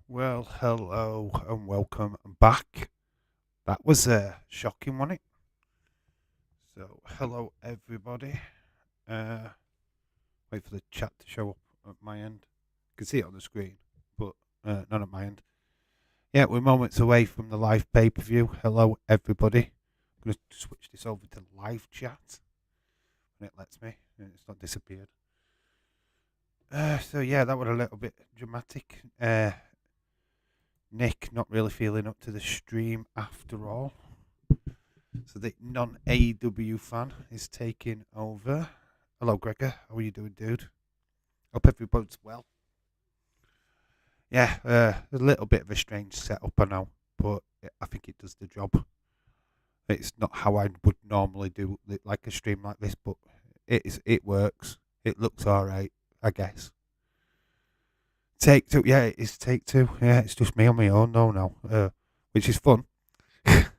Well, hello and welcome back. That was shocking, wasn't it? So, hello everybody. Uh, Wait for the chat to show up at my end. You can see it on the screen, but not at my end. Yeah, we're moments away from the live pay per view. Hello everybody. I'm going to switch this over to live chat when it lets me. It's not disappeared. So yeah, that was a little bit dramatic. Nick not really feeling up to the stream after all. So the non-AEW fan is taking over. Hello, Gregor. How are you doing, dude? Hope everybody's well. Yeah, a little bit of a strange setup, I know, but I think it does the job. It's not how I would normally do like a stream like this, but it works. It looks all right, I guess. Take two, yeah, it's take two. Yeah, it's just me on my own now, which is fun. I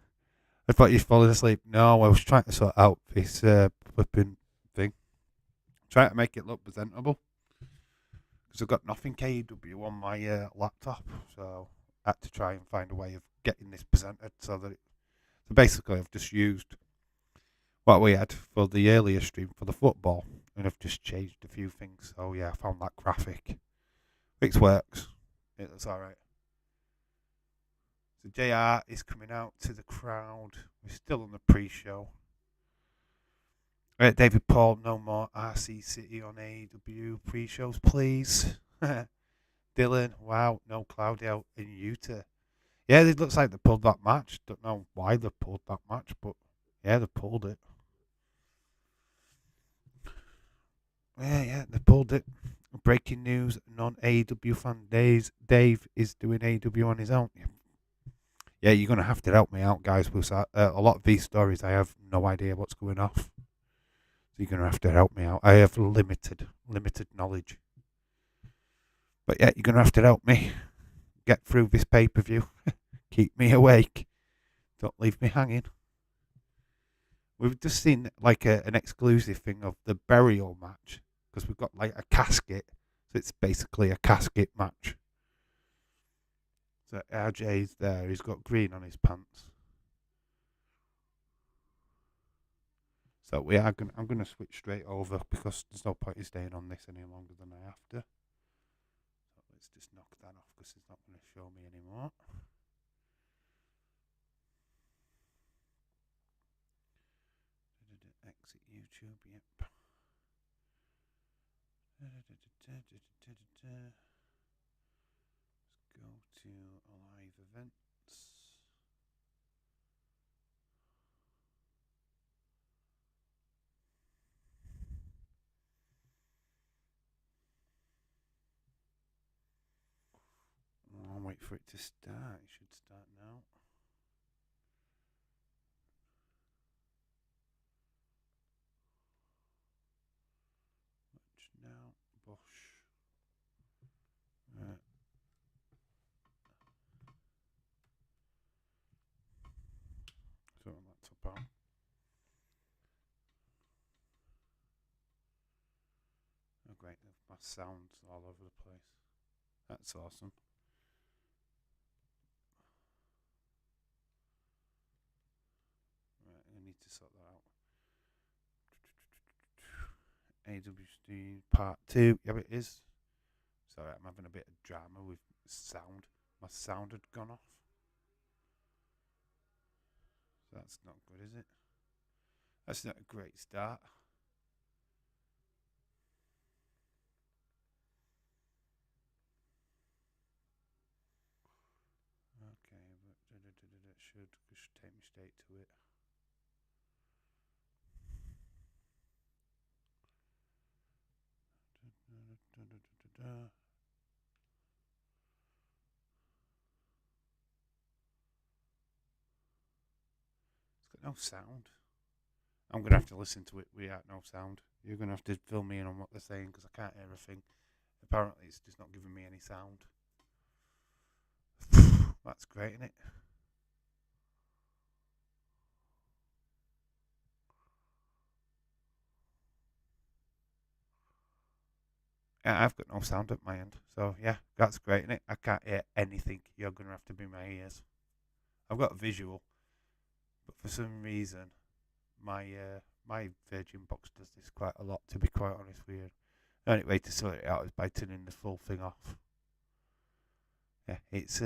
thought you'd fallen asleep. No, I was trying to sort out this flipping thing. Trying to make it look presentable. Because I've got nothing KW on my laptop. So I had to try and find a way of getting this presented so that so basically I've just used what we had for the earlier stream for the football. And I've just changed a few things. So yeah, I found that graphic. It works. It looks alright. So JR is coming out to the crowd. We're still on the pre-show. David Paul, no more RC City on AEW pre-shows, please. Dylan, wow, no Claudio in Utah. Yeah, it looks like they pulled that match. Don't know why they pulled that match, but yeah, they pulled it. Yeah, they pulled it. Breaking news: non-AEW fan Dave is doing AEW on his own. Yeah, you're gonna have to help me out, guys. Because a lot of these stories, I have no idea what's going off. So you're gonna have to help me out. I have limited knowledge. But yeah, you're gonna have to help me get through this pay per view. Keep me awake. Don't leave me hanging. We've just seen like an exclusive thing of the burial match because we've got like a casket. So it's basically a casket match. So RJ's there. He's got green on his pants. So I'm gonna switch straight over because there's no point in staying on this any longer than I have to. So let's just knock that off because it's not going to show me anymore. Exit YouTube. Yep. Let's go to live events. I'll wait for it to start. It should start now. Watch now. Bosh. Throw my laptop on. Oh great, my sound's all over the place. That's awesome. Right, I need to sort that out. AWC Part 2. Yeah, it is. Sorry, I'm having a bit of drama with sound. My sound had gone off. That's not good, is it? That's not a great start. Okay, but it should take me straight to it. It's got no sound. I'm going to have to listen to it without no sound. You're going to have to fill me in on what they're saying because I can't hear a thing. Apparently, it's just not giving me any sound. That's great, isn't it? Yeah, I've got no sound at my end. So, yeah, that's great, innit? I can't hear anything. You're going to have to be my ears. I've got a visual, but for some reason, my Virgin box does this quite a lot, to be quite honest with you. The only way to sort it out is by turning the full thing off. Yeah, it's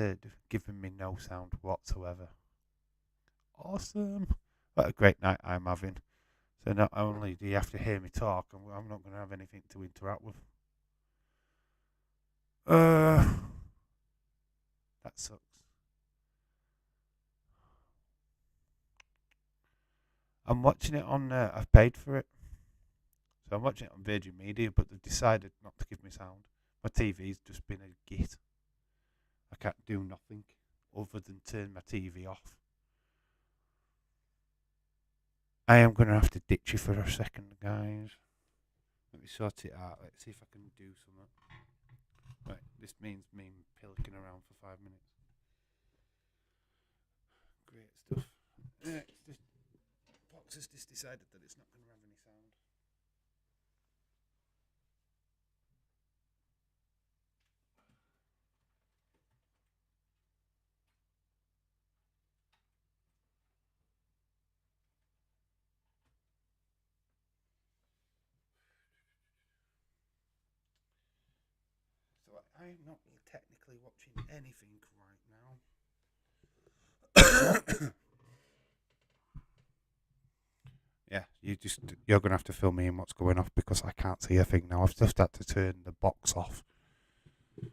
giving me no sound whatsoever. Awesome. What a great night I'm having. So not only do you have to hear me talk, I'm not going to have anything to interact with. That sucks. I'm watching it on. I've paid for it, so I'm watching it on Virgin Media, but they've decided not to give me sound. My TV's just been a git. I can't do nothing other than turn my TV off. I am going to have to ditch you for a second, guys. Let me sort it out. Let's see if I can do something. Right, this means me pillicking around for 5 minutes. Great stuff. It's just, Fox has just decided that it's not going to have any sound. So I'm not technically watching anything right now. Yeah, you're gonna have to fill me in what's going off because I can't see a thing now. I've just had to turn the box off to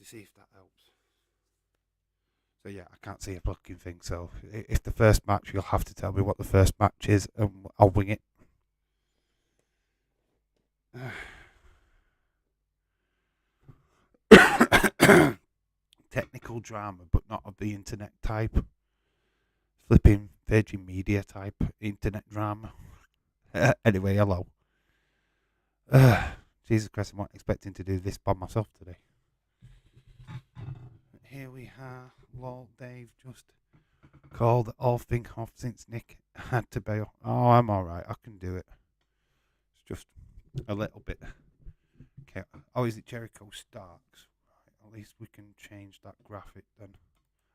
see if that helps. So yeah, I can't see a fucking thing. So if the first match, you'll have to tell me what the first match is, and I'll wing it. Technical drama, but not of the internet type. Flipping Virgin Media type internet drama. Anyway, hello. Jesus Christ, I'm not expecting to do this by myself today. Here we are. Lol, Dave just called the whole thing off since Nick had to bail. Oh, I'm alright. I can do it. It's just a little bit. Okay. Oh, is it Jericho Starks? Right, at least we can change that graphic then.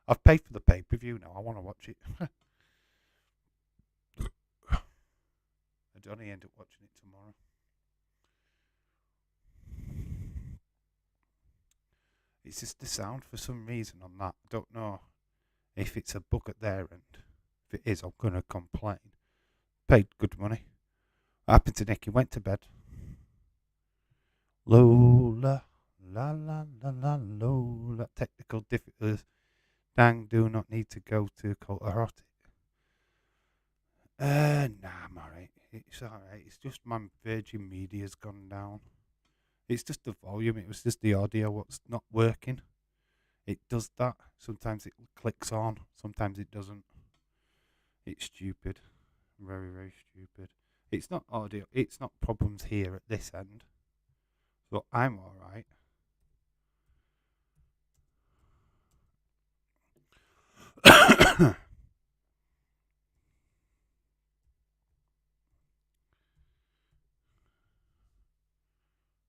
I've paid for the pay-per-view now. I want to watch it. I'd only end up watching it tomorrow. It's just the sound for some reason on that. I don't know if it's a bug at their end. If it is, I'm going to complain. Paid good money. What happened to Nick? He went to bed. Lola, la la la la Lola. Technical difficulties. Dang, do not need to go to Colorado. Nah, I'm alright. It's alright. It's just my Virgin Media's gone down. It's just the volume. It was just the audio what's not working. It does that. Sometimes it clicks on. Sometimes it doesn't. It's stupid. Very, very stupid. It's not audio. It's not problems here at this end. So I'm alright.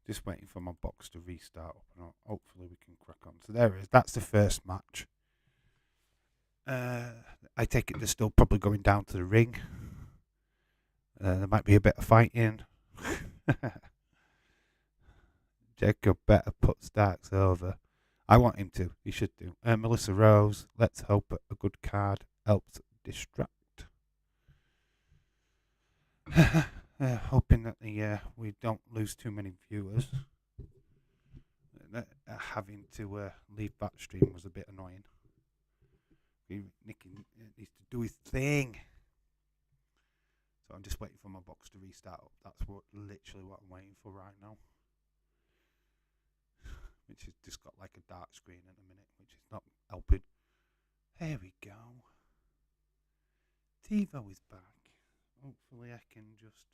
Just waiting for my box to restart up and hopefully we can crack on. So there it is. That's the first match. I take it they're still probably going down to the ring. There might be a bit of fighting. Jacob better put Starks over. I want him to. He should do. Melissa Rose. Let's hope a good card helps distract. Hoping that we don't lose too many viewers. Having to leave that stream was a bit annoying. Nick needs to do his thing. So I'm just waiting for my box to restart up. That's literally what I'm waiting for right now. Which has just got like a dark screen at the minute, which is not helping. There we go. TiVo is back. Hopefully I can just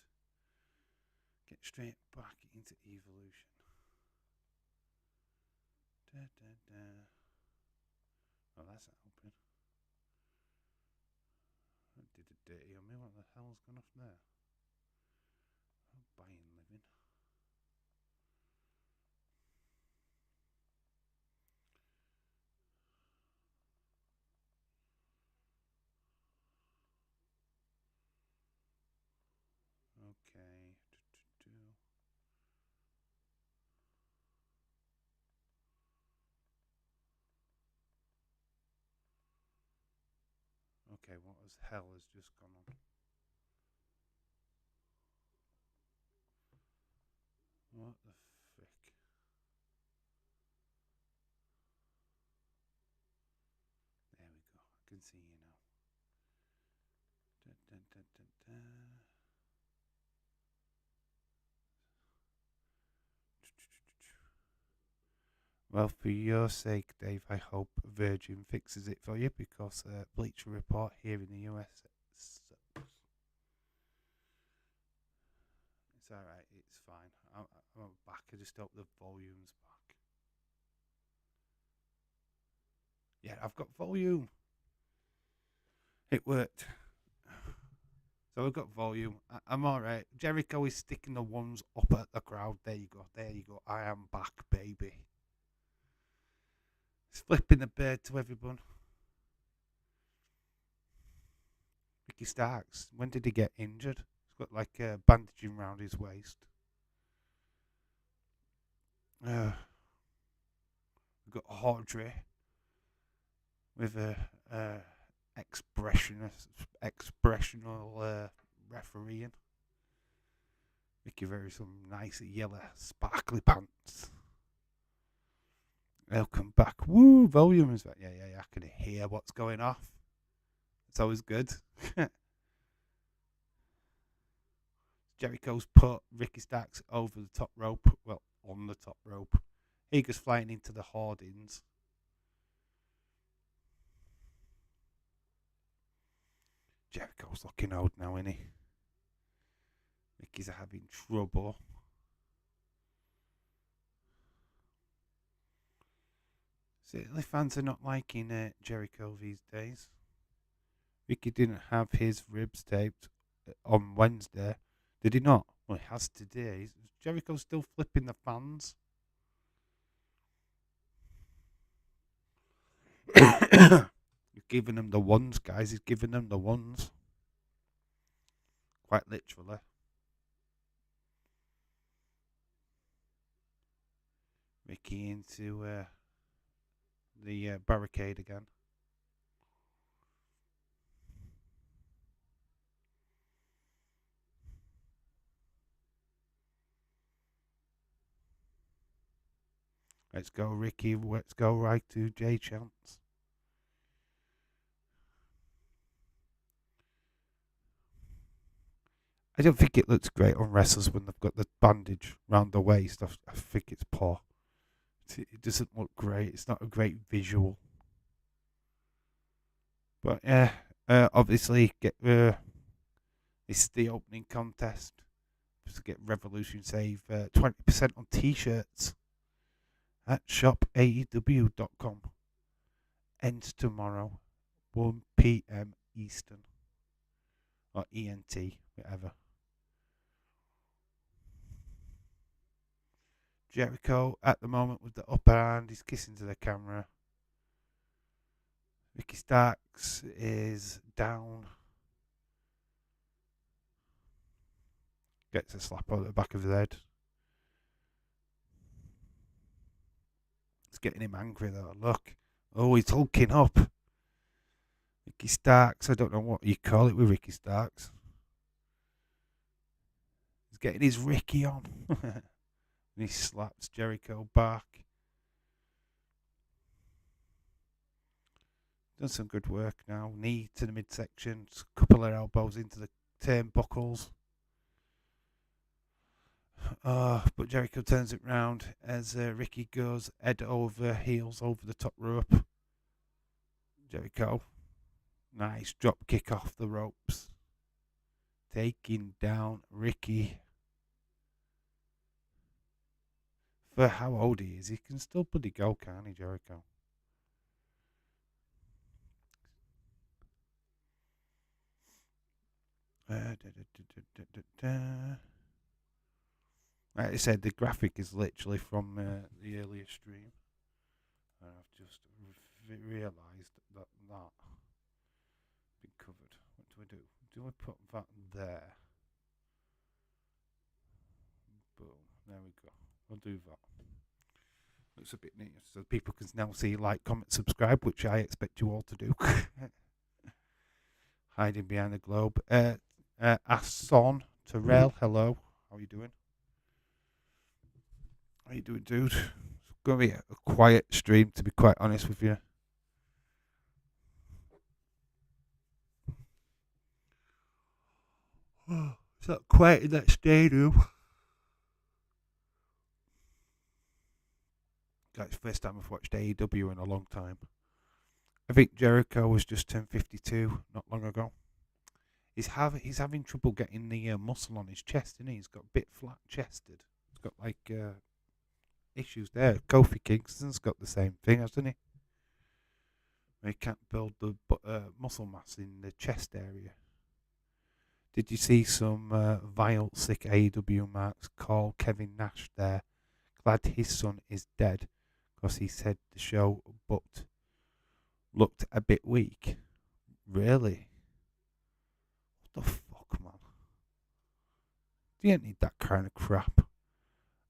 get straight back into Evolution. Oh, that's not helping. That did a dirty on me. What the hell's gone off there? Oh, buying living. Okay, what as hell has just gone on? What the frick? There we go. I can see you now. Dun, dun, dun, dun, dun. Well, for your sake, Dave, I hope Virgin fixes it for you because Bleacher Report here in the US sucks. It's alright, it's fine. I'm back. I just hope the volume's back. Yeah, I've got volume. It worked. So I've got volume. I'm alright. Jericho is sticking the ones up at the crowd. There you go. There you go. I am back, baby. He's flipping the bird to everyone. Ricky Starks. When did he get injured? He's got like a bandaging around his waist. We've got Audrey with a expressional refereeing. Mickey wears some nice yellow sparkly pants. Welcome back. Woo, volume is back. Yeah. I can hear what's going off. It's always good. Jericho's put Ricky Starks over the top rope. Well, on the top rope. He goes flying into the hoardings. Jericho's looking old now, isn't he? Ricky's having trouble. Certainly fans are not liking Jericho these days. Ricky didn't have his ribs taped on Wednesday. Did he not? Well, he has today. Jericho's still flipping the fans. He's giving them the ones, guys. He's giving them the ones. Quite literally. Ricky into the barricade again. Let's go, Ricky. Let's go right to J Chance. I don't think it looks great on wrestlers when they've got the bandage round the waist. I think it's poor. It doesn't look great. It's not a great visual. But obviously, this is the opening contest. Just to get Revolution save 20% on t-shirts at shopaew.com. Ends tomorrow, 1 p.m. Eastern. Or ENT, whatever. Jericho at the moment with the upper hand. He's kissing to the camera. Ricky Starks is down. Gets a slap on the back of his head. It's getting him angry though. Look. Oh, he's hulking up. Ricky Starks. I don't know what you call it with Ricky Starks. He's getting his Ricky on. And he slaps Jericho back. Done some good work now. Knee to the midsection. A couple of elbows into the turnbuckles. But Jericho turns it round as Ricky goes head over heels over the top rope. Jericho. Nice drop kick off the ropes. Taking down Ricky. For how old he is, he can still bloody go, can't he, Jericho? Like I said, the graphic is literally from the earlier stream. And I've just realised that been covered. What do? Do I put that there? Boom. There we go. I'll do that. Looks a bit neat, so people can now see, like, comment, subscribe, which I expect you all to do. hiding behind the globe. Asson Terrell, hello. How you doing? How you doing, dude? It's going to be a quiet stream, to be quite honest with you. It's not quiet in that stadium. That's the first time I've watched AEW in a long time. I think Jericho was just turned 52 not long ago. He's having trouble getting the muscle on his chest, isn't he? He's got a bit flat chested. He's got like issues there. Kofi Kingston's got the same thing, hasn't he? He can't build the muscle mass in the chest area. Did you see some vile, sick AEW marks call Kevin Nash there? Glad his son is dead because he said the show booked looked a bit weak. Really? What the fuck, man? You don't need that kind of crap.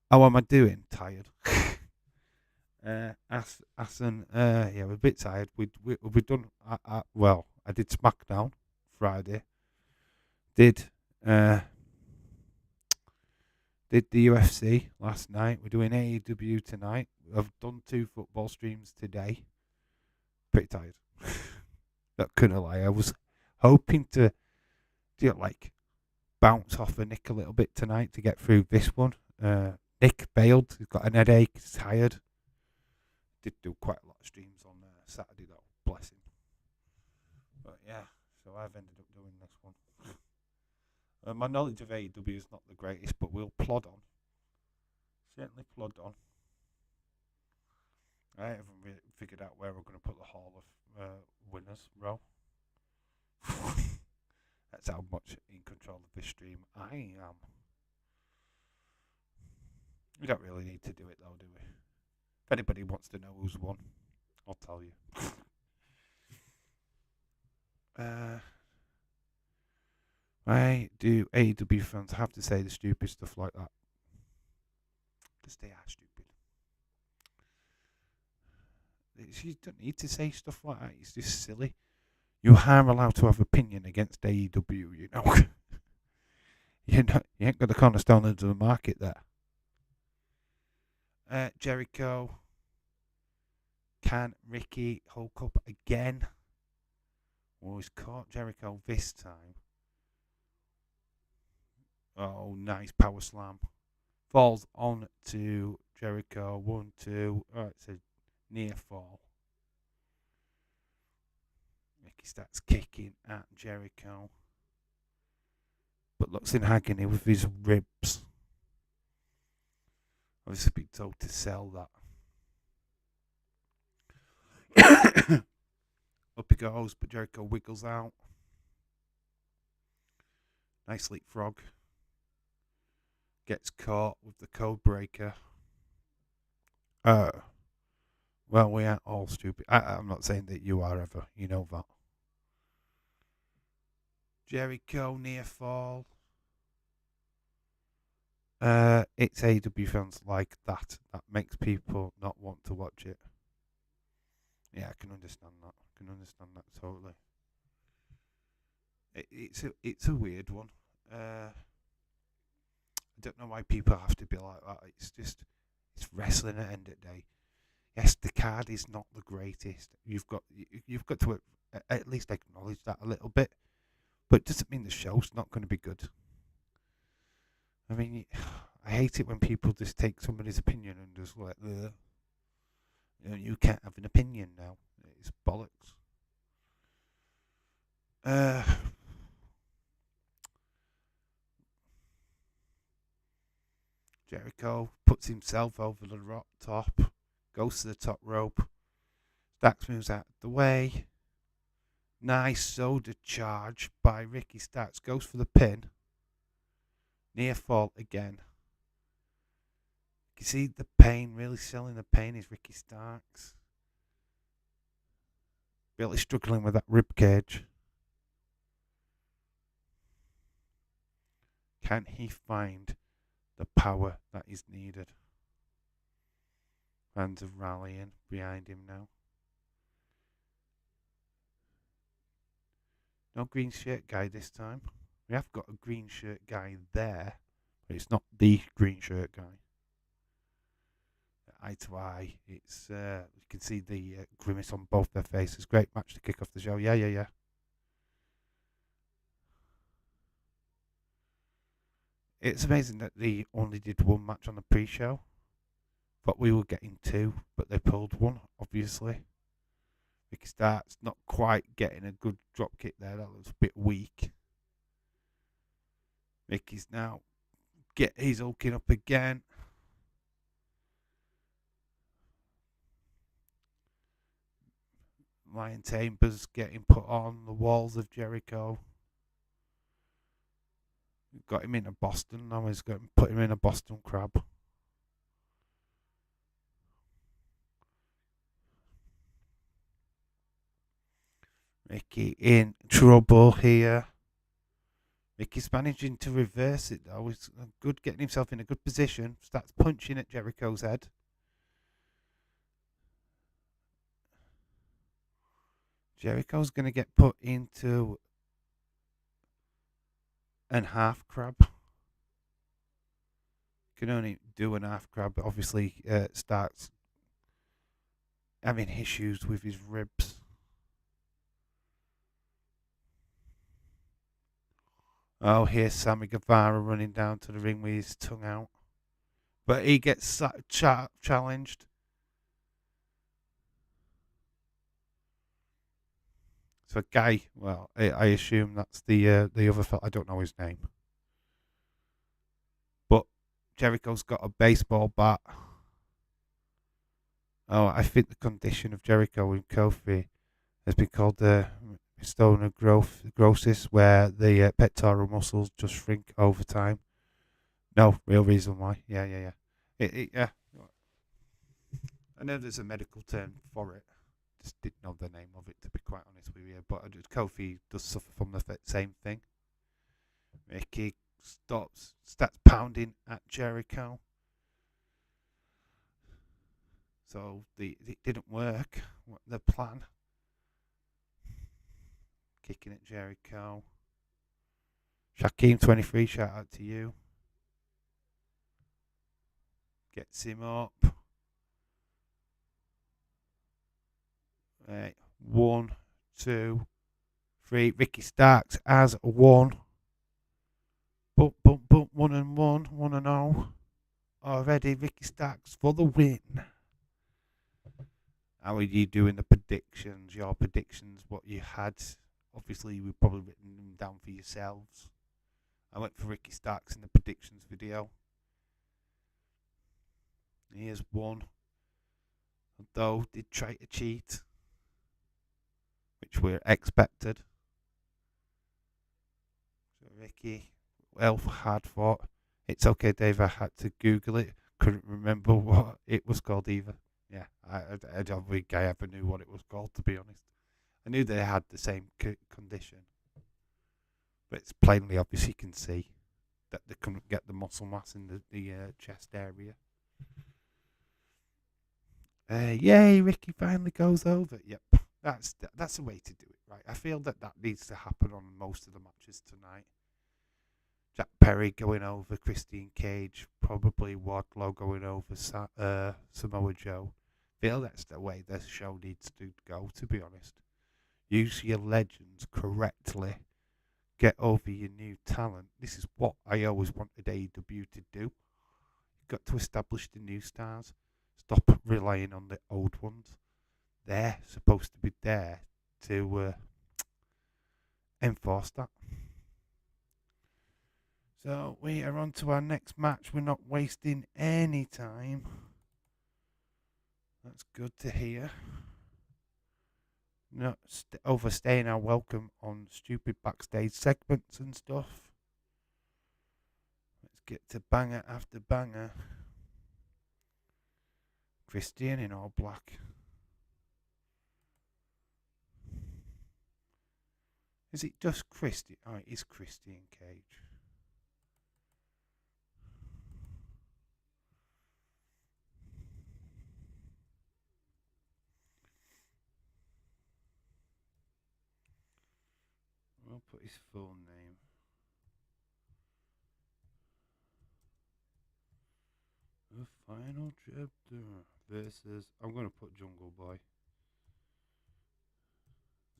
How am I doing? Tired. Assen, yeah, we're a bit tired. We done. Well, I did SmackDown Friday. Did the UFC last night. We're doing AEW tonight. I've done 2 football streams today. Pretty tired. Not gonna lie. I was hoping to bounce off of Nick a little bit tonight to get through this one. Nick bailed. He's got an headache. He's tired. Did do quite a lot of streams on Saturday though. Bless him. But yeah, so I've ended up doing this one. My knowledge of AEW is not the greatest, but we'll plod on. Certainly plod on. I haven't really figured out where we're going to put the Hall of Winners row. That's how much in control of this stream I am. We don't really need to do it though, do we? If anybody wants to know who's won, I'll tell you. Why do AEW fans have to say the stupid stuff like that? Because they are stupid. You don't need to say stuff like that. It's just silly. You are allowed to have opinion against AEW, you know. You ain't got the cornerstone into the market there. Jericho. Can Ricky Hulk up again? Oh, he's caught Jericho this time. Oh, nice power slam. Falls on to Jericho. 1, 2. Oh, it's a near fall. Ricky starts kicking at Jericho. But looks in agony with his ribs. Obviously been told to sell that. Up he goes, but Jericho wiggles out. Nice leapfrog. Gets caught with the code breaker. Well, we aren't all stupid. I'm not saying that you are ever. You know that. Jericho near fall. It's AEW fans like that makes people not want to watch it. Yeah, I can understand that. Totally. It's a weird one. I don't know why people have to be like that. It's wrestling at the end of the day. Yes, the card is not the greatest. You've got to at least acknowledge that a little bit. But it doesn't mean the show's not going to be good. I mean, I hate it when people just take somebody's opinion and just like, you can't have an opinion now. It's bollocks. Jericho puts himself over the top, goes to the top rope. Starks moves out of the way. Nice soda charge by Ricky Starks. Goes for the pin. Near fall again. You see the pain, really selling the pain is Ricky Starks. Really struggling with that rib cage. Can he find the power that is needed? Fans are rallying behind him now. No green shirt guy this time. We have got a green shirt guy there, but it's not the green shirt guy. Eye to eye. It's you can see the grimace on both their faces. Great match to kick off the show. Yeah. It's amazing that they only did one match on the pre-show. Thought we were getting two, but they pulled one, obviously. Ricky Starks not quite getting a good drop kick there. That looks a bit weak. Ricky's now he's hulking up again. Lion Chambers getting put on the walls of Jericho. Got him in a Boston. Now he's going to put him in a Boston Crab. Ricky in trouble here. Ricky's managing to reverse it though. He's good, getting himself in a good position. Starts punching at Jericho's head. Jericho's going to get put into an half crab. Can only do an half crab. Obviously, starts having issues with his ribs. Oh, here's Sammy Guevara running down to the ring with his tongue out. But he gets challenged. So a guy, well, I assume that's the other fellow. I don't know his name. But Jericho's got a baseball bat. Oh, I think the condition of Jericho and Kofi has been called the stenochondrosis, where the pectoral muscles just shrink over time. No real reason why. Yeah. Yeah. I know there's a medical term for it. Just didn't know the name of it, to be quite honest with you. But Kofi does suffer from the same thing. Ricky starts pounding at Jericho. So it didn't work. The plan. Kicking at Jericho. Shaquem23, shout out to you. Gets him up. Right. 1, 2, 3. Ricky Starks has won. Boom, 1-1, 1-0. Already, Ricky Starks for the win. How are you doing the predictions? Your predictions, what you had. Obviously, we've probably written them down for yourselves. I went for Ricky Starks in the predictions video. Here's one. Although, did try to cheat, which were expected. So Ricky, well, hard fought. It's okay, Dave. I had to Google it. Couldn't remember what it was called either. Yeah, I don't think I ever knew what it was called, to be honest. I knew they had the same condition. But it's plainly obvious you can see that they couldn't get the muscle mass in the chest area. Yay, Ricky finally goes over. Yep, that's the way to do it, right? I feel that needs to happen on most of the matches tonight. Jack Perry going over Christian Cage, probably Wardlow going over Samoa Joe. I feel that's the way the show needs to go, to be honest. Use your legends correctly. Get over your new talent. This is what I always wanted AEW to do. You've got to establish the new stars. Stop relying on the old ones. They're supposed to be there to enforce that. So we are on to our next match. We're not wasting any time. That's good to hear. Not overstaying our welcome on stupid backstage segments and stuff. Let's get to banger after banger. Christian in all black. Is it just Christian? Oh, it is Christian Cage. I'll put his full name. The Final Chapter versus... I'm going to put Jungle Boy.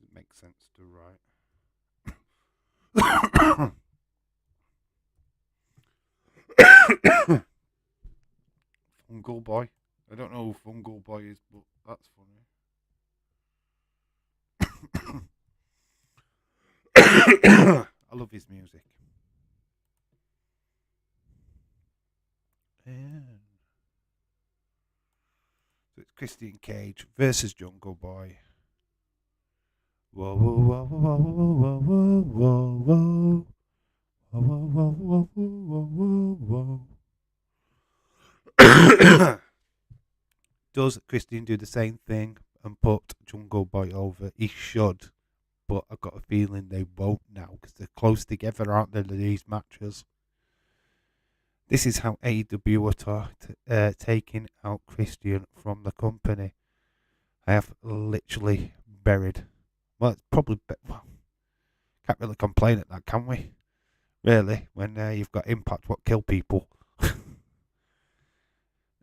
It makes sense to write. Fungal Boy. I don't know who Fungal Boy is, but that's funny. I love his music. And so it's Christian Cage versus Jungle Boy. Whoa, whoa, whoa, whoa, whoa, whoa, whoa, whoa. Whoa, whoa, whoa, whoa, whoa, whoa. Does Christian do the same thing and put Jungle Boy over? He should, but I've got a feeling they won't now because they're close together, aren't they, these matches? This is how AEW are taking out Christian from the company. I have literally buried. Well, it's probably... Well, can't really complain at that, can we? Really, when you've got Impact, what kill people.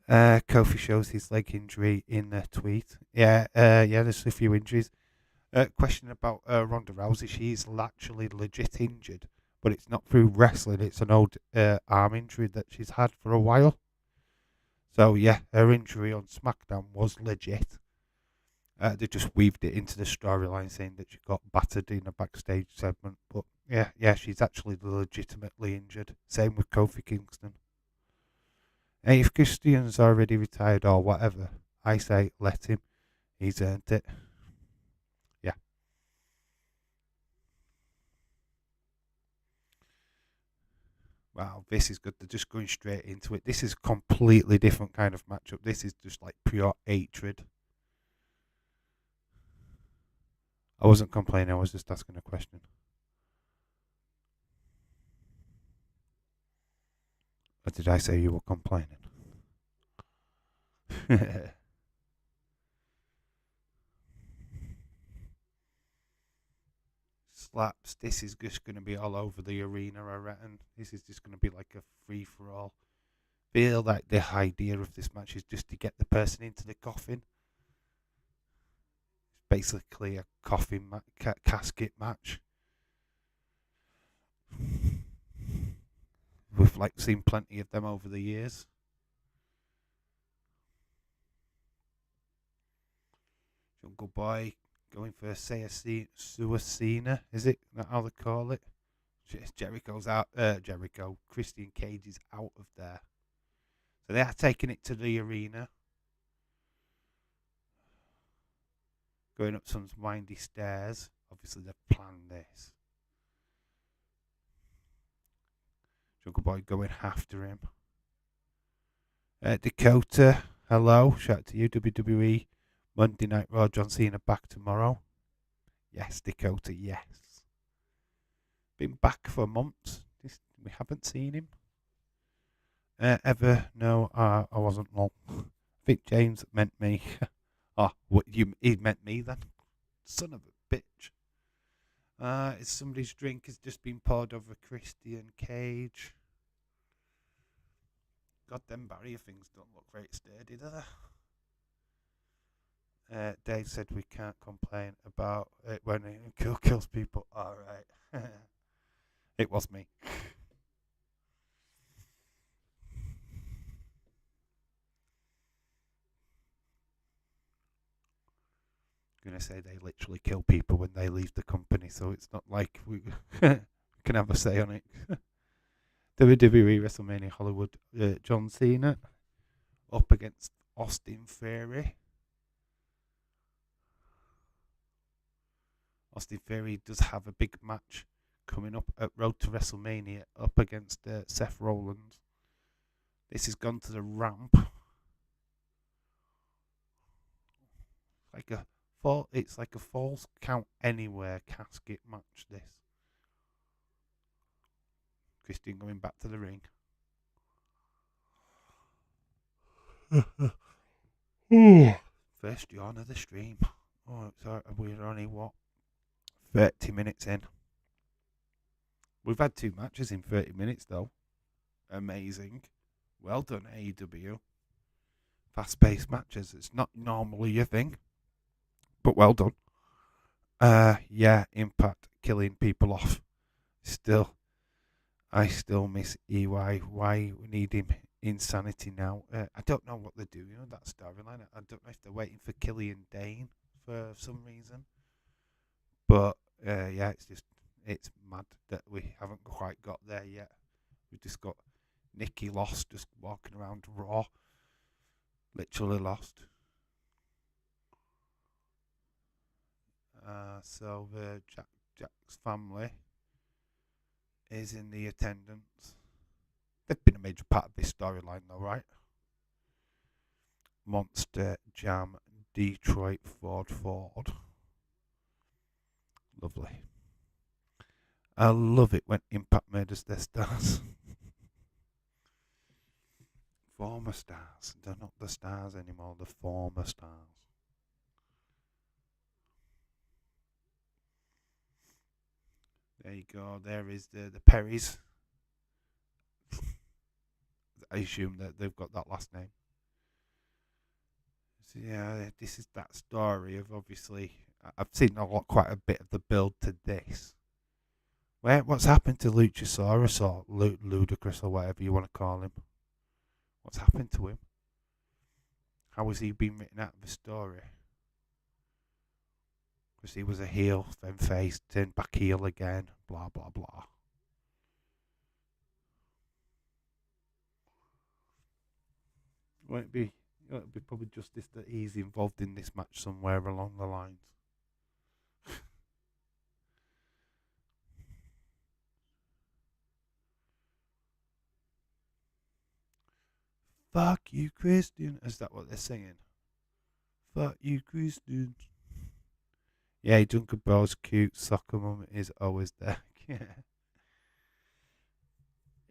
Kofi shows his leg injury in a tweet. Yeah, there's a few injuries. Question about Ronda Rousey. She's actually legit injured, but it's not through wrestling. It's an old arm injury that she's had for a while. So, yeah, her injury on SmackDown was legit. They just weaved it into the storyline saying that she got battered in a backstage segment. But, yeah, she's actually legitimately injured. Same with Kofi Kingston. Hey, if Christian's already retired or whatever, I say let him. He's earned it. Yeah. Wow, this is good. They're just going straight into it. This is a completely different kind of matchup. This is just like pure hatred. I wasn't complaining. I was just asking a question. Or did I say you were complaining? Slaps. This is just going to be all over the arena, I reckon. This is just going to be like a free-for-all. Feel like the idea of this match is just to get the person into the coffin. It's basically a coffin casket match. We've seen plenty of them over the years. Jungle Boy going for a Suicina, is it? Not how they call it? Jericho's out. Jericho. Christian Cage is out of there. So they are taking it to the arena. Going up some windy stairs. Obviously they've planned this. Jungle Boy going after him. Dakota, hello. Shout out to you, WWE. Monday Night Raw, John Cena back tomorrow. Yes, Dakota, yes. Been back for months. We haven't seen him. Ever? No, I wasn't wrong. I think James meant me. He meant me then? Son of a bitch. Somebody's drink has just been poured over Christian Cage. God, them barrier things don't look very sturdy, do they? Dave said we can't complain about it when it kills people. Alright. It was me. I'm going to say they literally kill people when they leave the company, so it's not like we can have a say on it. WWE WrestleMania Hollywood, John Cena up against Austin Theory. Austin Theory does have a big match coming up at Road to WrestleMania up against Seth Rollins. This has gone to the ramp. It's like a false count anywhere casket match, this. Christian going back to the ring. First yawn of the stream. We're only 30 minutes in. We've had 2 matches in 30 minutes, though. Amazing. Well done, AEW. Fast-paced matches. It's not normally your thing, but well done. Yeah, Impact killing people off. I still miss EY. Why we need him? Insanity now. I don't know what they're doing on that storyline. I don't know if they're waiting for Killian Dane for some reason. But yeah, it's mad that we haven't quite got there yet. We've just got Nikki lost, just walking around Raw. Literally lost. So Jack's family is in the attendance. They've been a major part of this storyline, though, right? Monster Jam, Detroit Ford. Lovely. I love it when Impact made us their stars. Former stars. They're not the stars anymore, the former stars. There you go. There is the Perrys. I assume that they've got that last name. So yeah, this is that story of obviously I've seen quite a bit of the build to this. What's happened to Luchasaurus or Ludacris or whatever you want to call him? What's happened to him? How has he been written out of the story? Because he was a heel, then face, turned back heel again, blah blah blah. Won't be probably justice that he's involved in this match somewhere along the lines. Fuck you, Christian. Is that what they're singing? Fuck you, Christian. Yeah, Junker Bell's cute. Soccer mum is always there. Yeah.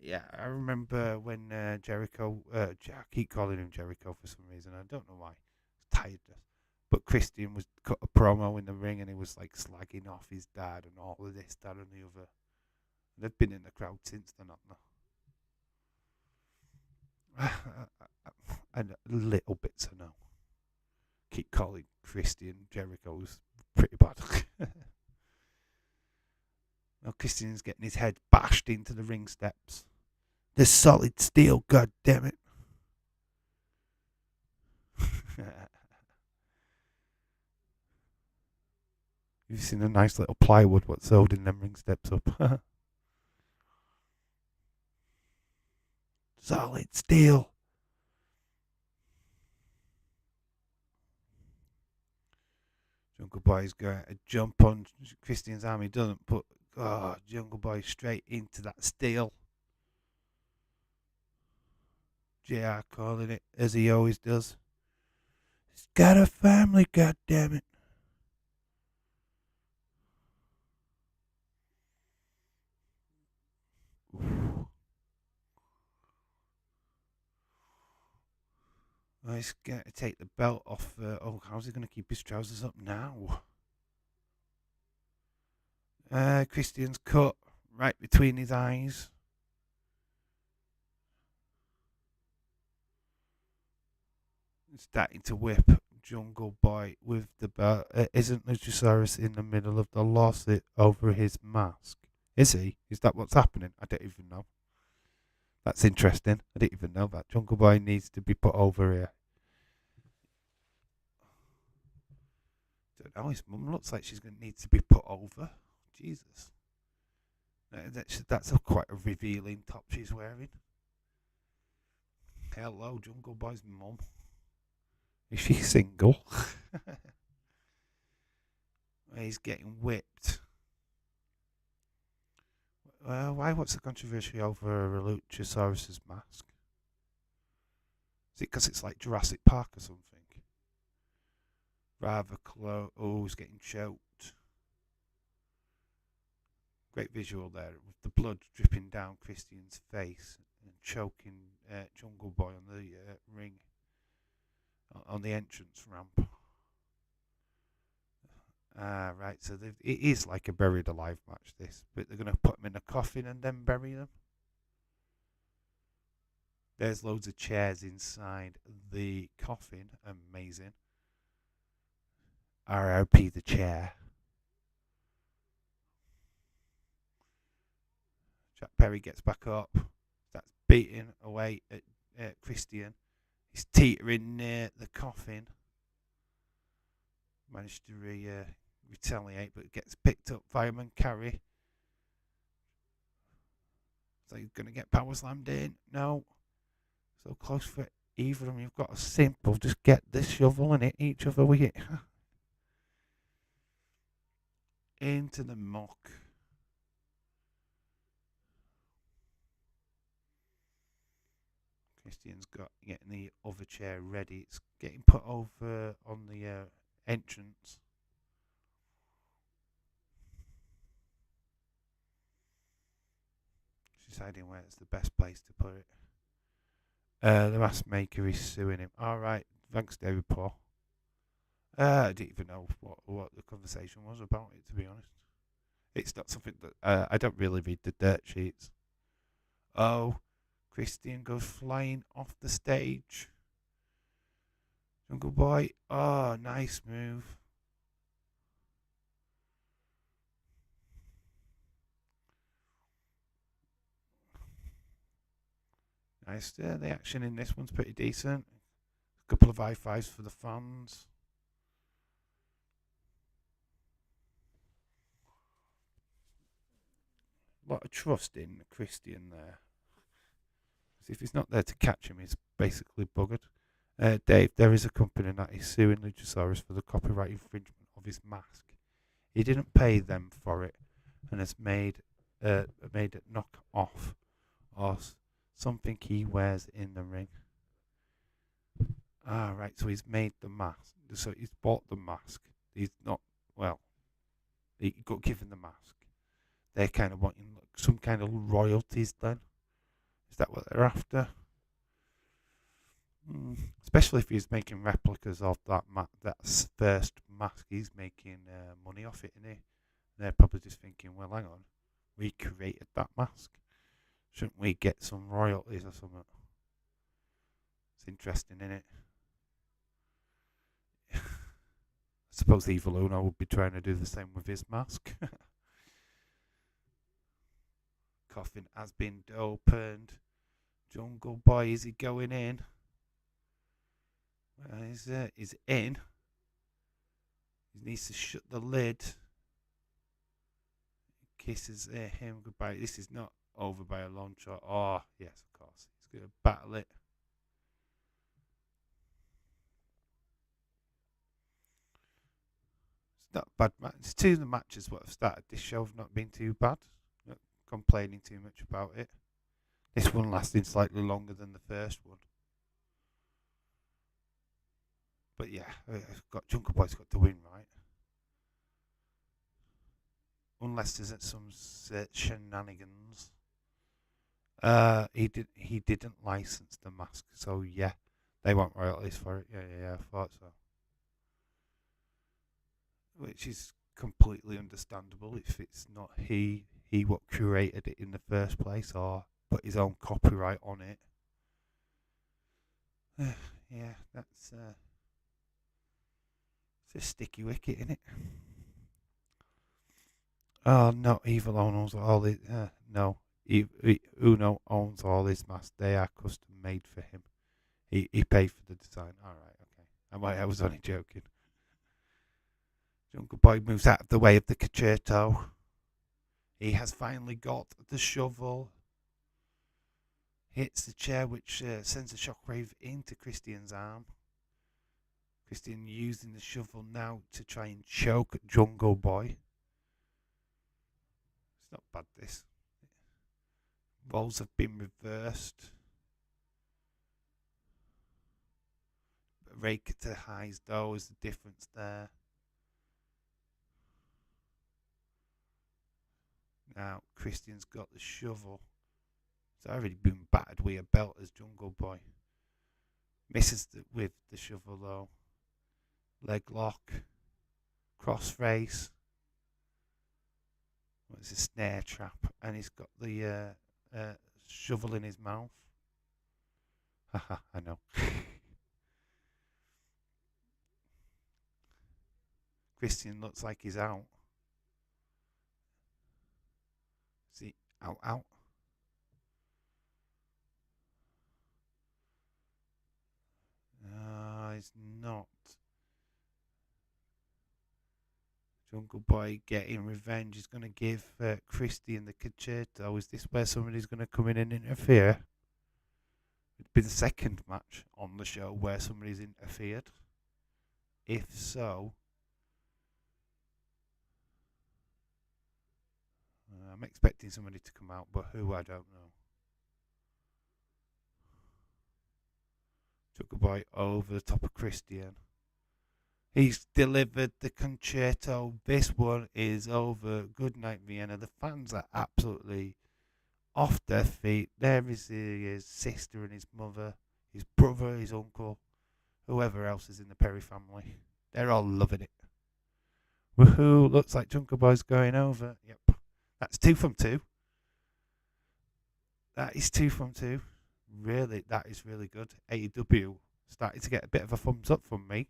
Yeah, I remember when Jericho, I keep calling him Jericho for some reason. I don't know why. It's tiredness. But Christian was cut a promo in the ring and he was like slagging off his dad and all of this, that, and the other. They've been in the crowd since then, haven't they? And little bits I know. Keep calling Christian Jericho's pretty bad. Now Christian's getting his head bashed into the ring steps. The solid steel, god damn it. You've seen a nice little plywood what's holding them ring steps up. Solid steel. Jungle Boy's going to jump on Christian's arm. He doesn't put Jungle Boy straight into that steel. JR calling it as he always does. He's got a family, goddammit. Oh, he's going to take the belt off. How's he going to keep his trousers up now? Christian's cut right between his eyes. Starting to whip Jungle Boy with the belt. Isn't Luchasaurus in the middle of the lawsuit over his mask? Is he? Is that what's happening? I don't even know. That's interesting. I didn't even know that. Jungle Boy needs to be put over here. Don't know. His mum looks like she's going to need to be put over. Jesus. That's quite a revealing top she's wearing. Hello, Jungle Boy's mum. Is she single? He's getting whipped. Why? What's the controversy over Luchasaurus' mask? Is it because it's like Jurassic Park or something? Rather close. Oh, he's getting choked. Great visual there with the blood dripping down Christian's face and choking Jungle Boy on the ring, on the entrance ramp. Right. So it is like a buried alive match, this. But they're going to put them in a coffin and then bury them. There's loads of chairs inside the coffin. Amazing. R.I.P. the chair. Jack Perry gets back up. Starts beating away at Christian. He's teetering near the coffin. Managed to retaliate, but gets picked up. Fireman carry. So he's going to get power slammed in. No. So close for either of them. You've got a simple. Just get this shovel and hit each other with it. Into the muck. Christian's getting the other chair ready. It's getting put over on the entrance. She's deciding where it's the best place to put it. The mask maker is suing him. Alright, thanks David Paul. I didn't even know what the conversation was about it, to be honest. It's not something that I don't really read the dirt sheets. Oh, Christian goes flying off the stage. Jungle Boy. Oh, nice move. Nice. The action in this one's pretty decent. A couple of high fives for the fans. A lot of trust in Christian there. If he's not there to catch him, he's basically buggered. Dave, there is a company that is suing Luchasaurus for the copyright infringement of his mask. He didn't pay them for it, and has made it knock off or something he wears in the ring. Right, so he's made the mask. So he's bought the mask. He's not, well, he got given the mask. They're kind of wanting some kind of royalties then. Is that what they're after? Especially if he's making replicas of that first mask. He's making money off it, isn't he? They're probably just thinking, well, hang on. We created that mask. Shouldn't we get some royalties or something? It's interesting, isn't it? I suppose Evil Uno would be trying to do the same with his mask. Coffin has been opened. Jungle Boy, is he going in? He's in. He needs to shut the lid. Kisses him goodbye. This is not over by a long shot. Oh, yes, of course. He's going to battle it. It's not bad match. It's two of the matches what have started this show have not been too bad. Not complaining too much about it. This one lasting slightly longer than the first one. But yeah, Jungle Boy's got to win, right? Unless there's some shenanigans. He didn't license the mask, so yeah, they want royalties for it. Yeah, I thought so. Which is completely understandable if it's not he what created it in the first place or put his own copyright on it. Yeah, that's it's a sticky wicket, isn't it? Oh no, Evil owns all his. No, Uno owns all his masks. They are custom made for him. He paid for the design. All right, okay. I was only joking. Jungle Boy moves out of the way of the concerto. He has finally got the shovel. Hits the chair, which sends a shockwave into Christian's arm. Christian using the shovel now to try and choke Jungle Boy. It's not bad, this. Roles have been reversed. Rake to highs, though, is the difference there. Now, Christian's got the shovel. It's already been battered with a belt as Jungle Boy. Misses with the shovel, though. Leg lock. crossface. It's a snare trap, and he's got the shovel in his mouth. Haha, I know. Christian looks like he's out. Is he out? No, he's not. Jungle Boy getting revenge. He's going to give Christian the concerto. Is this where somebody's going to come in and interfere? It'd be the second match on the show where somebody's interfered. If so, I'm expecting somebody to come out, but who, I don't know. Jungle Boy over the top of Christian. He's delivered the concerto. This one is over. Good night, Vienna. The fans are absolutely off their feet. There is his sister and his mother, his brother, his uncle, whoever else is in the Perry family. They're all loving it. Woohoo! Looks like Jungle Boy's going over. Yep. That's 2 from 2. That is 2 from 2. Really, that is really good. AEW started to get a bit of a thumbs up from me.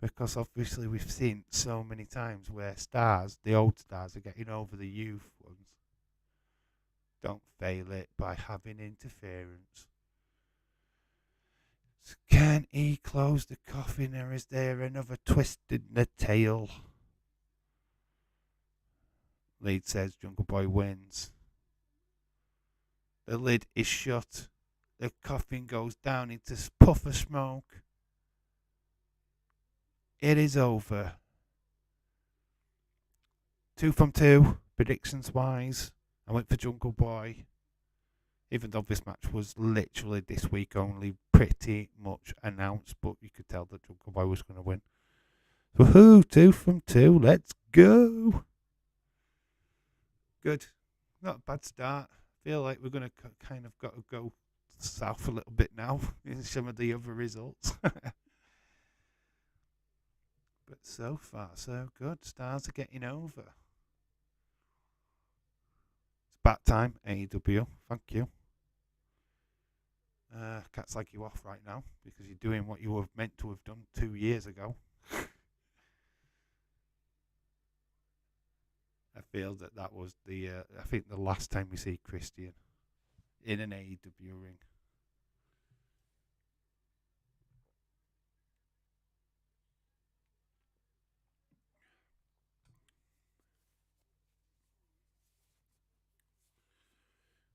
Because obviously we've seen so many times where stars, the old stars, are getting over the youth ones. Don't fail it by having interference. Can he close the coffin, or is there another twist in the tail? Lead says Jungle Boy wins. The lid is shut. The coffin goes down into a puff of smoke. It is over. 2 from 2, predictions wise. I went for Jungle Boy. Even though this match was literally this week only pretty much announced, but you could tell that Jungle Boy was going to win. Woohoo, 2 from 2, let's go. Good. Not a bad start. Feel like we're going to kind of got to go south a little bit now in some of the other results. But so far, so good. Stars are getting over. It's about time, AEW. Thank you. Can't slag you off right now because you're doing what you were meant to have done 2 years ago. I feel that was I think the last time we see Christian in an AEW ring.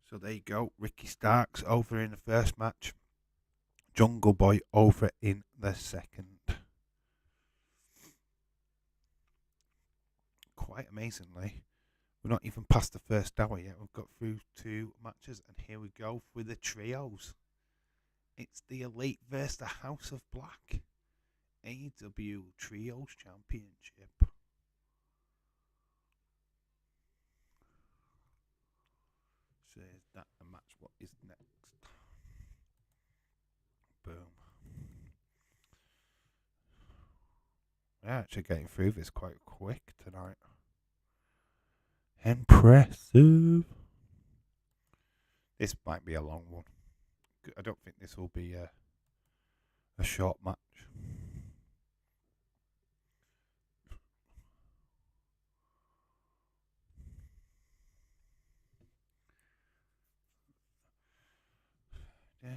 So there you go. Ricky Starks over in the first match. Jungle Boy over in the second. Quite amazingly, we're not even past the first hour yet. We've got through 2 matches, and here we go with the trios. It's the Elite versus the House of Black AEW Trios Championship. So is that a match? What is next? Boom. We're actually getting through this quite quick tonight. Impressive. This might be a long one. I don't think this will be a short match. The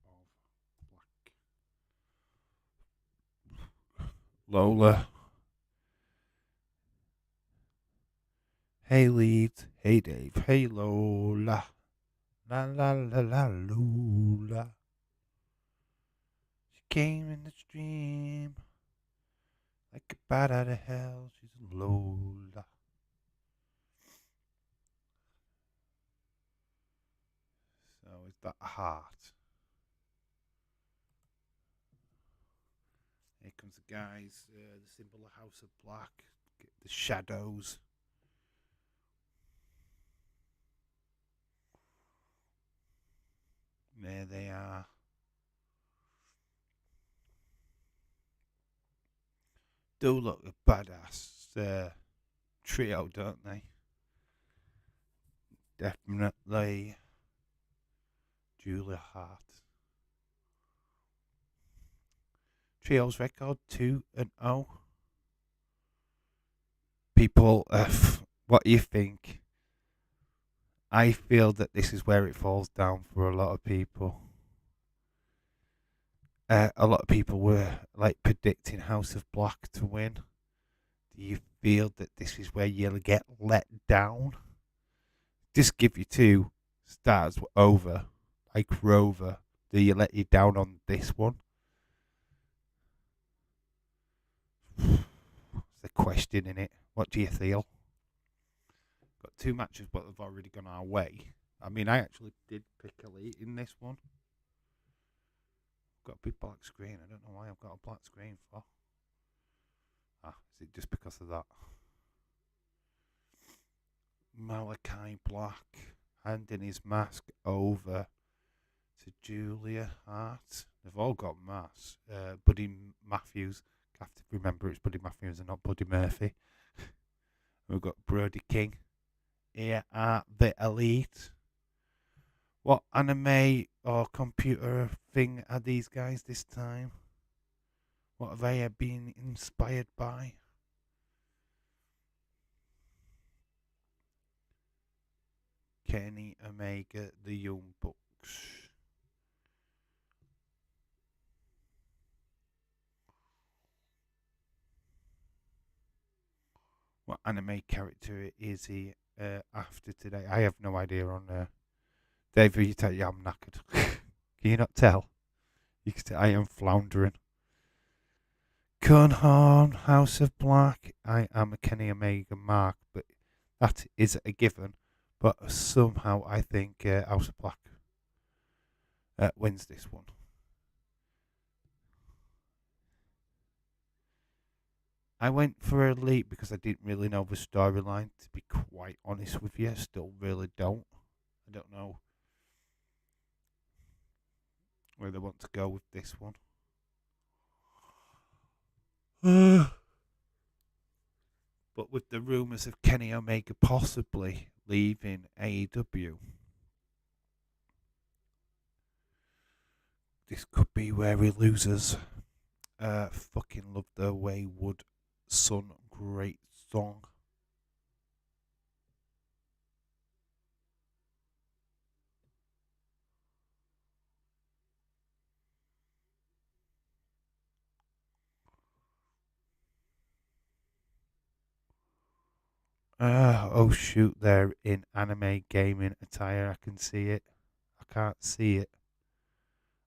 House of Black. Lola. Hey Leeds. Hey Dave. Hey Lola. La la la la Lola. She came in the stream like a bat out of hell. She's Lola. So is that a heart? comes the guys, the symbol of House of Black, the shadows. There they are. Do look a badass trio, don't they? Definitely. Julia Hart. Trio's record 2-0. People, what do you think? I feel that this is where it falls down for a lot of people. A lot of people were like predicting House of Black to win. Do you feel that this is where you'll get let down? Just give you 2 stars over, like Rover. Do you let you down on this one? The question in it. What do you feel? Got 2 matches, but they've already gone our way. I mean, I actually did pick Elite in this one. Got a big black screen. I don't know why I've got a black screen for. Is it just because of that? Malachi Black handing his mask over to Julia Hart. They've all got masks. Buddy Matthews. I have to remember it's Buddy Matthews and not Buddy Murphy. We've got Brody King here at the Elite. What anime or computer thing are these guys this time? What have they been inspired by? Kenny Omega, the Young Bucks. What anime character is he after today? I have no idea on Dave, you tell you I'm knackered. Can you not tell? You can tell I am floundering. Cunhorn, House of Black. I am a Kenny Omega mark, but that is a given. But somehow I think House of Black wins this one. I went for Elite because I didn't really know the storyline, to be quite honest with you. I still really don't. I don't know where they want to go with this one. But with the rumours of Kenny Omega possibly leaving AEW, this could be where he loses. Fucking love the Wayward Son, great song. Oh shoot, they're in anime gaming attire. I can see it. I can't see it.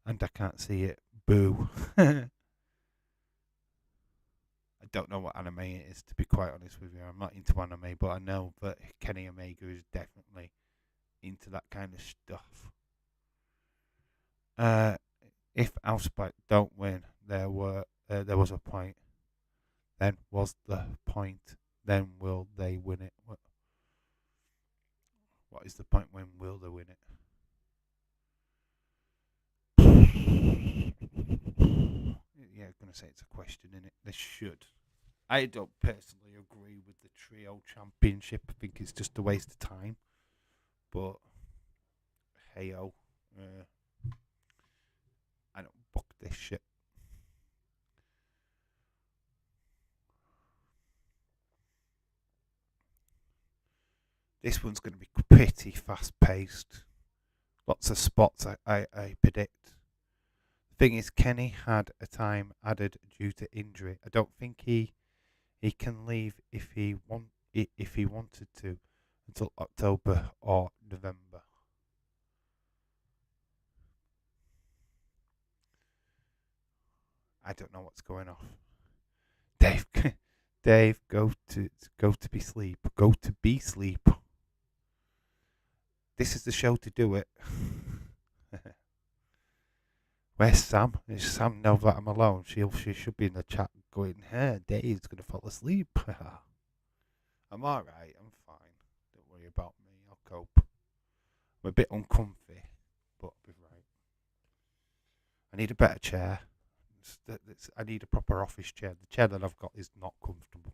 And I can't see it. Boo. I don't know what anime it is, to be quite honest with you. I'm not into anime, but I know that Kenny Omega is definitely into that kind of stuff. If House Black don't win, there was a point. Then was the point? Then will they win it? What is the point? When will they win it? Yeah, I'm gonna say it's a question, innit? They should. I don't personally agree with the trio championship. I think it's just a waste of time. But hey-o, I don't book this shit. This one's going to be pretty fast-paced. Lots of spots, I predict. The thing is, Kenny had a time added due to injury. I don't think he can leave if he wanted to until October or November. I don't know what's going on. Dave, go to be sleep. Go to be sleep. This is the show to do it. Where's Sam? Is Sam know that I'm alone? She should be in the chat going, hey, Dave's going to fall asleep. I'm alright, I'm fine. Don't worry about me, I'll cope. I'm a bit uncomfy, but I'll be right. I need a better chair. I need a proper office chair. The chair that I've got is not comfortable.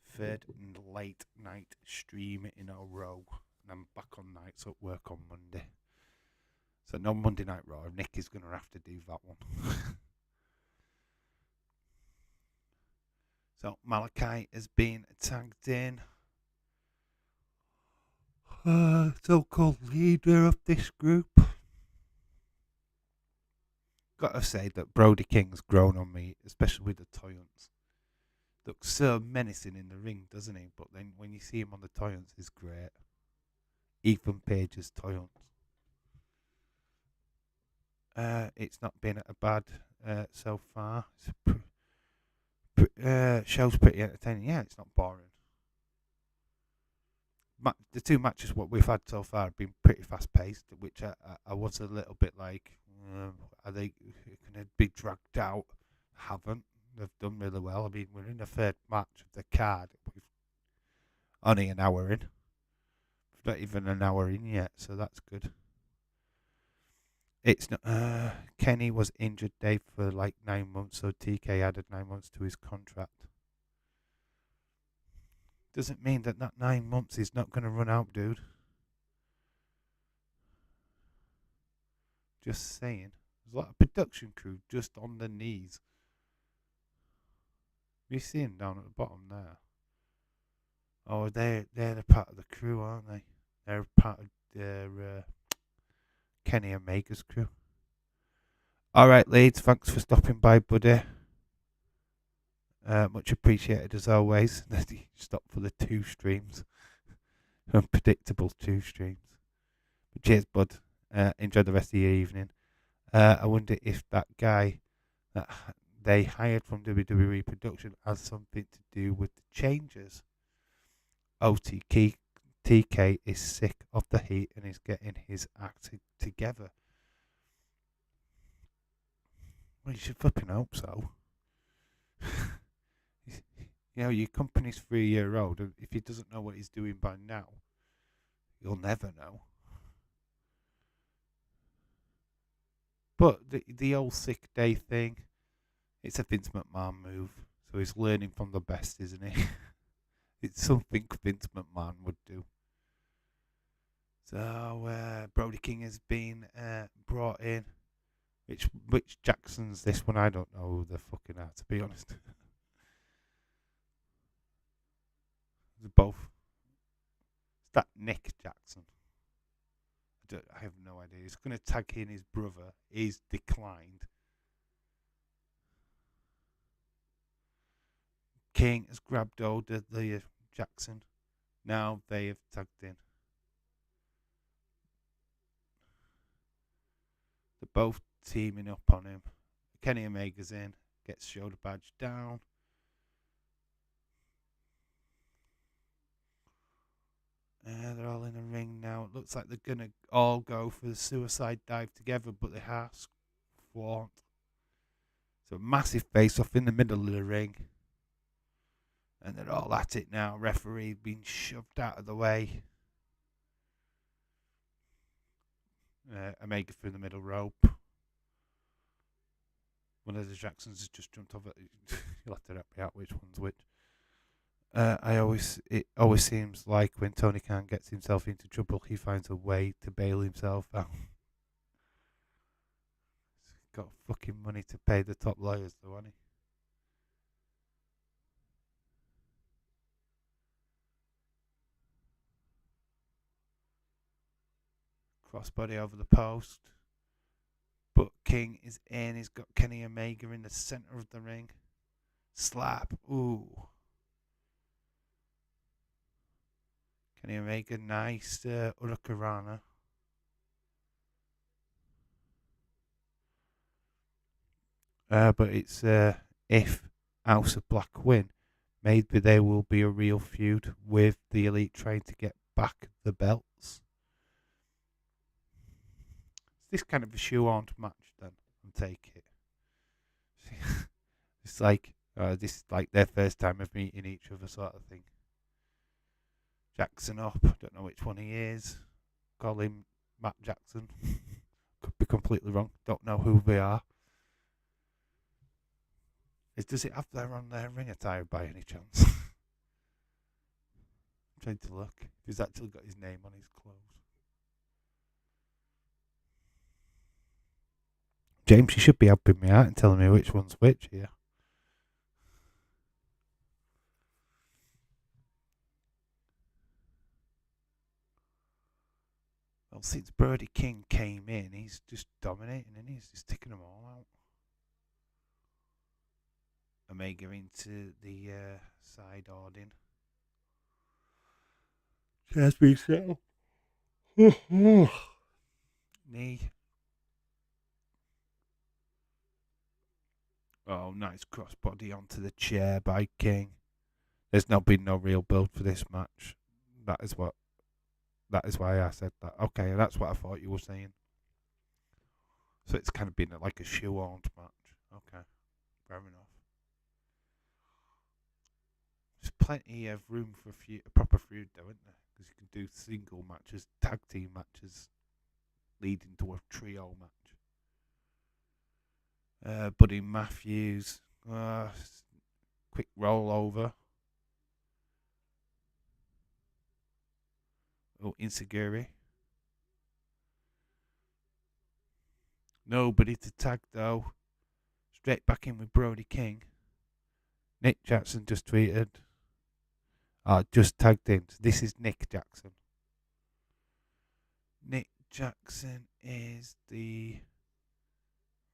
Third and late night stream in a row. And I'm back on nights at work on Monday. So no Monday Night Raw. Nick is going to have to do that one. So Malachi has been tagged in. So-called leader of this group. Gotta say that Brody King's grown on me, especially with the Toyons. Looks so menacing in the ring, doesn't he? But then when you see him on the Toyons, he's great. Ethan Page's Toyons. It's not been a bad so far. Show's pretty entertaining. Yeah, it's not boring. The two matches what we've had so far have been pretty fast paced, which I was a little bit like, are they going to be dragged out? Haven't. They've done really well. I mean, we're in the third match of the card. We've only an hour in. We've not even an hour in yet, so that's good. It's not. Kenny was injured, Dave, for like 9 months, so TK added 9 months to his contract. Doesn't mean that 9 months is not going to run out, dude. Just saying. There's a lot of production crew just on their knees. You see them down at the bottom there. Oh, they're the part of the crew, aren't they? They're part of their Kenny Omega's crew. Alright, Leeds, thanks for stopping by, buddy. Much appreciated as always. Stop for the 2 streams. Unpredictable 2 streams. But cheers, bud. Enjoy the rest of your evening. I wonder if that guy that they hired from WWE production has something to do with the changes. TK is sick of the heat and is getting his act together. Well, you should fucking hope so. You know, your company's 3 year old. If he doesn't know what he's doing by now, you'll never know. But the old sick day thing, it's a Vince McMahon move. So he's learning from the best, isn't he? It's something Vince McMahon would do. So Brody King has been brought in. Which Jackson's this one? I don't know who the fucking are, to be honest. They're both. Is that Nick Jackson? I have no idea. He's going to tag in his brother. He's declined. King has grabbed hold of the Jackson. Now they have tagged in. They're both teaming up on him. Kenny Omega's in. Gets shoulder badge down. They're all in a ring now. It looks like they're going to all go for the suicide dive together, but they have squat. So a massive face-off in the middle of the ring. And they're all at it now. Referee being shoved out of the way. Omega through the middle rope. One of the Jacksons has just jumped over. You'll have to help me out which one's which. It always seems like when Tony Khan gets himself into trouble, he finds a way to bail himself out. He's got fucking money to pay the top lawyers, though, hasn't he? Crossbody over the post. But King is in. He's got Kenny Omega in the center of the ring. Slap. Ooh. Kenny Omega, nice Hurricanrana. But it's if House of Black win, maybe there will be a real feud with the Elite trying to get back the belts. this kind of a shoehorned match then? I'll take it. It's like this is like their first time of meeting each other, sort of thing. Jackson up. Don't know which one he is. Call him Matt Jackson. Could be completely wrong. Don't know who they are. Does it have there on their ring attire by any chance? I'm trying to look. He's actually got his name on his clothes. James, you should be helping me out and telling me which one's which here. Well, since Brody King came in, he's just dominating and he's just taking them all out. Omega into the side Ordin. Just be so. Knee. Oh, nice crossbody onto the chair by King. There's not been no real build for this match. That is why I said that. Okay, that's what I thought you were saying. So it's kind of been like a shoehorned match. Okay, fair enough. There's plenty of room for a proper feud, though, isn't there? Because you can do single matches, tag team matches, leading to a trio match. Buddy Matthews, quick rollover. Oh, Inseguri. Nobody to tag though. Straight back in with Brody King. Nick Jackson just tweeted. Just tagged in. So this is Nick Jackson. Nick Jackson is the...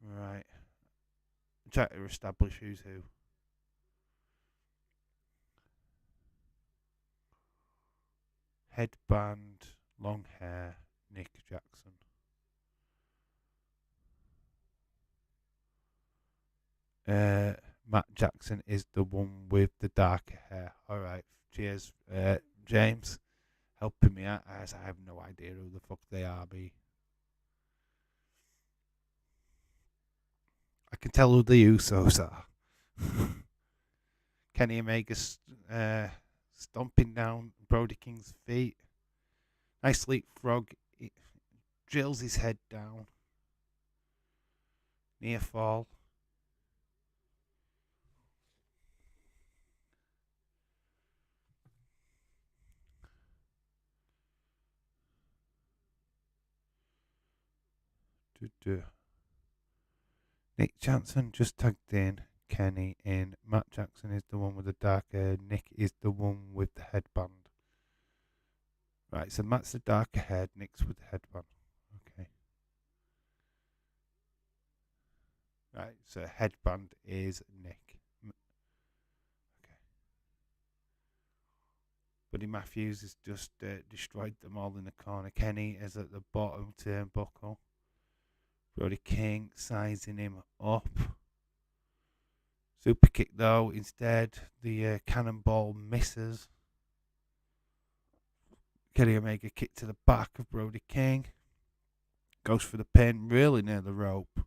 Right. I'm trying to establish who's who. Headband, long hair, Nick Jackson. Matt Jackson is the one with the darker hair. Alright, cheers, James. Helping me out as I have no idea who the fuck they are, B. I can tell who the Usos are. Kenny Omega stomping down Brody King's feet. Nice leapfrog. He drills his head down. Near fall. Nick Jackson just tagged in. Kenny in. Matt Jackson is the one with the dark hair. Nick is the one with the headband. Right, so Matt's the darker head. Nick's with the headband. Okay. Right, so headband is Nick. Okay. Buddy Matthews has just destroyed them all in the corner. Kenny is at the bottom turnbuckle. Brody King sizing him up. Super kick though, instead the cannonball misses. Kenny Omega kick to the back of Brody King. Goes for the pin, really near the rope.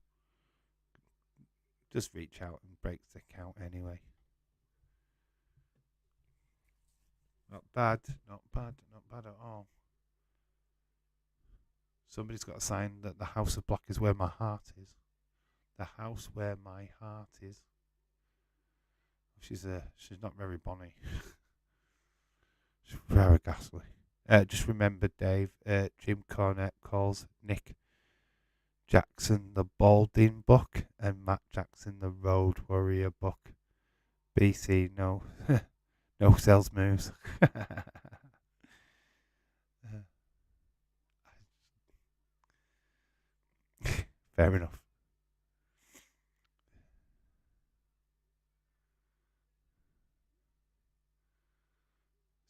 Just reach out and breaks the count anyway. Not bad, not bad, not bad at all. Somebody's got a sign that the House of Black is where my heart is. The house where my heart is. She's not very bonny. She's very ghastly. Just remember, Dave, Jim Cornette calls Nick Jackson the Balding Buck and Matt Jackson the Road Warrior Buck. BC, no, no sales moves. Fair enough.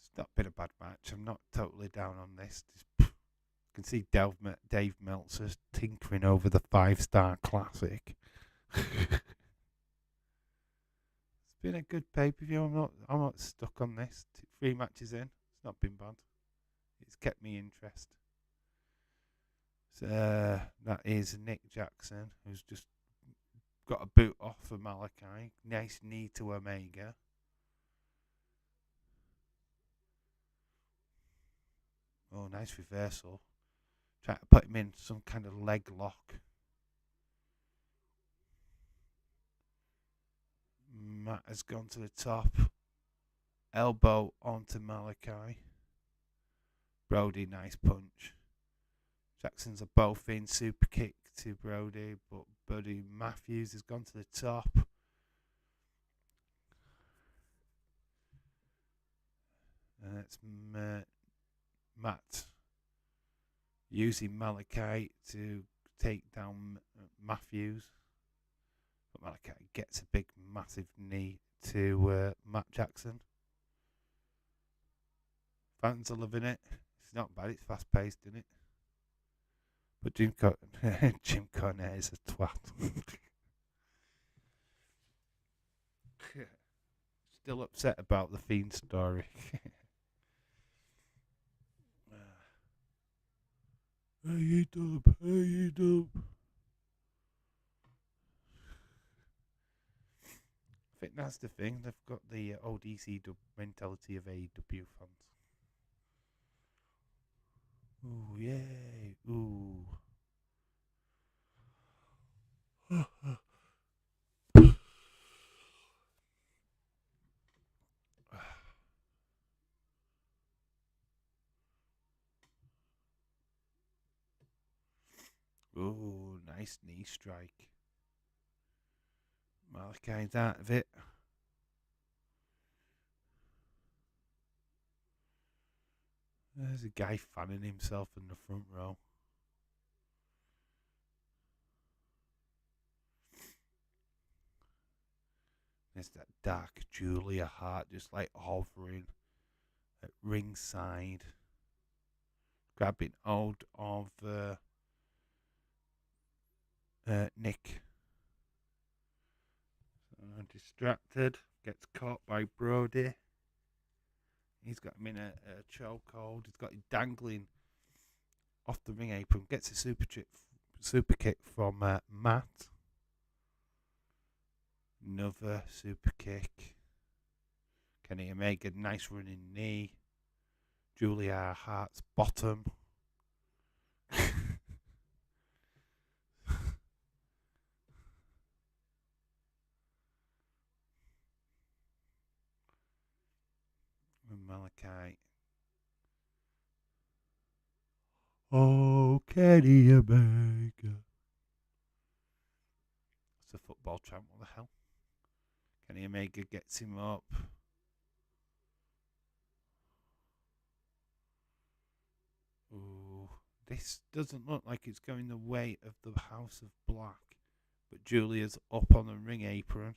It's not been a bad match. I'm not totally down on this. I can see Dave Meltzer's tinkering over the 5-star classic. It's been a good pay-per-view. I'm not stuck on this. 3 matches in. It's not been bad. It's kept me interest. That is Nick Jackson, who's just got a boot off of Malachi. Nice knee to Omega. Oh, nice reversal. Try to put him in some kind of leg lock. Matt has gone to the top. Elbow onto Malachi. Brody, nice punch. Jackson's are both in. Super kick to Brody, but Buddy Matthews has gone to the top. And it's Matt using Malachi to take down Matthews. But Malachi gets a big, massive knee to Matt Jackson. Fans are loving it. It's not bad. It's fast paced, isn't it? But Jim Cornette is a twat. Still upset about the Fiend story. Hey, dub. Hey, dub. I think that's the thing. They've got the old ECW mentality of AEW fans. Ooh, yay. Ooh. Ooh, nice knee strike. Malachi's out of it. There's a guy fanning himself in the front row. There's that dark Julia Hart just like hovering at ringside, grabbing hold of Nick. Distracted, gets caught by Brody. He's got him in a chokehold. He's got him dangling off the ring apron. Gets a super kick from Matt. Another super kick. Kenny Omega, nice running knee. Julia Hart's bottom. Malachi. Oh, Kenny Omega. It's a football chant. What the hell? Kenny Omega gets him up. Ooh, this doesn't look like it's going the way of the House of Black. But Julia's up on the ring apron.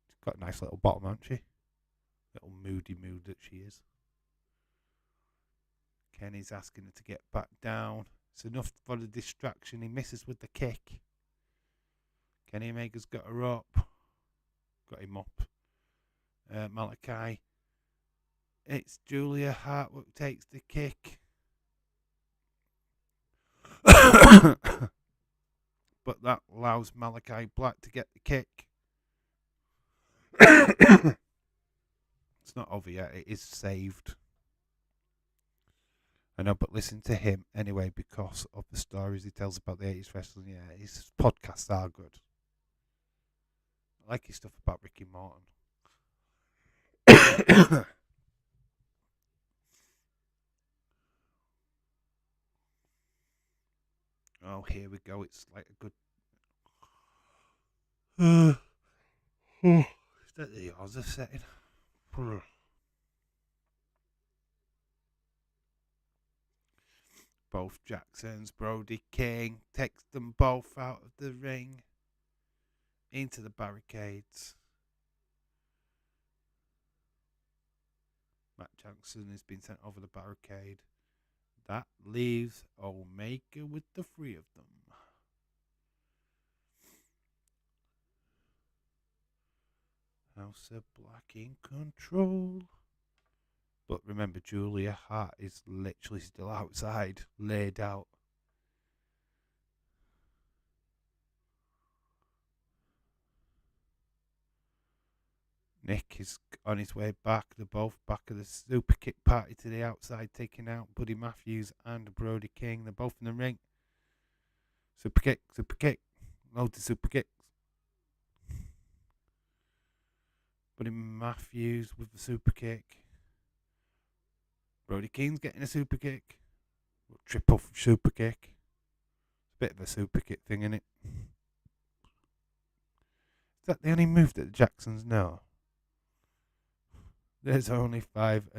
She's got a nice little bottom, hasn't she? Little moody mood that she is. Kenny's asking her to get back down. It's enough for the distraction. He misses with the kick. Kenny Omega's got her up. Got him up. Malachi. It's Julia Hart who takes the kick. But that allows Malachi Black to get the kick. It's not over yet. It is saved. I know, but listen to him anyway because of the stories he tells about the 80s wrestling. Yeah, his podcasts are good. I like his stuff about Ricky Morton. Oh, here we go. It's like a good... Is that the odds are setting? Both Jacksons, Brody King, takes them both out of the ring into the barricades. Matt Jackson has been sent over the barricade. That leaves Omega with the three of them. House of Black in control. But remember, Julia Hart is literally still outside, laid out. Nick is on his way back. They're both back at the super kick party to the outside, taking out Buddy Matthews and Brody King. They're both in the ring. Super kick, loads of super kicks. Buddy Matthews with the super kick. Brody King's getting a super kick. Triple super kick. It's a bit of a super kick thing, isn't it? Is that the only move that the Jacksons know? There's only five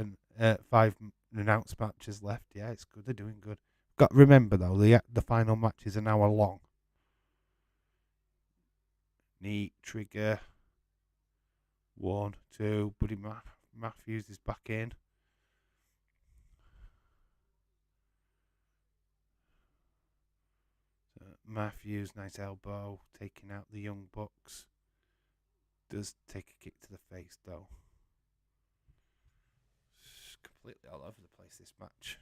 announced matches left. Yeah, it's good. They're doing good. Got to remember though, the final match is an hour long. Knee trigger. 1, 2. Buddy Matthews is back in. Matthews, nice elbow, taking out the Young Bucks. Does take a kick to the face though. Completely all over the place this match.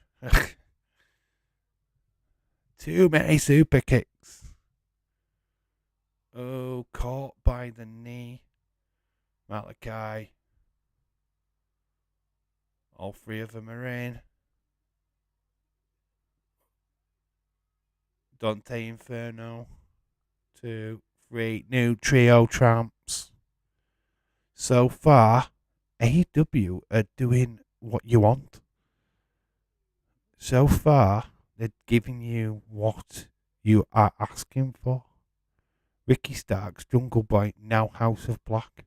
Too many super kicks. Oh, caught by the knee. Malachi. All three of them are in. Dante Inferno. 2, 3. New trio champs. So far, AEW are doing what you want. So far, they're giving you what you are asking for. Ricky Starks, Jungle Boy, now House of Black.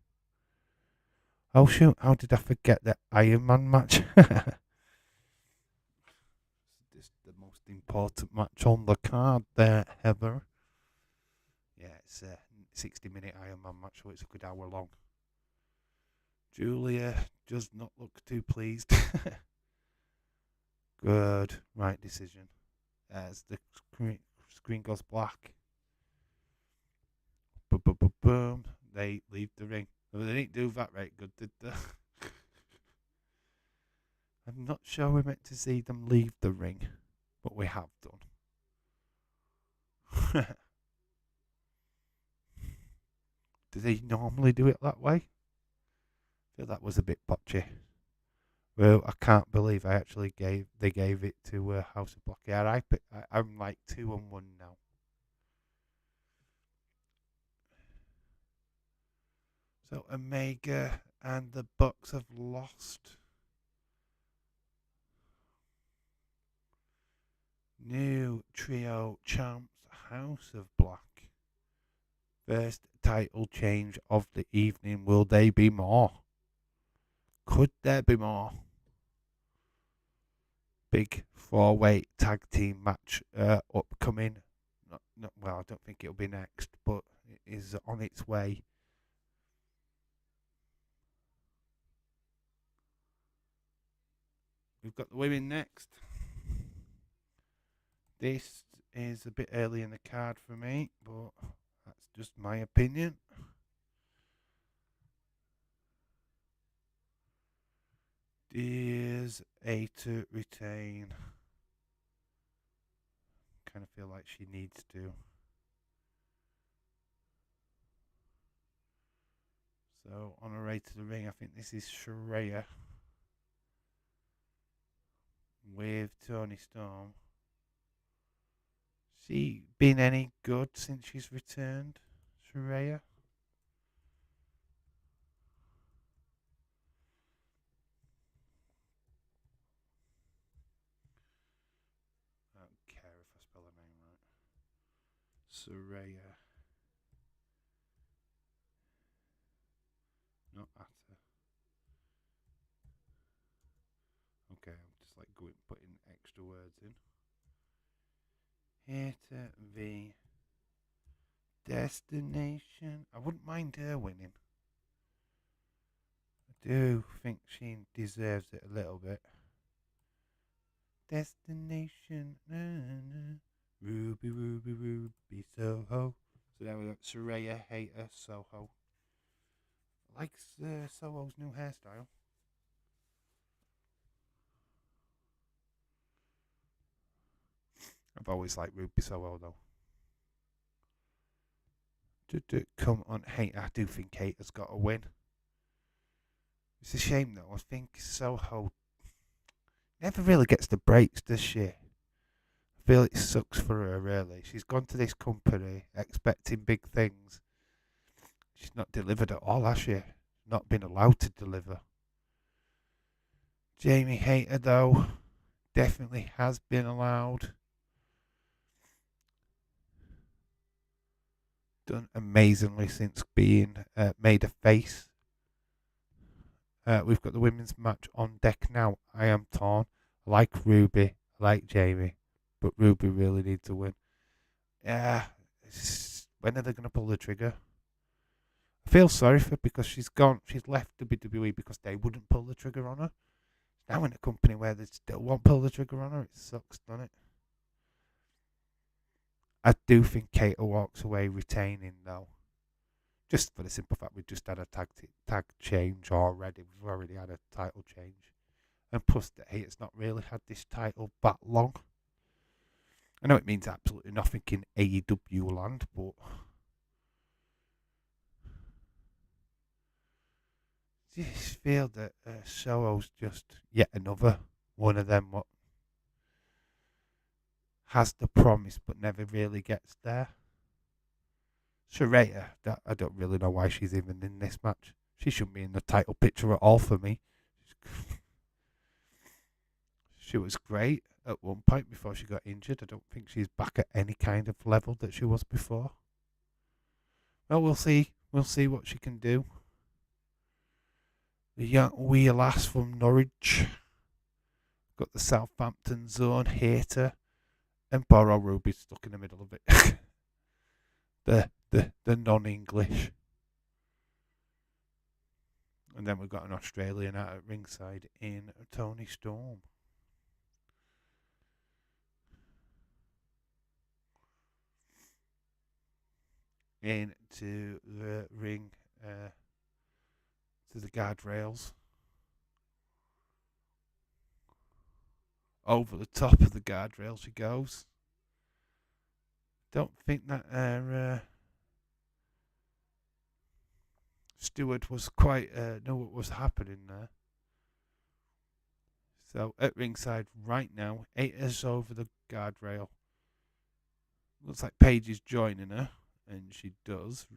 Oh shoot, how did I forget the Iron Man match? This is the most important match on the card there, Heather. Yeah, it's a 60-minute Iron Man match, so it's a good hour long. Julia does not look too pleased. Good, right decision. As the screen goes black. Boom. They leave the ring. They didn't do that right good, did they? I'm not sure we're meant to see them leave the ring, but we have done. Do they normally do it that way? I feel that was a bit botchy. Well, I can't believe I actually gave it to House of Black. Yeah, I'm like 2-1 now. So Omega and the Bucks have lost. New trio champs, House of Black. First title change of the evening. Will there be more? Could there be more? Big 4-way tag team match upcoming. Well, I don't think it'll be next, but it is on its way. We've got the women next. This is a bit early in the card for me, but that's just my opinion. Is A to retain. Kind of feel like she needs to. So on her way to the ring, I think this is Shreya with Toni Storm. She been any good since she's returned, Shreya? I don't care if I spell her name right. Shreya. Not Atta. Okay, I'm just like putting extra words in. Here to the destination. I wouldn't mind her winning. I do think she deserves it a little bit. Destination. Ruby, Ruby, Ruby, Soho. So there we go. Saraya, Hater, Soho. Likes Soho's new hairstyle. I've always liked Ruby Soho though. Come on, hey, I do think Kate has got a win. It's a shame though. I think Soho never really gets the breaks, does she? I feel it sucks for her, really. She's gone to this company expecting big things. She's not delivered at all, has she? Not been allowed to deliver. Jamie Hayter, though, definitely has been allowed. Done amazingly since being made a face. We've got the women's match on deck now. I am torn. I like Ruby. I like Jamie. But Ruby really needs to win. Yeah. When are they going to pull the trigger? I feel sorry for her because she's gone. She's left WWE because they wouldn't pull the trigger on her. Now in a company where they still won't pull the trigger on her. It sucks, doesn't it? I do think Kato walks away retaining, though. Just for the simple fact we've just had a tag change already. We've already had a title change. And plus, that Hayter's not really had this title that long. I know it means absolutely nothing in AEW land, but I just feel that Soho's just yet another one of them what has the promise but never really gets there. Saraya, that I don't really know why she's even in this match. She shouldn't be in the title picture at all for me. She was great at one point before she got injured. I don't think she's back at any kind of level that she was before. Well, we'll see. We'll see what she can do. The young wee lass from Norwich. Got the Southampton zone hater. And Borrow Ruby stuck in the middle of it. the non-English. And then we've got an Australian out at ringside in Tony Storm. Into the ring, to the guardrails. Over the top of the guardrail she goes. Don't think that Stewart was quite know what was happening there. So at ringside right now, 8 is over the guardrail. Looks like Paige is joining her, and she does.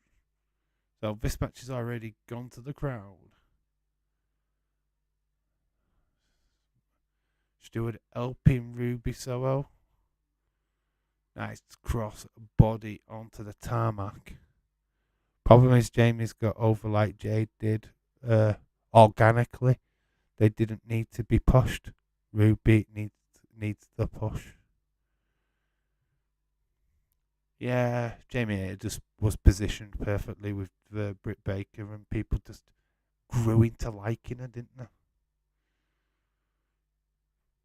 So this match has already gone to the crowd. Stewart helping Ruby Soho. Nice cross body onto the tarmac. Problem is Jamie's got over like Jade did organically. They didn't need to be pushed. Ruby needs the push. Yeah, Jamie just was positioned perfectly with Britt Baker, and people just grew into liking her, didn't they?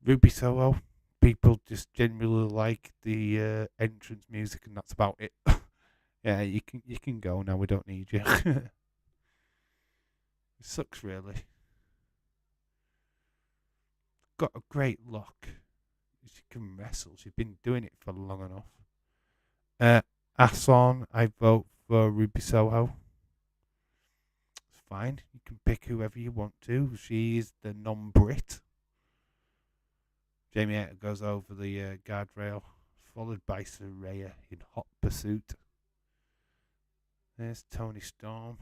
Ruby Soho, people just generally like the entrance music, and that's about it. Yeah, you can go now. We don't need you. It sucks, really. Got a great look. She can wrestle. She's been doing it for long enough. Ason, I vote for Ruby Soho. It's fine. You can pick whoever you want to. She's the non-Brit. Jamie Hayter goes over the guardrail, followed by Saraya in hot pursuit. There's Tony Storm.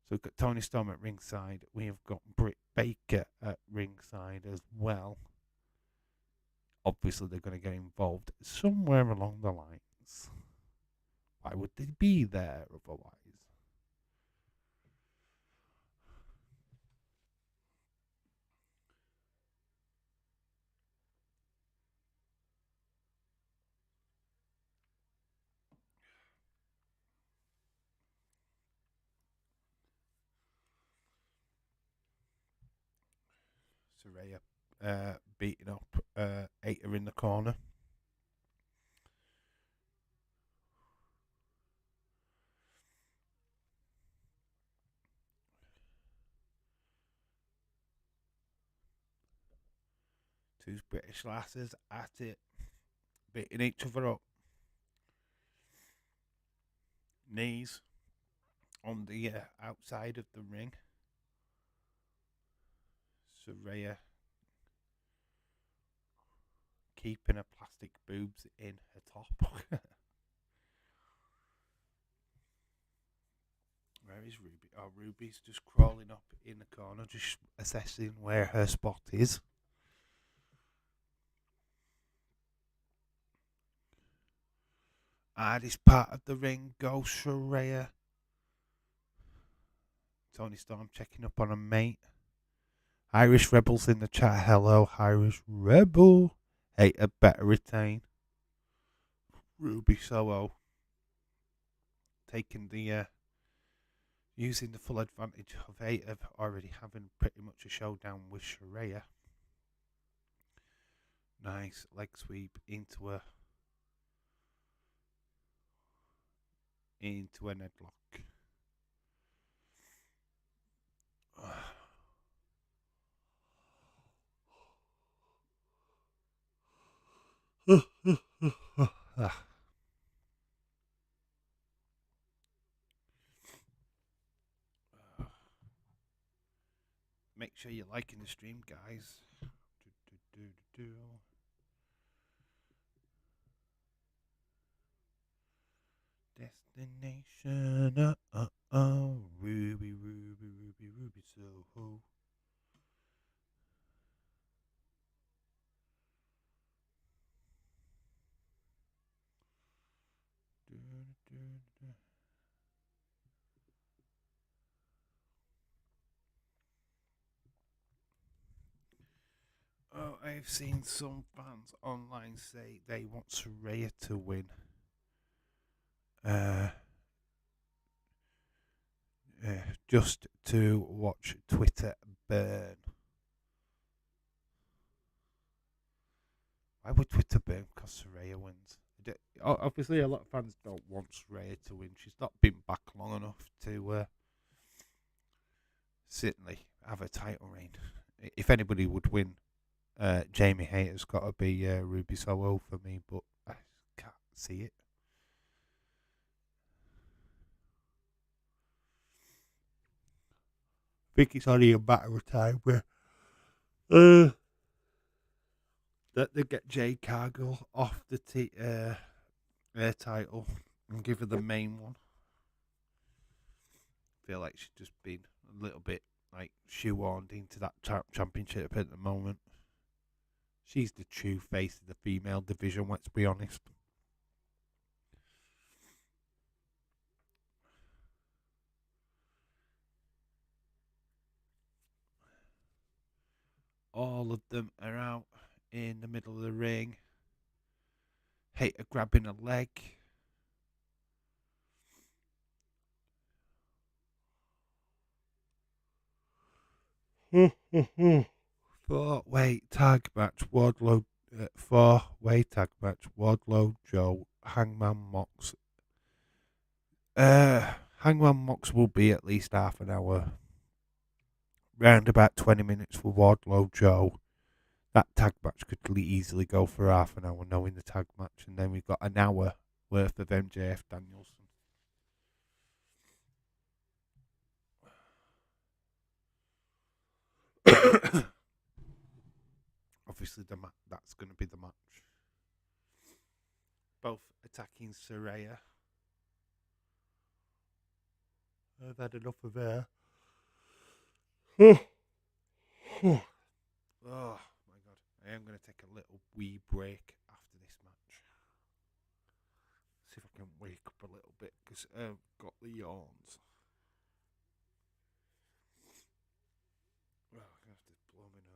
So we've got Tony Storm at ringside. We have got Britt Baker at ringside as well. Obviously, they're going to get involved somewhere along the lines. Why would they be there otherwise? Saraya beating up Hayter in the corner. Two British lasses at it. beating each other up. Knees on the outside of the ring. Saraya keeping her plastic boobs in her top. Where is Ruby? Oh, Ruby's just crawling up in the corner, just assessing where her spot is. Hardest part of the ring goes Saraya. Tony Storm checking up on her mate. Irish Rebels in the chat. Hello, Irish Rebel. Hey, a better retain. Ruby Soho taking the using the full advantage of Hater already having pretty much a showdown with Saraya. Nice leg sweep into an headlock. Make sure you're liking the stream, guys. Destination, Ruby, Soho. Oh, I've seen some fans online say they want Saraya to win. Just to watch Twitter burn. Why would Twitter burn because Saraya wins? Obviously, a lot of fans don't want Saraya to win. She's not been back long enough to certainly have a title reign. If anybody would win, Jamie Hayter's got to be Ruby Soho for me, but I can't see it. I think it's only a matter of time where that they get Jade Cargill off the their title and give her the main one. I feel like she's just been a little bit like shoehorned into that championship at the moment. She's the true face of the female division, let's be honest. All of them are out in the middle of the ring. Hater grabbing a leg. Four-way tag match. Wardlow. Four-way tag match. Wardlow, Joe, Hangman, Mox. Hangman Mox will be at least half an hour. Round about 20 minutes for Wardlow, Joe. That tag match could easily go for half an hour, knowing the tag match, and then we've got an hour worth of MJF Danielson. Obviously, that's going to be the match. Both attacking Saraya. I've had enough of her. Oh my god. I am going to take a little wee break after this match. See if I can wake up a little bit because I've got the yawns. Well, I'm going to have to blow my nose.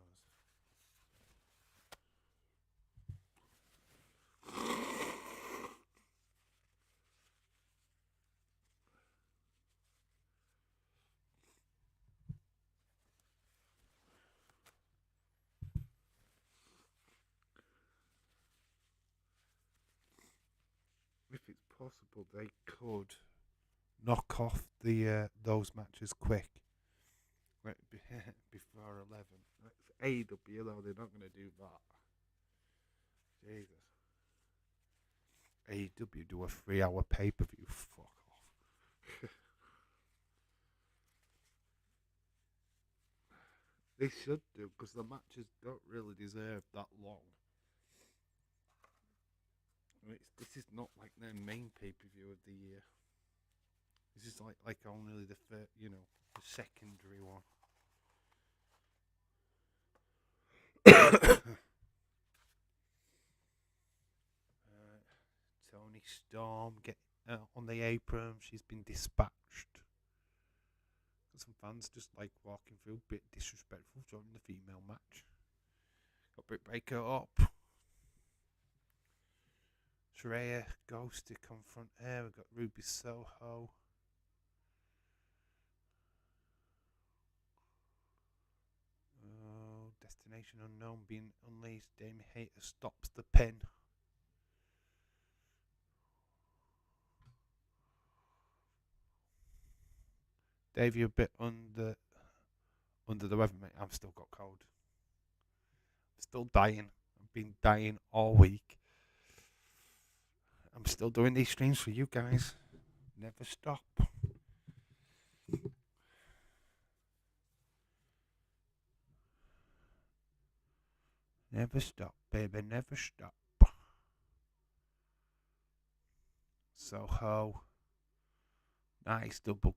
If it's possible, they could knock off the those matches quick. Before 11. It's AEW though, they're not going to do that. Jesus. AEW do a 3-hour pay-per-view. Fuck off. They should do, because the matches don't really deserve that long. This is not like their main pay-per-view of the year. This is like only the first, the secondary one. Toni Storm get on the apron. She's been dispatched. Some fans just like walking through, a bit disrespectful during the female match. Got Britt Baker up. Saraya goes to confront her. We've got Ruby Soho. Destination Unknown being unleashed. Jamie Hayter stops the pin. Dave, you're a bit under the weather, mate. I've still got cold. I'm still dying. I've been dying all week. I'm still doing these streams for you guys. Never stop. Never stop, baby. Never stop. Soho. Nice double.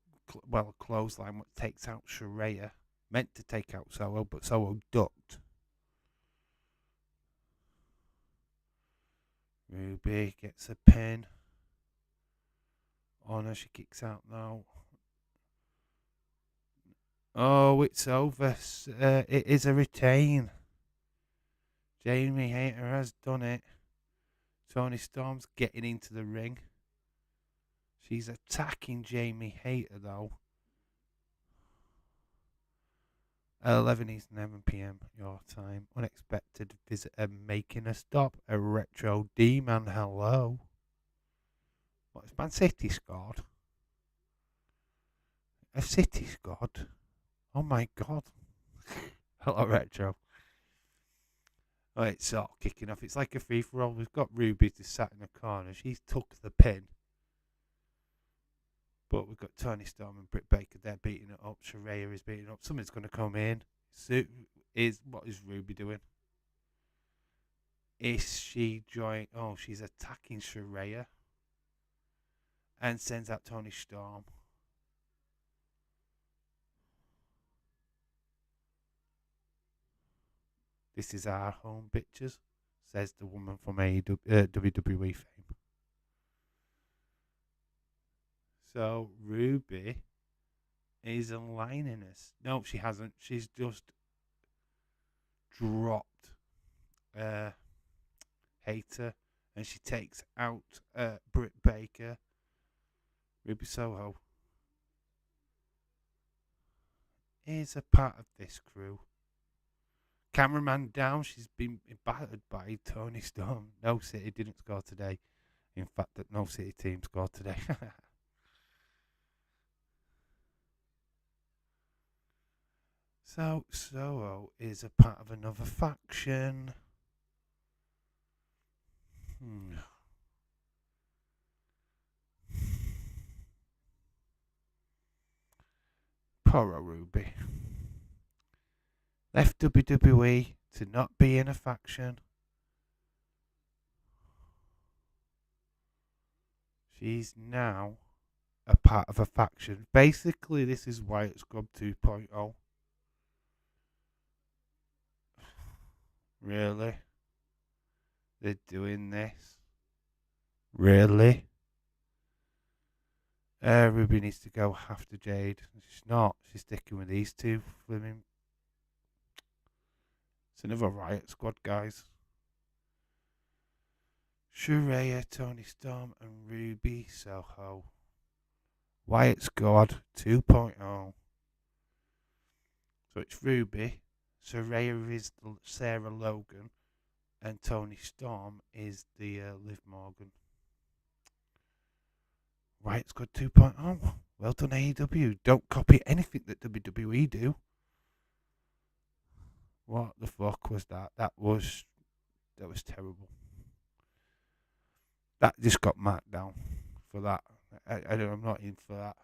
Clothesline takes out Saraya. Meant to take out Soho, but Soho ducked. Ruby gets a pin. Honor, she kicks out now. Oh, it's over. It is a retain. Jamie Hayter has done it. Toni Storm's getting into the ring. She's attacking Jamie Hayter, though. 11 Eastern, 11 p.m. your time. Unexpected visitor making a stop. A retro D-man. Hello. What, has Man City scored? A City scored? Oh my god. Hello, retro. Oh, it's all kicking off. It's like a free-for-all. We've got Ruby just sat in the corner. She's took the pin. But we've got Toni Storm and Britt Baker. They're beating it up. Saraya is beating it up. Someone's going to come in. What is Ruby doing? Is she joining? Oh, she's attacking Saraya. And sends out Toni Storm. This is our home, bitches, says the woman from WWE fame. So Ruby is aligning us. No, she hasn't. She's just dropped Hayter, and she takes out Britt Baker. Ruby Soho is a part of this crew. Cameraman down. She's been battered by Toni Storm. No City didn't score today. In fact, that no City team scored today. So Soho is a part of another faction. Poor Ruby. Left WWE to not be in a faction. She's now a part of a faction. Basically, this is Wyatt Scrub 2.0. Really? They're doing this? Really? Ruby needs to go after Jade. She's not. She's sticking with these two women. It's another Riot Squad, guys. Saraya, Toni Storm, and Ruby Soho. Wyatt Squad 2.0. So it's Ruby. Saraya is Sarah Logan. And Toni Storm is the Liv Morgan. Wyatt Squad 2.0. Well done, AEW. Don't copy anything that WWE do. What the fuck was that? That was terrible. That just got marked down for that. I'm not in for that.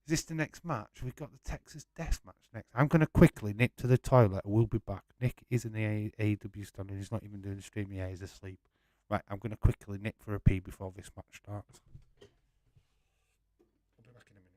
Is this the next match? We've got the Texas Death Match next. I'm going to quickly nip to the toilet. We'll be back. Nick is in the AEW stand and he's not even doing the stream. Yeah, he's asleep. Right, I'm going to quickly nip for a pee before this match starts. I'll be back in a minute.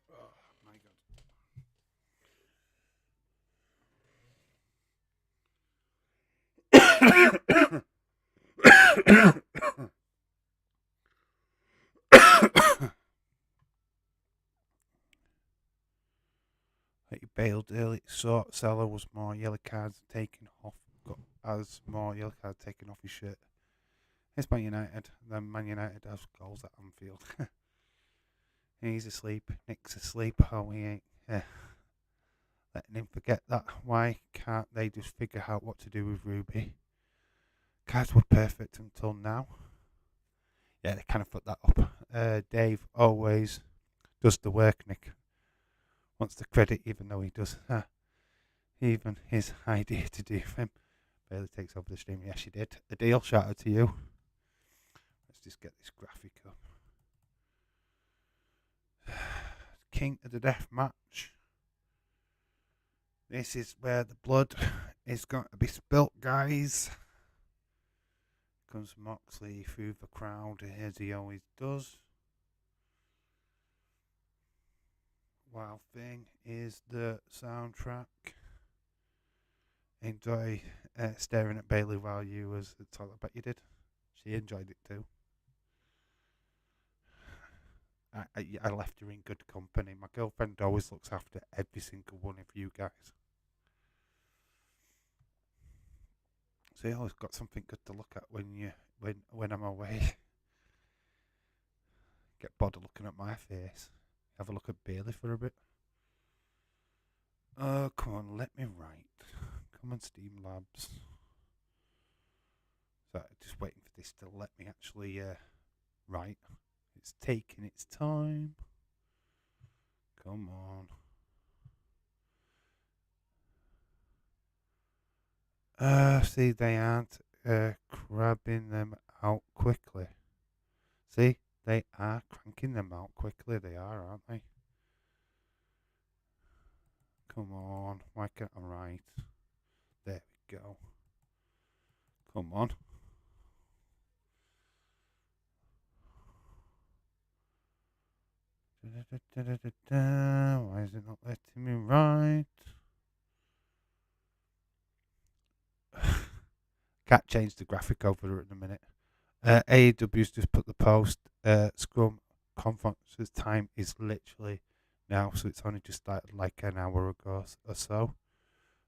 Oh, my God. He bailed early. Sort Salah was more yellow cards taken off. Got as more yellow cards taken off his shirt. It's Man United. Then Man United has goals at Anfield. He's asleep. Nick's asleep. Oh, we ain't letting him forget that. Why can't they just figure out what to do with Ruby? Cards were perfect until now. Yeah, they kind of put that up. Dave always does the work, Nick. Wants the credit even though he does even his idea to do him. Bailey takes over the stream. Yes, she did. The deal. Shout out to you. Let's just get this graphic up. King of the Death Match. This is where the blood is going to be spilt, guys. Comes Moxley through the crowd as he always does. Wild Thing is the soundtrack. Enjoy staring at Bailey while you was at the toilet. I bet you did. She enjoyed it too. I left her in good company. My girlfriend always looks after every single one of you guys. So you always got something good to look at when I'm away. Get bored of looking at my face. Have a look at Bailey for a bit. Oh, come on, let me write. Come on, Steam Labs. So just waiting for this to let me actually write. It's taking its time. Come on. See, they aren't grabbing them out quickly. See, they are cranking them out quickly. They are, aren't they? Come on, why can't I write? There we go. Come on. Why is it not letting me write? Can't change the graphic over at the minute. AEW's just put the post. Scrum conference's time is literally now, so it's only just started like an hour ago or so.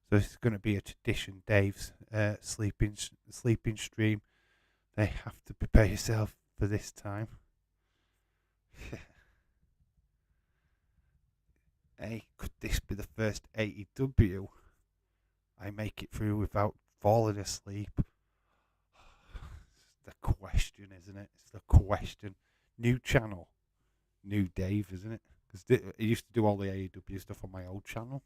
So this is going to be a tradition, Dave's sleeping stream. They have to prepare yourself for this time. Hey, could this be the first AEW I make it through without falling asleep? It's the question, isn't it? It's the question. New channel, new Dave, isn't it? Because I used to do all the AEW stuff on my old channel.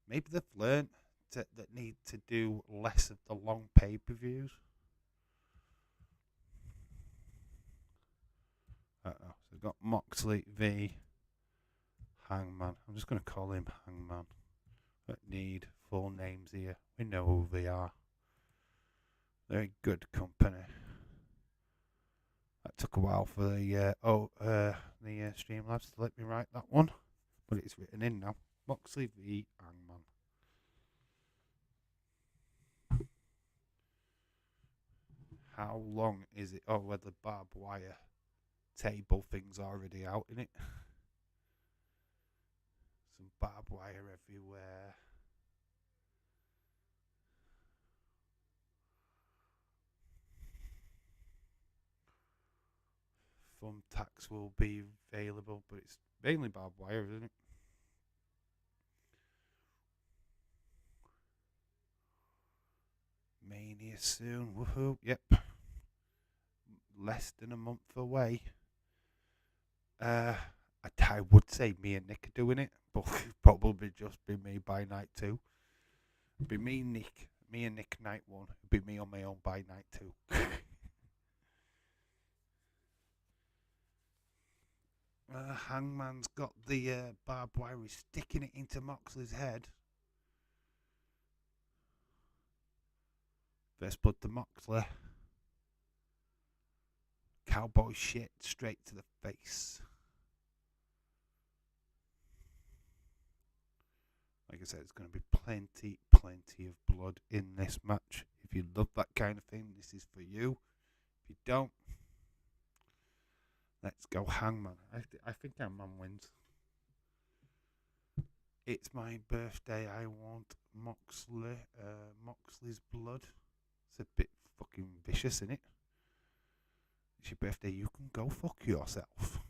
Maybe they've learned that need to do less of the long pay-per-views. So we've got Moxley v Hangman. I'm just going to call him Hangman. Don't need full names here. We know who they are. They're in good company. That took a while for the Streamlabs to let me write that one, but it's written in now. Moxley v Hangman. How long is it? Oh, well, the barbed wire table thing's already out in it. Some barbed wire everywhere. Thumbtacks will be available, but it's mainly barbed wire, isn't it? Mania soon, woohoo! Yep, less than a month away. I would say me and Nick are doing it, but probably just be me by night 2. It'd be me and Nick night 1. It'd be me on my own by night 2. Hangman's got the barbed wire. He's sticking it into Moxley's head. First blood to Moxley. Cowboy shit straight to the face. Like I said, it's going to be plenty of blood in this match. If you love that kind of thing, this is for you. If you don't, let's go Hangman. I think Hangman wins. It's my birthday. I want Moxley's blood. It's a bit fucking vicious, isn't it? It's your birthday. You can go fuck yourself.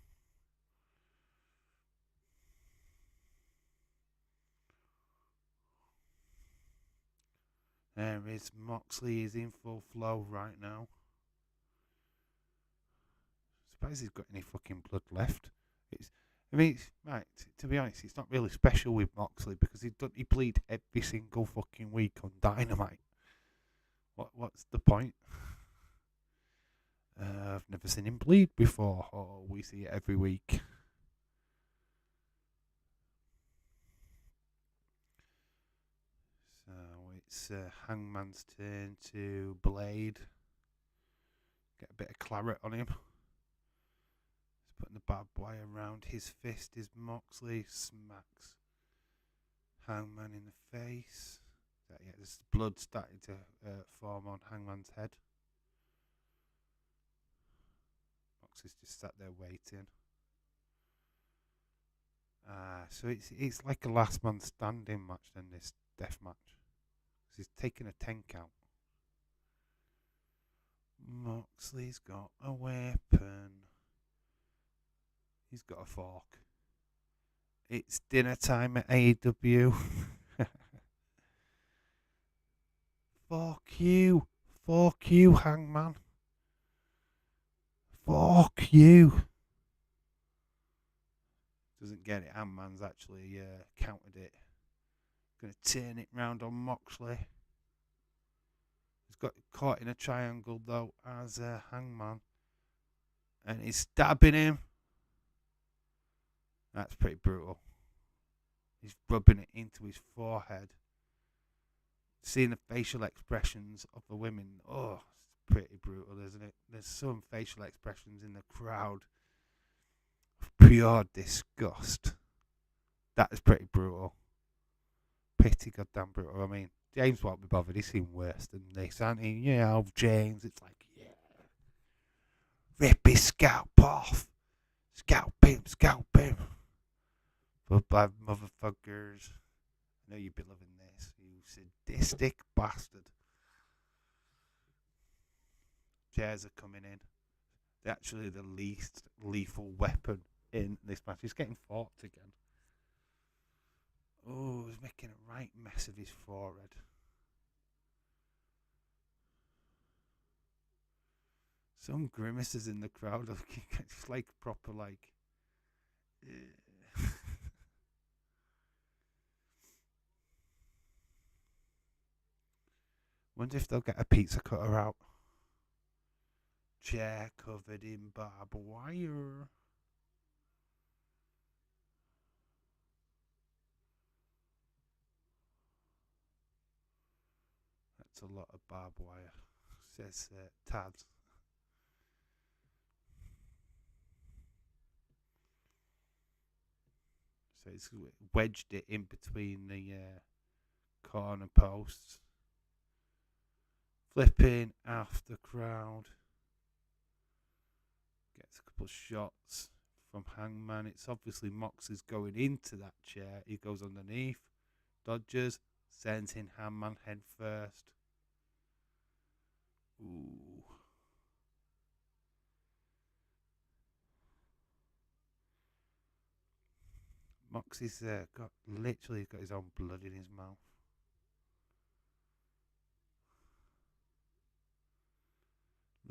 There is Moxley is in full flow right now. Surprised he's got any fucking blood left. To be honest, it's not really special with Moxley because he bleed every single fucking week on Dynamite. What's the point? I've never seen him bleed before. Oh, we see it every week. So it's Hangman's turn to blade. Get a bit of claret on him. He's putting the barbed wire around his fist. Is Moxley smacks Hangman in the face. Yeah, there's blood starting to form on Hangman's head. Moxley's just sat there waiting. So it's like a last man standing match then, this death match. He's taking a 10 count. Moxley's got a weapon. He's got a fork. It's dinner time at AEW. Fuck you. Fuck you, Hangman. Fuck you. Doesn't get it. Hangman's actually countered it. Going to turn it round on Moxley. He's got caught in a triangle though as Hangman. And he's stabbing him. That's pretty brutal. He's rubbing it into his forehead. Seeing the facial expressions of the women. Oh, it's pretty brutal, isn't it? There's some facial expressions in the crowd of pure disgust. That is pretty brutal. Pretty goddamn brutal. I mean, James won't be bothered. He's seen worse than this, hasn't he? You know, James, it's like, yeah. Rip his scalp off. Scalp him, scalp him. Goodbye, motherfuckers. I know you've been loving this, you sadistic bastard. Chairs are coming in. They're actually the least lethal weapon in this match. He's getting fought again. Oh, he's making a right mess of his forehead. Some grimaces in the crowd. It's like proper, like. Wonder if they'll get a pizza cutter out. Chair covered in barbed wire. That's a lot of barbed wire, says Tad. So it's wedged it in between the corner posts. Flipping off the crowd. Gets a couple of shots from Hangman. It's obviously Moxley's going into that chair. He goes underneath. Dodges. Sends in Hangman head first. Ooh. Moxley's literally got his own blood in his mouth.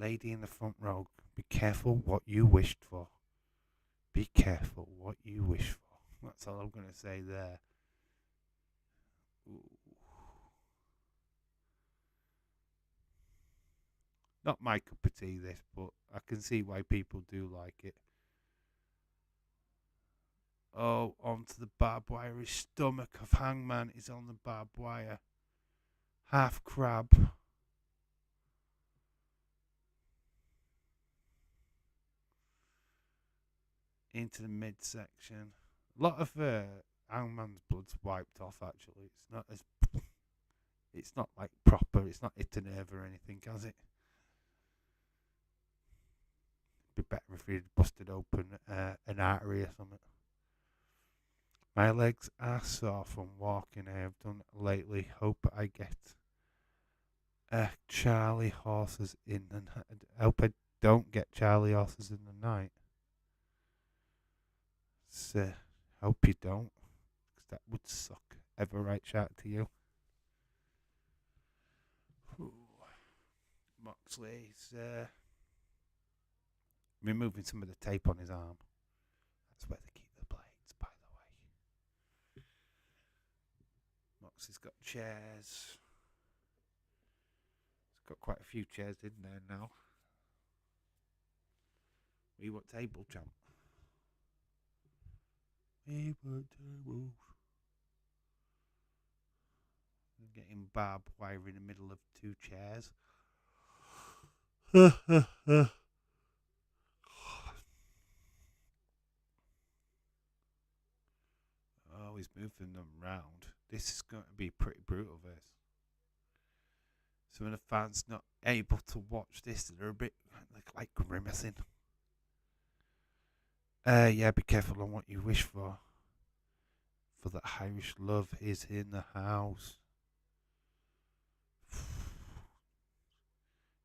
Lady in the front row, be careful what you wished for. Be careful what you wish for. That's all I'm going to say there. Ooh. Not my cup of tea, this, but I can see why people do like it. Oh, onto the barbed wire. His stomach of Hangman is on the barbed wire. Half crab. Into the midsection. A lot of Hangman's blood's wiped off. Actually, it's not like proper. It's not hit a nerve or anything, has it? Be better if he'd busted open an artery or something. My legs are sore from walking. I have done lately. Hope I get Charlie horses in the night. Hope I don't get Charlie horses in the night. So, hope you don't, because that would suck. Ever right shout to you. Ooh. Moxley's removing some of the tape on his arm. That's where they keep the blades, by the way. Moxley's got chairs. He's got quite a few chairs in there now. We want table, champ. We want tables. Getting barbed wire in the middle of two chairs. Oh, he's moving them round. This is going to be pretty brutal, this. Some of the fans not able to watch this. They're a bit like grimacing. Yeah, be careful on what you wish for. For the Irish love is in the house.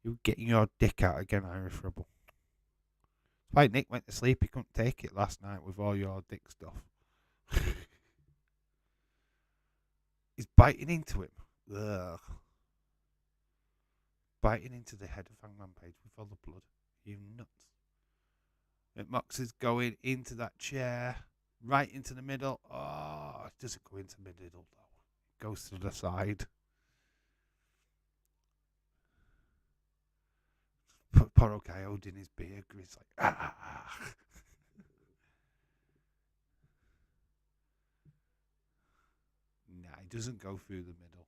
You're getting your dick out again, Irish Rebel. That's why Nick went to sleep. He couldn't take it last night with all your dick stuff. He's biting into him. Ugh. Biting into the head of Hangman Page with all the blood. You nuts. Mox is going into that chair. Right into the middle. Oh, it doesn't go into the middle though. It goes to the side. Poor old guy holding his beer. He's like, ah. Nah, he doesn't go through the middle.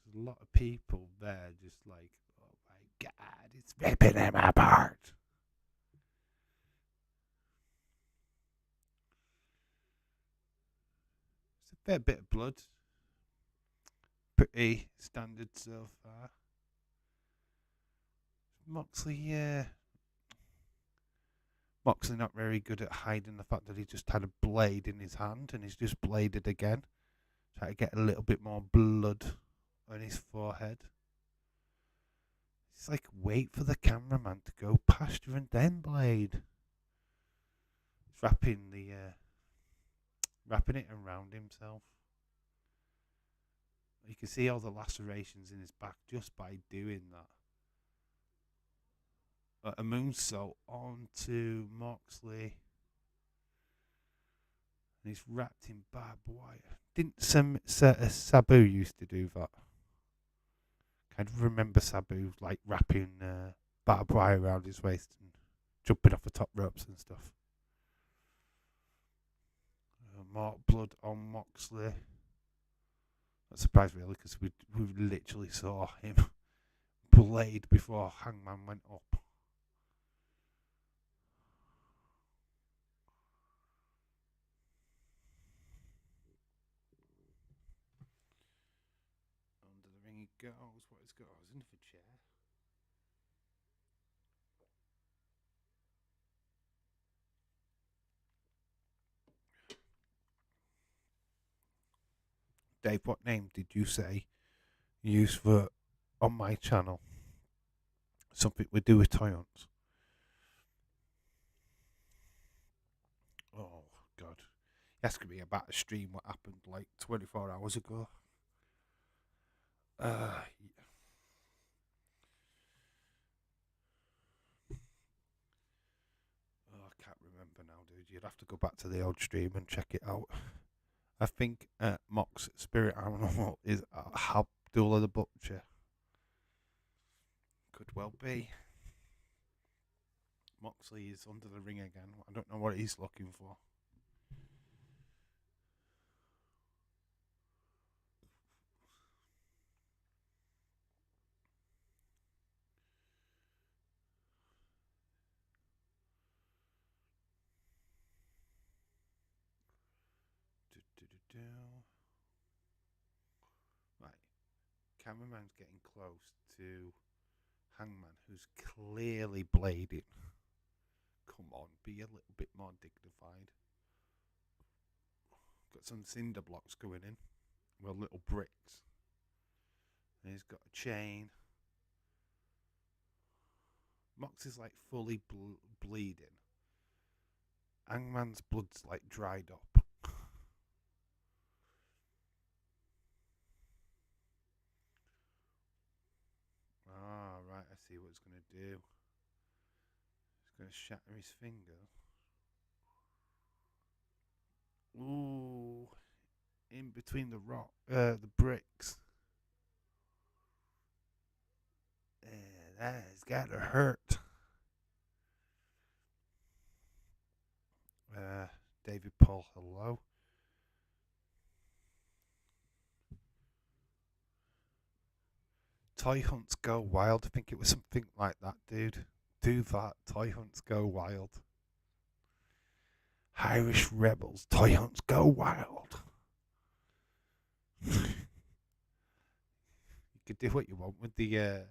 There's a lot of people there just like, oh my God, it's ripping him apart. Fair bit of blood. Pretty standard so far. Moxley not very good at hiding the fact that he just had a blade in his hand and he's just bladed again. Try to get a little bit more blood on his forehead. It's like, wait for the cameraman to go past you and then blade. He's wrapping it around himself. You can see all the lacerations in his back just by doing that. A moonsault onto Moxley. And he's wrapped in barbed wire. Didn't Sabu used to do that? Kind of remember Sabu like wrapping barbed wire around his waist and jumping off the top ropes and stuff. More blood on Moxley. Not surprised really, because we literally saw him blade before Hangman went up. Under the ring he goes. What he's got? He's in for chair. Dave, what name did you say you use for on my channel? Something we do with Toyons. Oh, God. You're asking me about a stream what happened like 24 hours ago. I can't remember now, dude. You'd have to go back to the old stream and check it out. I think Mox Spirit Animal is Abdullah the Butcher. Could well be. Moxley is under the ring again. I don't know what he's looking for. Right. Cameraman's getting close to Hangman, who's clearly blading. Come on, be a little bit more dignified. Got some cinder blocks going in. Well, little bricks. And he's got a chain. Mox is like fully bleeding. Hangman's blood's like dried up. Ah, right, I see what it's going to do. It's going to shatter his finger. Ooh, in between the bricks. That has got to hurt. David Paul, hello. Toy Hunts Go Wild. I think it was something like that, dude. Do that. Toy Hunts Go Wild. Irish Rebels. Toy Hunts Go Wild. You could do what you want with the.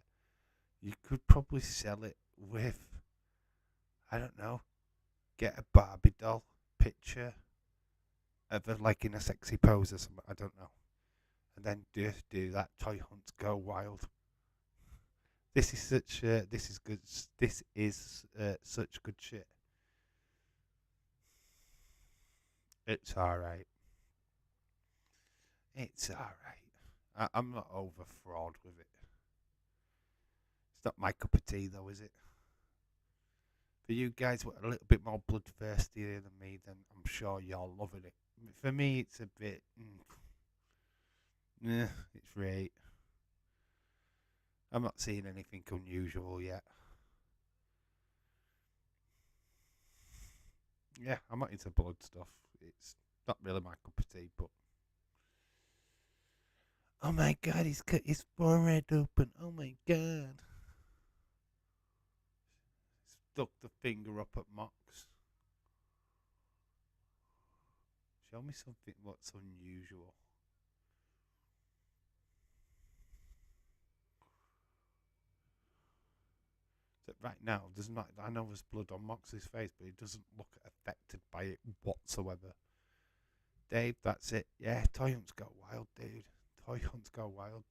You could probably sell it with. I don't know. Get a Barbie doll picture of her like in a sexy pose or something. I don't know. And then do that. Toy Hunts Go Wild. This is such. This is good. This is such good shit. It's alright. It's alright. I'm not over fraud with it. It's not my cup of tea, though, is it? For you guys who are a little bit more bloodthirsty than me, then I'm sure you're loving it. For me, it's a bit. It's right. I'm not seeing anything unusual yet. Yeah, I'm not into blood stuff. It's not really my cup of tea, but. Oh my god, he's cut his forehead open. Oh my god. Stuck the finger up at Mox. Show me something what's unusual. That right now does not. I know there's blood on Moxley's face, but he doesn't look affected by it whatsoever. Dave, that's it. Yeah, Toy Hunts go wild, dude. Toy Hunts go wild.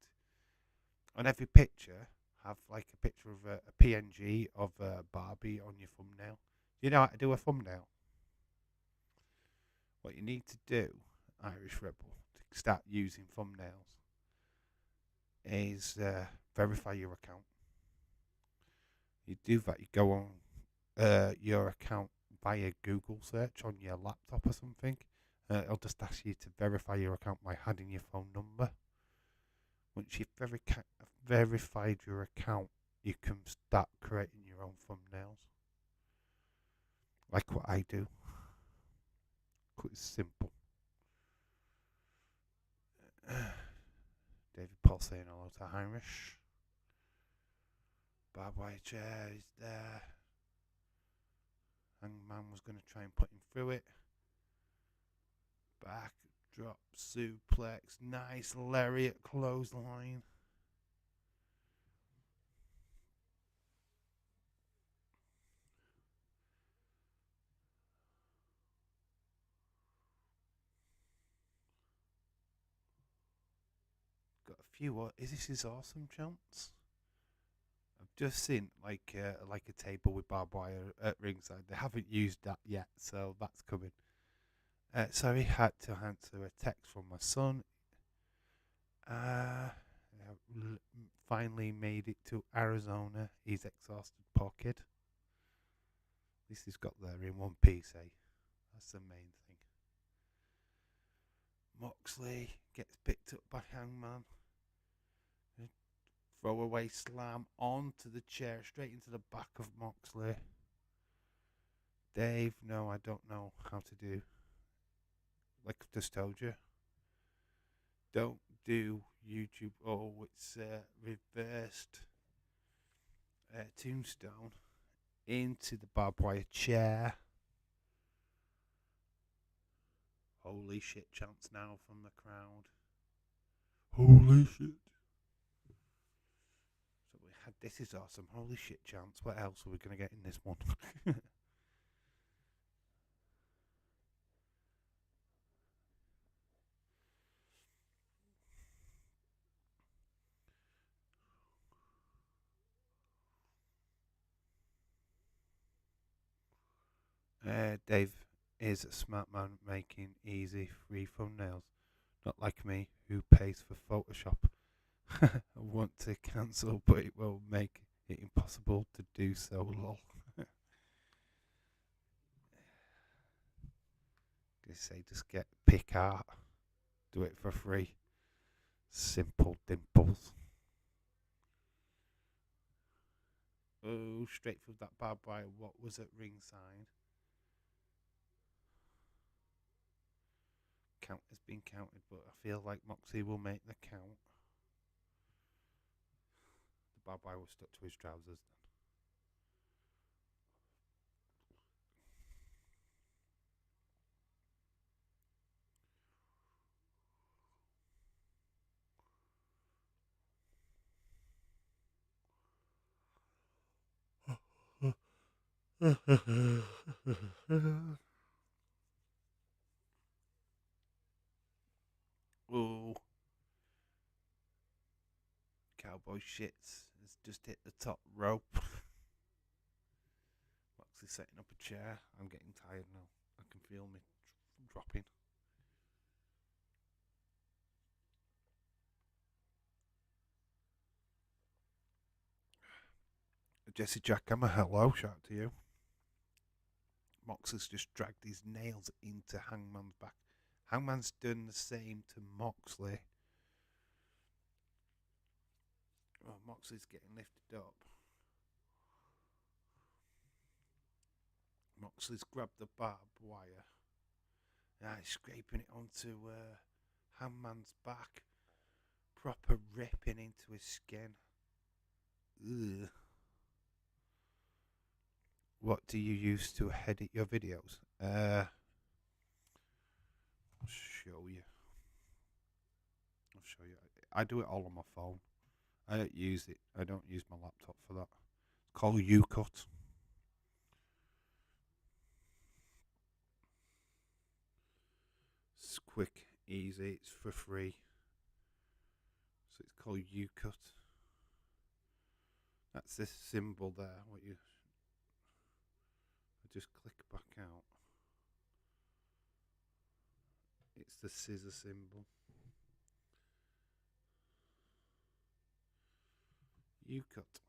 On every picture, have like a picture of a PNG of Barbie on your thumbnail. Do you know how to do a thumbnail? What you need to do, Irish Rebel, to start using thumbnails, is verify your account. You do that, you go on your account via Google search on your laptop or something. It'll just ask you to verify your account by adding your phone number. Once you've verified your account, you can start creating your own thumbnails. Like what I do. It's simple. David Paul saying hello to Irish. Barbed wire chair is there. Hangman was going to try and put him through it. Back drop suplex. Nice lariat clothesline. Got a few. This is awesome chants. I've just seen like a table with barbed wire at ringside. They haven't used that yet, so that's coming. Sorry, had to answer a text from my son. Finally made it to Arizona. He's exhausted, poor kid. At least he's got there in one piece, eh? That's the main thing. Moxley gets picked up by Hangman. Throwaway slam onto the chair, straight into the back of Moxley. Dave, no, I don't know how to do. Like I've just told you. Don't do YouTube. Oh, it's reversed tombstone into the barbed wire chair. Holy shit chants now from the crowd. Holy shit. So we had, this is awesome. Holy shit chants. What else are we going to get in this one? Dave is a smart man making easy free thumbnails. Not like me, who pays for Photoshop. I want to cancel, but it will make it impossible to do so, lol. They say just pick art. Do it for free. Simple dimples. Oh, straight through that barbed wire. What was at ringside? Count has been counted, but I feel like Moxley will make the count. The barbed wire was stuck to his trousers then. Oh, cowboy shits has just hit the top rope. Moxley setting up a chair. I'm getting tired now. I can feel me dropping. Jesse Jackhammer, hello, shout out to you. Moxley's just dragged his nails into Hangman's back. Hangman's done the same to Moxley. Oh, Moxley's getting lifted up. Moxley's grabbed the barbed wire. Now he's scraping it onto Hangman's back. Proper ripping into his skin. Ugh. What do you use to edit your videos? show you. I'll show you. I do it all on my phone. I don't use it. I don't use my laptop for that. It's called UCut. It's quick, easy. It's for free. So it's called UCut. That's this symbol there. I just click back out. It's the scissor symbol. UCut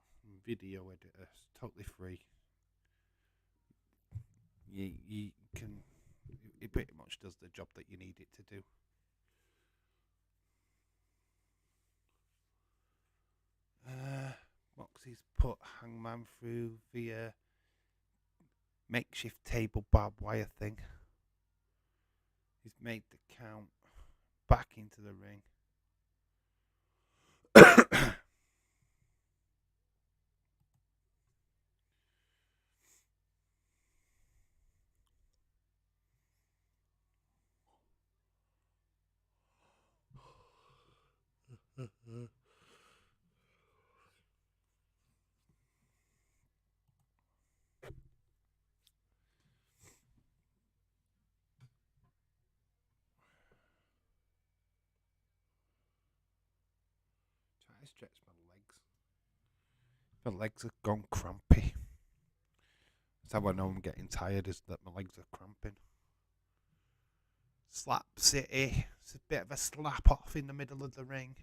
video editor. It's totally free. You can. It pretty much does the job that you need it to do. Moxley's put Hangman through the makeshift table barbed wire thing. He's made the count back into the ring. Try to stretch my legs. My legs have gone crampy. That's how I know I'm getting tired, is that my legs are cramping. Slap City. It's a bit of a slap off in the middle of the ring.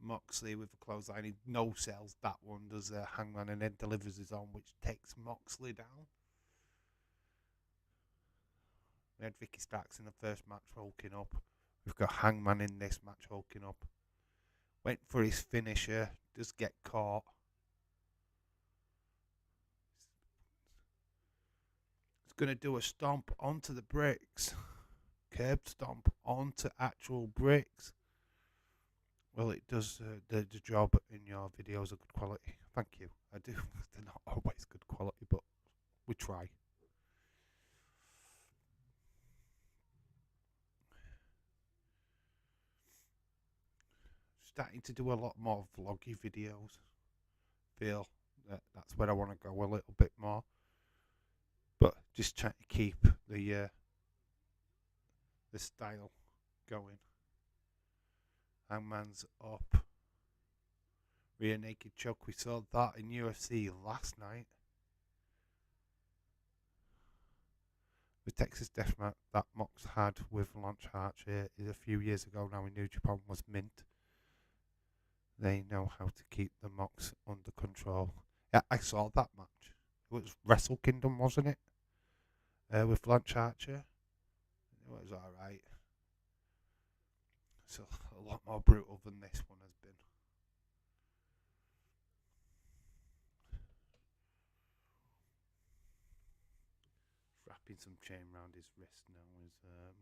Moxley with a clothesline. He no sells that one, does Hangman, and then delivers his own, which takes Moxley down. We had Vicky Starks in the first match hulking up. We've got Hangman in this match hulking up. Went for his finisher. Does get caught. It's going to do a stomp onto the bricks. Curb stomp onto actual bricks. Well, it does the job in your videos of good quality. Thank you. I do. They're not always good quality, but we try. Starting to do a lot more vloggy videos. Feel that that's where I want to go a little bit more. But just trying to keep the style going. Hangman's up. Rear naked choke. We saw that in UFC last night. The Texas Deathmatch that Mox had with Lance Archer is a few years ago now in New Japan was mint. They know how to keep the Mox under control. Yeah, I saw that match. It was Wrestle Kingdom, wasn't it? With Lance Archer. It was alright. It's a lot more brutal than this one has been. Wrapping some chain round his wrist now is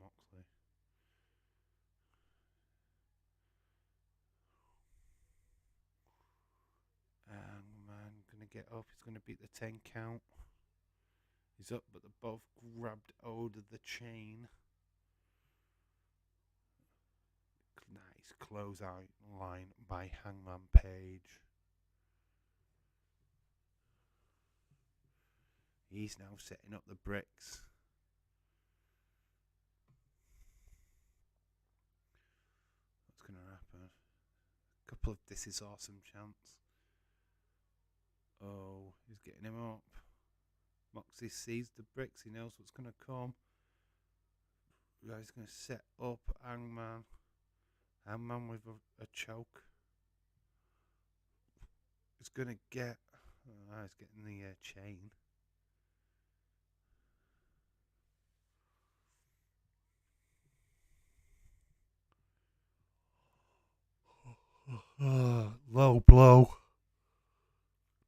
Moxley. Man, gonna get up. He's gonna beat the 10 count. He's up, but they're both grabbed hold of the chain. Nice closeout line by Hangman Page. He's now setting up the bricks. What's going to happen? A couple of "this is awesome" chants. Oh, he's getting him up. Moxley sees the bricks. He knows what's going to come. He's going to set up Hangman. Hangman with a choke. He's going to get... he's getting the chain. Low blow.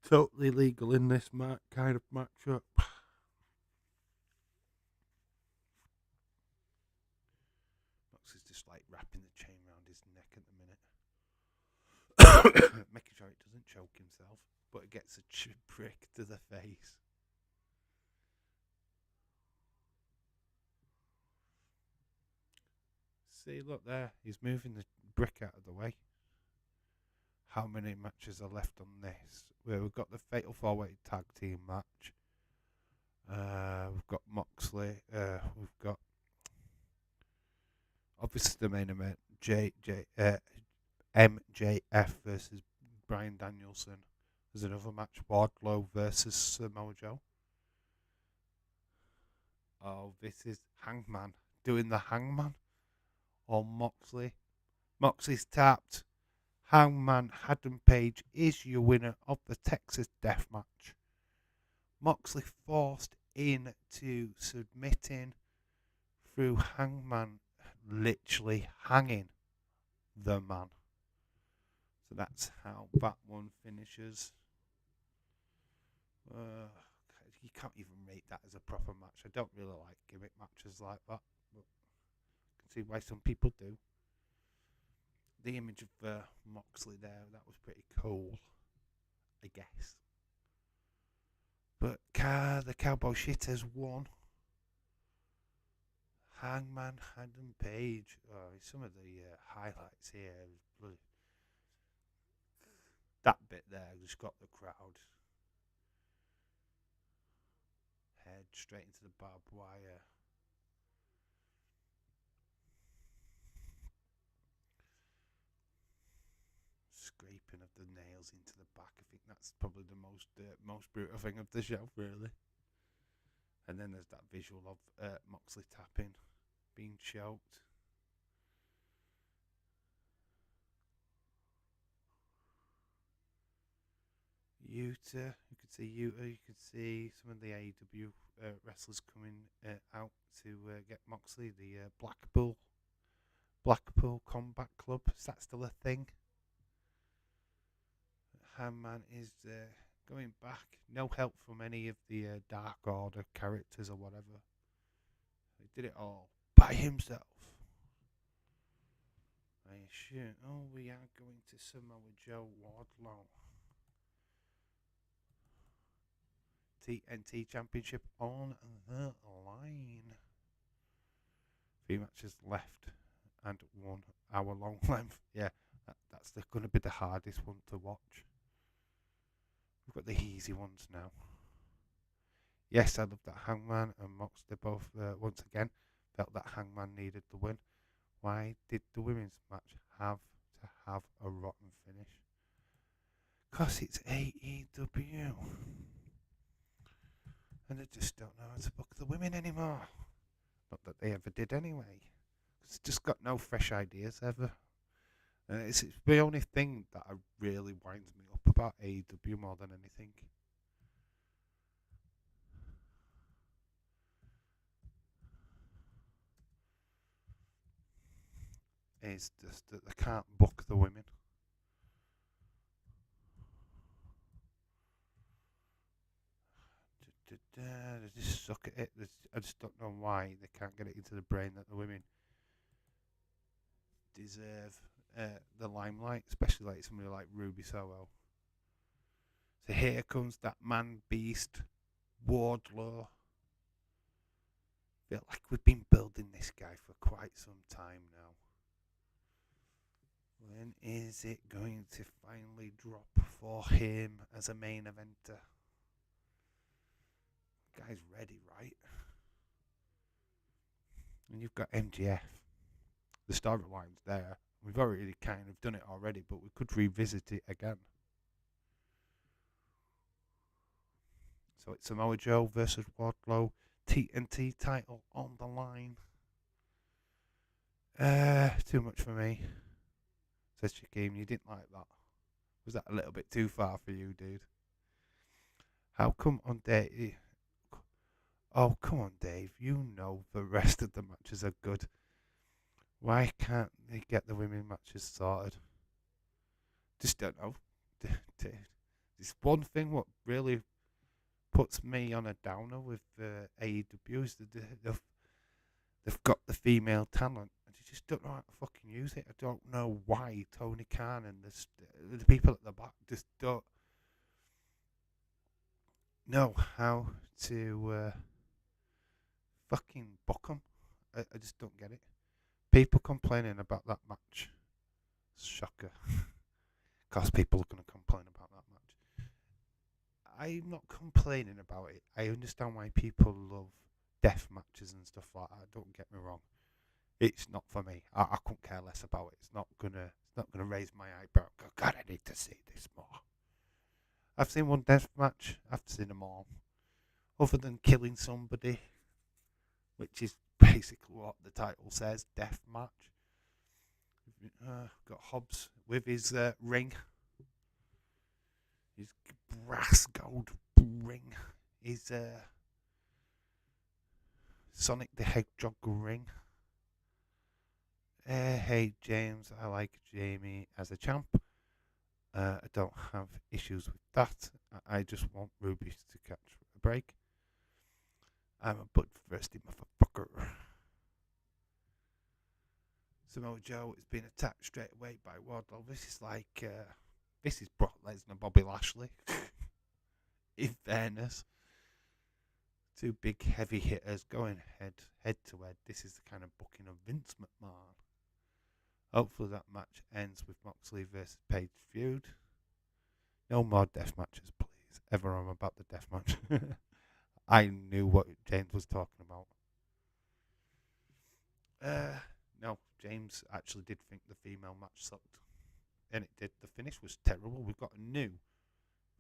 Totally legal in this kind of matchup. Moxley's just like wrapping the chain around his neck at the minute. Making sure it doesn't choke himself, but it gets a prick to the face. See, look there. He's moving the brick out of the way. How many matches are left on this? We've got the Fatal 4-Way Tag Team match. We've got Moxley. We've got obviously the main event, MJF versus Brian Danielson. There's another match, Wardlow versus Samoa Joe. Oh, this is Hangman doing the Hangman on Moxley. Moxley's tapped. Hangman Adam Page is your winner of the Texas Death Match. Moxley forced into submitting through Hangman literally hanging the man. So that's how that one finishes. You can't even rate that as a proper match. I don't really like gimmick matches like that, but I can see why some people do. The image of Moxley there, that was pretty cool, I guess. But the Cowboy Shitters won. Hangman Adam Page. Oh, some of the highlights here. That bit there just got the crowd. Head straight into the barbed wire. Scraping of the nails into the back. I think that's probably the most brutal thing of the show, really. And then there's that visual of Moxley tapping, being choked. Yuta, you could see Yuta, you could see some of the AEW wrestlers coming out to get Moxley, the Blackpool Combat Club. Is that still a thing? Hangman is going back. No help from any of the Dark Order characters or whatever. He did it all by himself. I assume. Oh, we are going to Samoa Joe Wardlow. TNT Championship on the line. 3 matches left and 1 hour long length. Yeah, that's going to be the hardest one to watch. We've got the easy ones now. Yes, I love that Hangman and Mox, they both, once again, felt that Hangman needed the win. Why did the women's match have to have a rotten finish? Because it's AEW. And they just don't know how to book the women anymore. Not that they ever did anyway. It's just got no fresh ideas ever. It's the only thing that really winds me up about AEW more than anything. Is just that they can't book the women. They just suck at it. I just don't know why they can't get it into the brain that the women deserve the limelight, especially like somebody like Ruby Soho. So here comes that man beast, Wardlow. Feel like we've been building this guy for quite some time now. When is it going to finally drop for him as a main eventer? Guy's ready, right? And you've got MGF. The storyline's there. We've already kind of done it already, but we could revisit it again. So it's Samoa Joe versus Wardlow. TNT title on the line. Too much for me. Says Shaquem, you didn't like that. Was that a little bit too far for you, dude? How come on Dave? Oh, come on, Dave. You know the rest of the matches are good. Why can't they get the women matches sorted? Just don't know. This one thing what really puts me on a downer with AEW is that they've got the female talent and they just don't know how to fucking use it. I don't know why Tony Khan and the people at the back just don't know how to fucking book them. I just don't get it. People complaining about that match. Shocker. Because people are going to complain about that match. I'm not complaining about it. I understand why people love death matches and stuff like that. Don't get me wrong. It's not for me. I couldn't care less about it. It's not gonna raise my eyebrow. God, I need to see this more. I've seen one death match. I've seen them all. Other than killing somebody, which is basically what the title says, death match. Got Hobbs with his ring. His brass gold ring. His Sonic the Hedgehog ring. Hey James, I like Jamie as a champ. I don't have issues with that. I just want Ruby to catch a break. I'm a bloodthirsty motherfucker. Samoa Joe is being attacked straight away by Wardlow. This is Brock Lesnar and Bobby Lashley. In fairness, two big heavy hitters going head to head. This is the kind of booking of Vince McMahon. Hopefully that match ends with Moxley versus Page feud. No more death matches, please. Ever on about the death match. I knew what James was talking about. No, James actually did think the female match sucked. And it did. The finish was terrible. We've got a new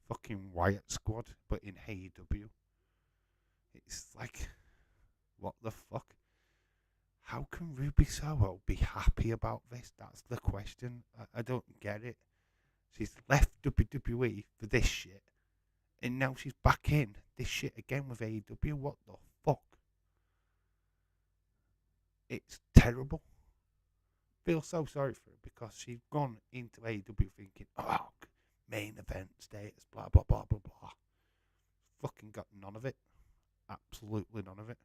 fucking Wyatt squad, but in AEW. It's like, what the fuck? How can Ruby Soho be happy about this? That's the question. I don't get it. She's left WWE for this shit. And now she's back in this shit again with AEW. What the fuck? It's terrible. Feel so sorry for her because she's gone into AEW thinking, oh, main event status, blah, blah, blah, blah, blah. Fucking got none of it. Absolutely none of it.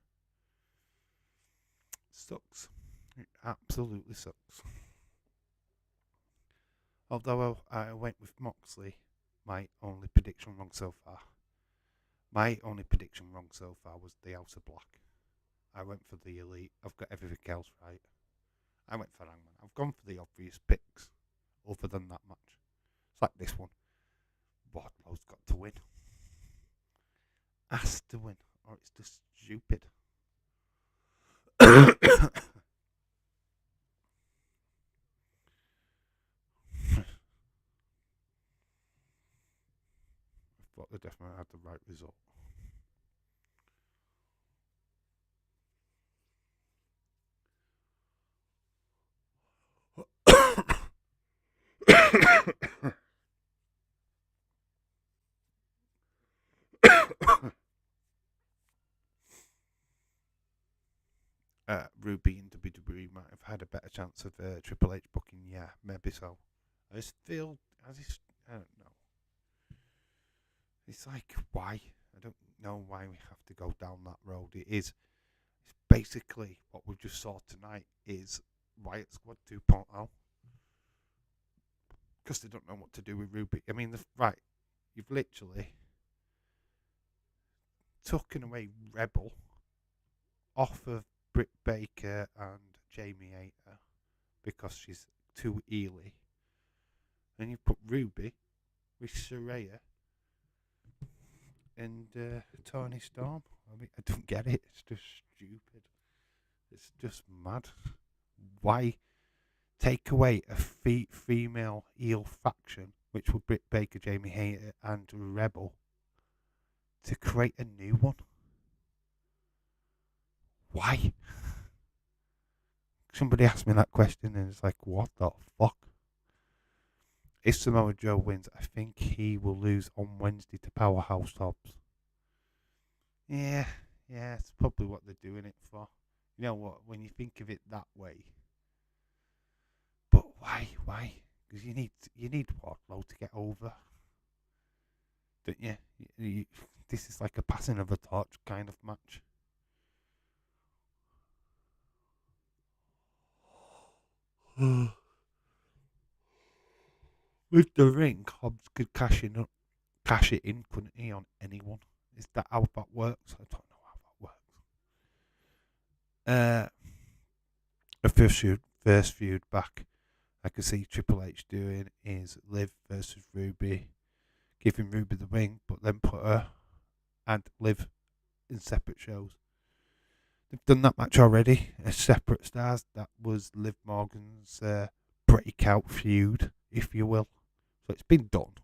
Sucks. It absolutely sucks. Although I went with Moxley, my only prediction wrong so far. My only prediction wrong so far was the House of Black. I went for the Elite. I've got everything else right. I went for Hangman. I've gone for the obvious picks, other than that match. It's like this one. Wardlow's got to win. Has to win, or it's just stupid. I thought the definitely had the right result. Ruby and WWE might have had a better chance of Triple H booking. Yeah, maybe so. I just feel, I don't know. It's like, why? I don't know why we have to go down that road. It's basically what we just saw tonight is Wyatt Squad 2.0. Because they don't know what to do with Ruby. I mean, you've literally taken away Rebel off of Britt Baker and Jamie Hayter because she's too early. And you put Ruby with Saraya and Tony Storm. I mean, I don't get it. It's just stupid. It's just mad. Why take away a female heel faction, which would Britt Baker, Jamie Hayter, and Rebel, to create a new one? Why? Somebody asked me that question and it's like, what the fuck? If Samoa Joe wins, I think he will lose on Wednesday to Powerhouse Hobbs. Yeah, it's probably what they're doing it for. You know what? When you think of it that way. But why? Because you need Wardlow to get over. Don't you? This is like a passing of a torch kind of match. With the ring, Hobbs could cash it in, couldn't he, on anyone? Is that how that works? I don't know how that works. first feud back I could see Triple H doing is Liv versus Ruby, giving Ruby the win, but then put her and Liv in separate shows. They've done that match already as separate stars. That was Liv Morgan's breakout feud, if you will. So it's been done.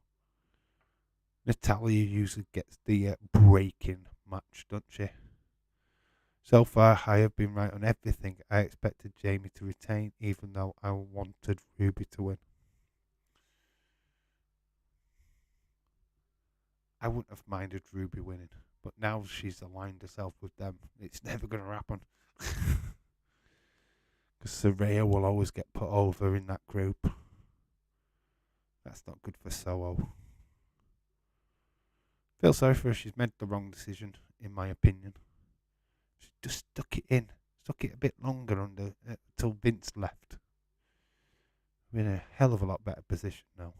Natalya usually gets the breaking match, don't she? So far, I have been right on everything. I expected Jamie to retain, even though I wanted Ruby to win. I wouldn't have minded Ruby winning, but now she's aligned herself with them. It's never going to happen. Because Saraya will always get put over in that group. That's not good for Soho. Feel sorry for her. She's made the wrong decision, in my opinion. She just stuck it a bit longer until Vince left. We're in a hell of a lot better position now.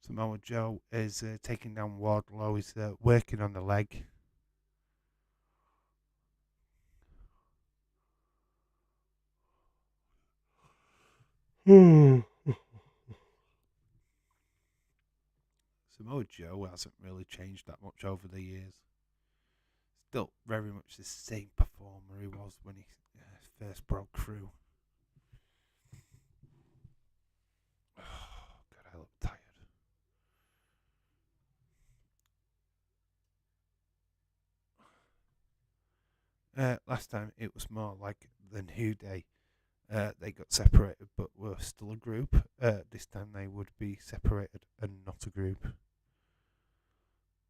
Samoa Joe is taking down Wardlow. He's working on the leg. Samoa Joe hasn't really changed that much over the years. Still very much the same performer he was when he first broke through. Oh, God, I look tired. Last time it was more like the New Day. They got separated but were still a group. This time they would be separated and not a group.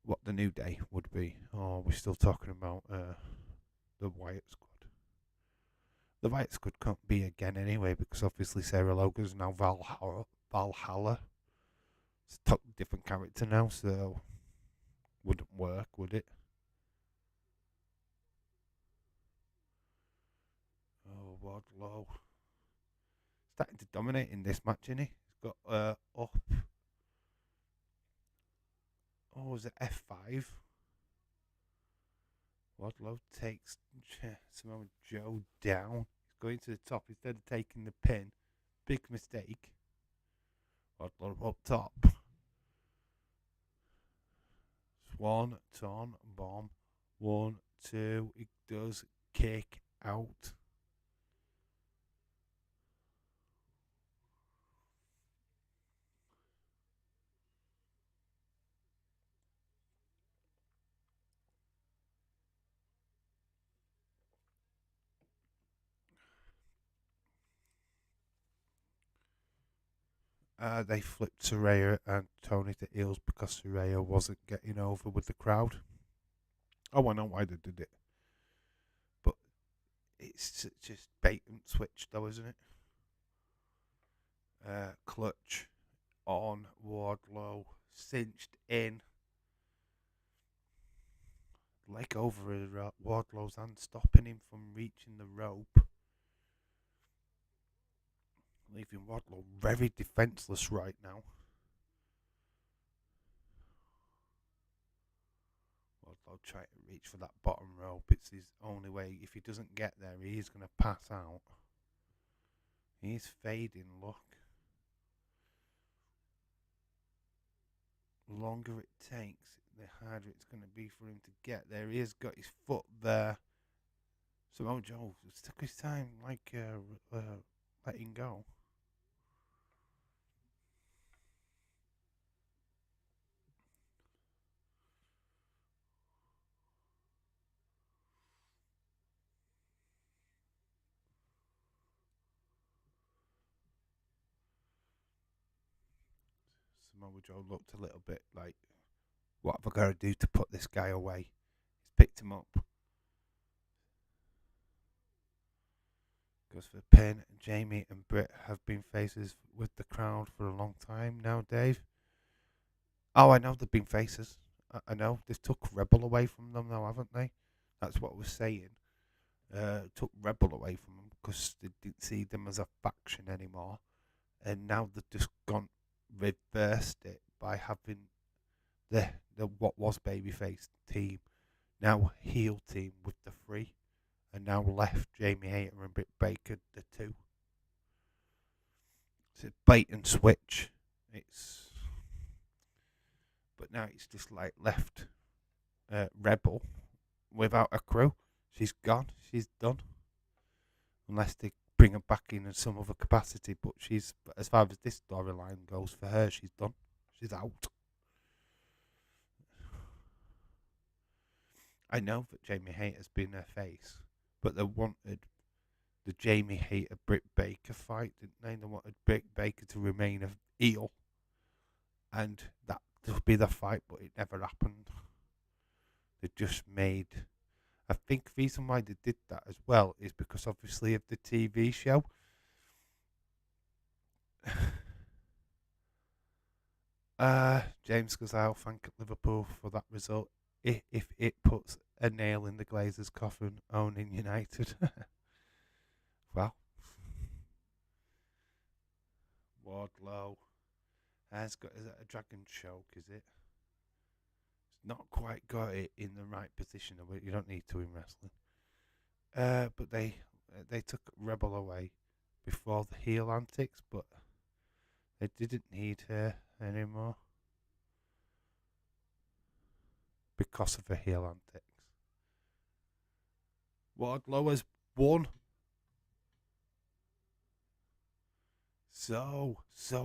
What the New Day would be. Oh, we're still talking about the Wyatt Squad. The Wyatt Squad can't be again anyway because obviously Sarah Logan's now Valhalla. It's a totally different character now, so wouldn't work, would it? Oh, Wardlow. Starting to dominate in this match, isn't he? He's got up. Oh, was it F5? Wardlow takes Samoa Joe down. He's going to the top instead of taking the pin. Big mistake. Wardlow up top. Swanton bomb. 1, 2. It does kick out. They flipped Saraya and Tony to heels because Saraya wasn't getting over with the crowd. Oh, I know why they did it. But it's just bait and switch, though, isn't it? Clutch on Wardlow, cinched in. Leg over Wardlow's hand, stopping him from reaching the rope. Leaving Wardlow very defenseless right now. Wardlow trying to reach for that bottom rope. It's his only way. If he doesn't get there, he's going to pass out. He's fading, look. The longer it takes, the harder it's going to be for him to get there. He has got his foot there. Samoa Joe took his time, like letting go. Samoa Joe looked a little bit like, what have I got to do to put this guy away? He's picked him up. Goes for the pin. Jamie and Britt have been faces with the crowd for a long time now, Dave. Oh, I know they've been faces. I know. They've took Rebel away from them now, haven't they? That's what I was saying. Took Rebel away from them because they didn't see them as a faction anymore. And now they've just reversed it by having the what was babyface team now heel team with the 3. and now left Jamie Hayter and Britt Baker, the two. It's a bait and switch. But now it's just like left Rebel without a crew. She's gone. She's done. Unless they bring her back in some other capacity. But she's, as far as this storyline goes for her, she's done. She's out. I know that Jamie Hayter's been her face, but they wanted the Jamie Hayter Britt Baker fight, didn't they? They wanted Britt Baker to remain a heel, and that would be the fight, but it never happened. They just made. I think the reason why they did that as well is because obviously of the TV show. James goes out, thank Liverpool for that result. If it puts a nail in the Glazers' coffin, owning United. Well, Wardlow has got, is it a dragon choke, is it? It's not quite got it in the right position. You don't need to in wrestling. But they took Rebel away before the heel antics, but they didn't need her anymore because of the heel antics. Wardlow has won. So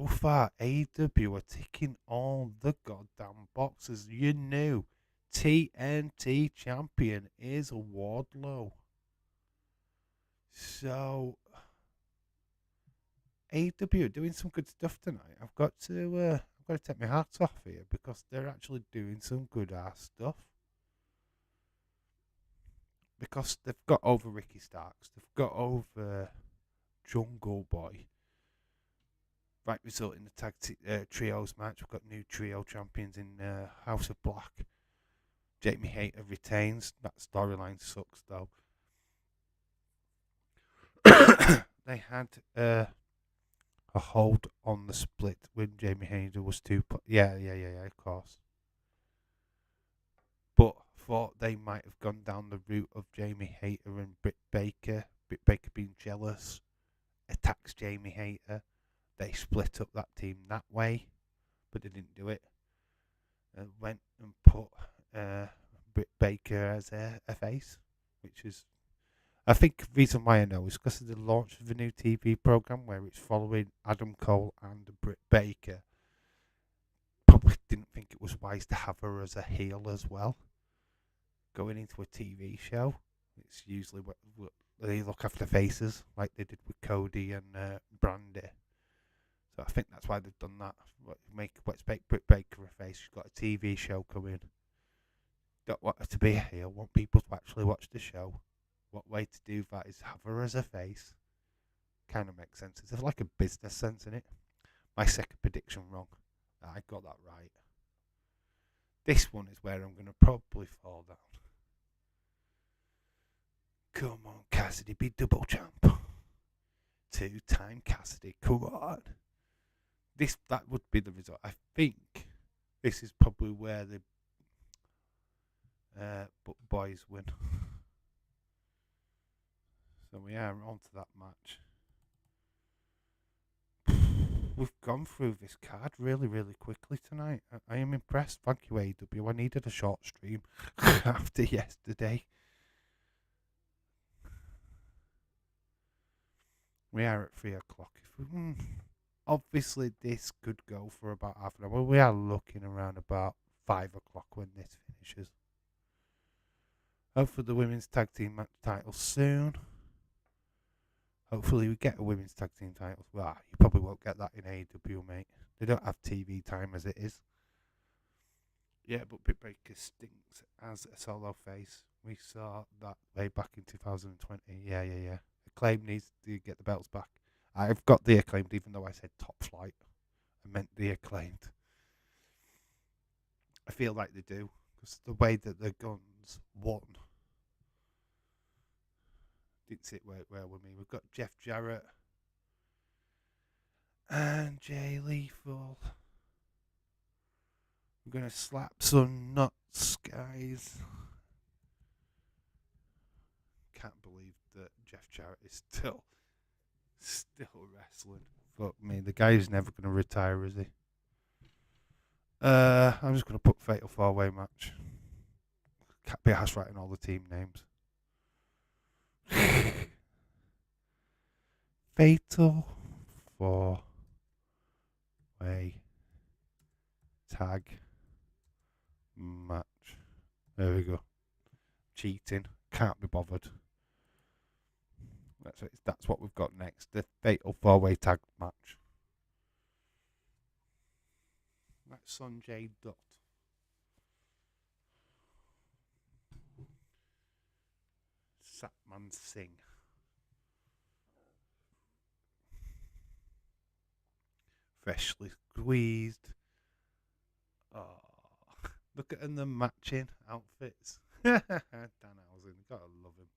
far, AEW are ticking all the goddamn boxes. You knew TNT champion is Wardlow. So, AEW are doing some good stuff tonight. I've got to take my hat off here because they're actually doing some good ass stuff. Because they've got over Ricky Starks, they've got over Jungle Boy. Right result in the tag trios match. We've got new trio champions in House of Black. Jamie Hayter retains. That storyline sucks though. They had a hold on the split when Jamie Hayter was yeah, of course. But thought they might have gone down the route of Jamie Hayter and Britt Baker. Britt Baker being jealous, attacks Jamie Hayter. They split up that team that way, but they didn't do it. Went and put Britt Baker as a face, which is, I think the reason why I know is because of the launch of the new TV program where it's following Adam Cole and Britt Baker. Probably didn't think it was wise to have her as a heel as well. Going into a TV show, it's usually what they look after faces, like they did with Cody and Brandy. So I think that's why they've done that. Let's make Britt Baker a face. She's got a TV show coming. Don't want her to be a heel. Want people to actually watch the show. What way to do that is have her as a face. Kind of makes sense. It's like a business sense in it. My second prediction wrong. I got that right. This one is where I'm going to probably fall down. Come on, Cassidy, be double champ. 2-time Cassidy, come on. That would be the result. I think this is probably where the boys win. So we are on to that match. We've gone through this card really, really quickly tonight. I am impressed. Thank you, AEW. I needed a short stream after yesterday. We are at 3 o'clock. Obviously, this could go for about half an hour. We are looking around about 5 o'clock when this finishes. Hopefully, the women's tag team match title soon. Hopefully, we get a women's tag team title. Well, you probably won't get that in AEW, mate. They don't have TV time as it is. Yeah, but Britt Baker stinks as a solo face. We saw that way back in 2020. Yeah. Acclaim needs to get the belts back. I've got the Acclaimed, even though I said Top Flight. I meant the Acclaimed. I feel like they do, because the way that the Guns won didn't sit well with me. We've got Jeff Jarrett and Jay Lethal. We're going to slap some nuts, guys. can't believe that Jeff Jarrett is still wrestling. Fuck me, the guy is never going to retire, is he? I'm just going to put Fatal 4-Way match. Can't be asked writing all the team names. Fatal 4-Way tag match. There we go. Cheating. Can't be bothered. That's what we've got next. The Fatal 4-Way tag match. That's Sanjay Dutt. Satman Singh. Freshly squeezed. Oh, look at them matching outfits. Dan Housen, gotta love him.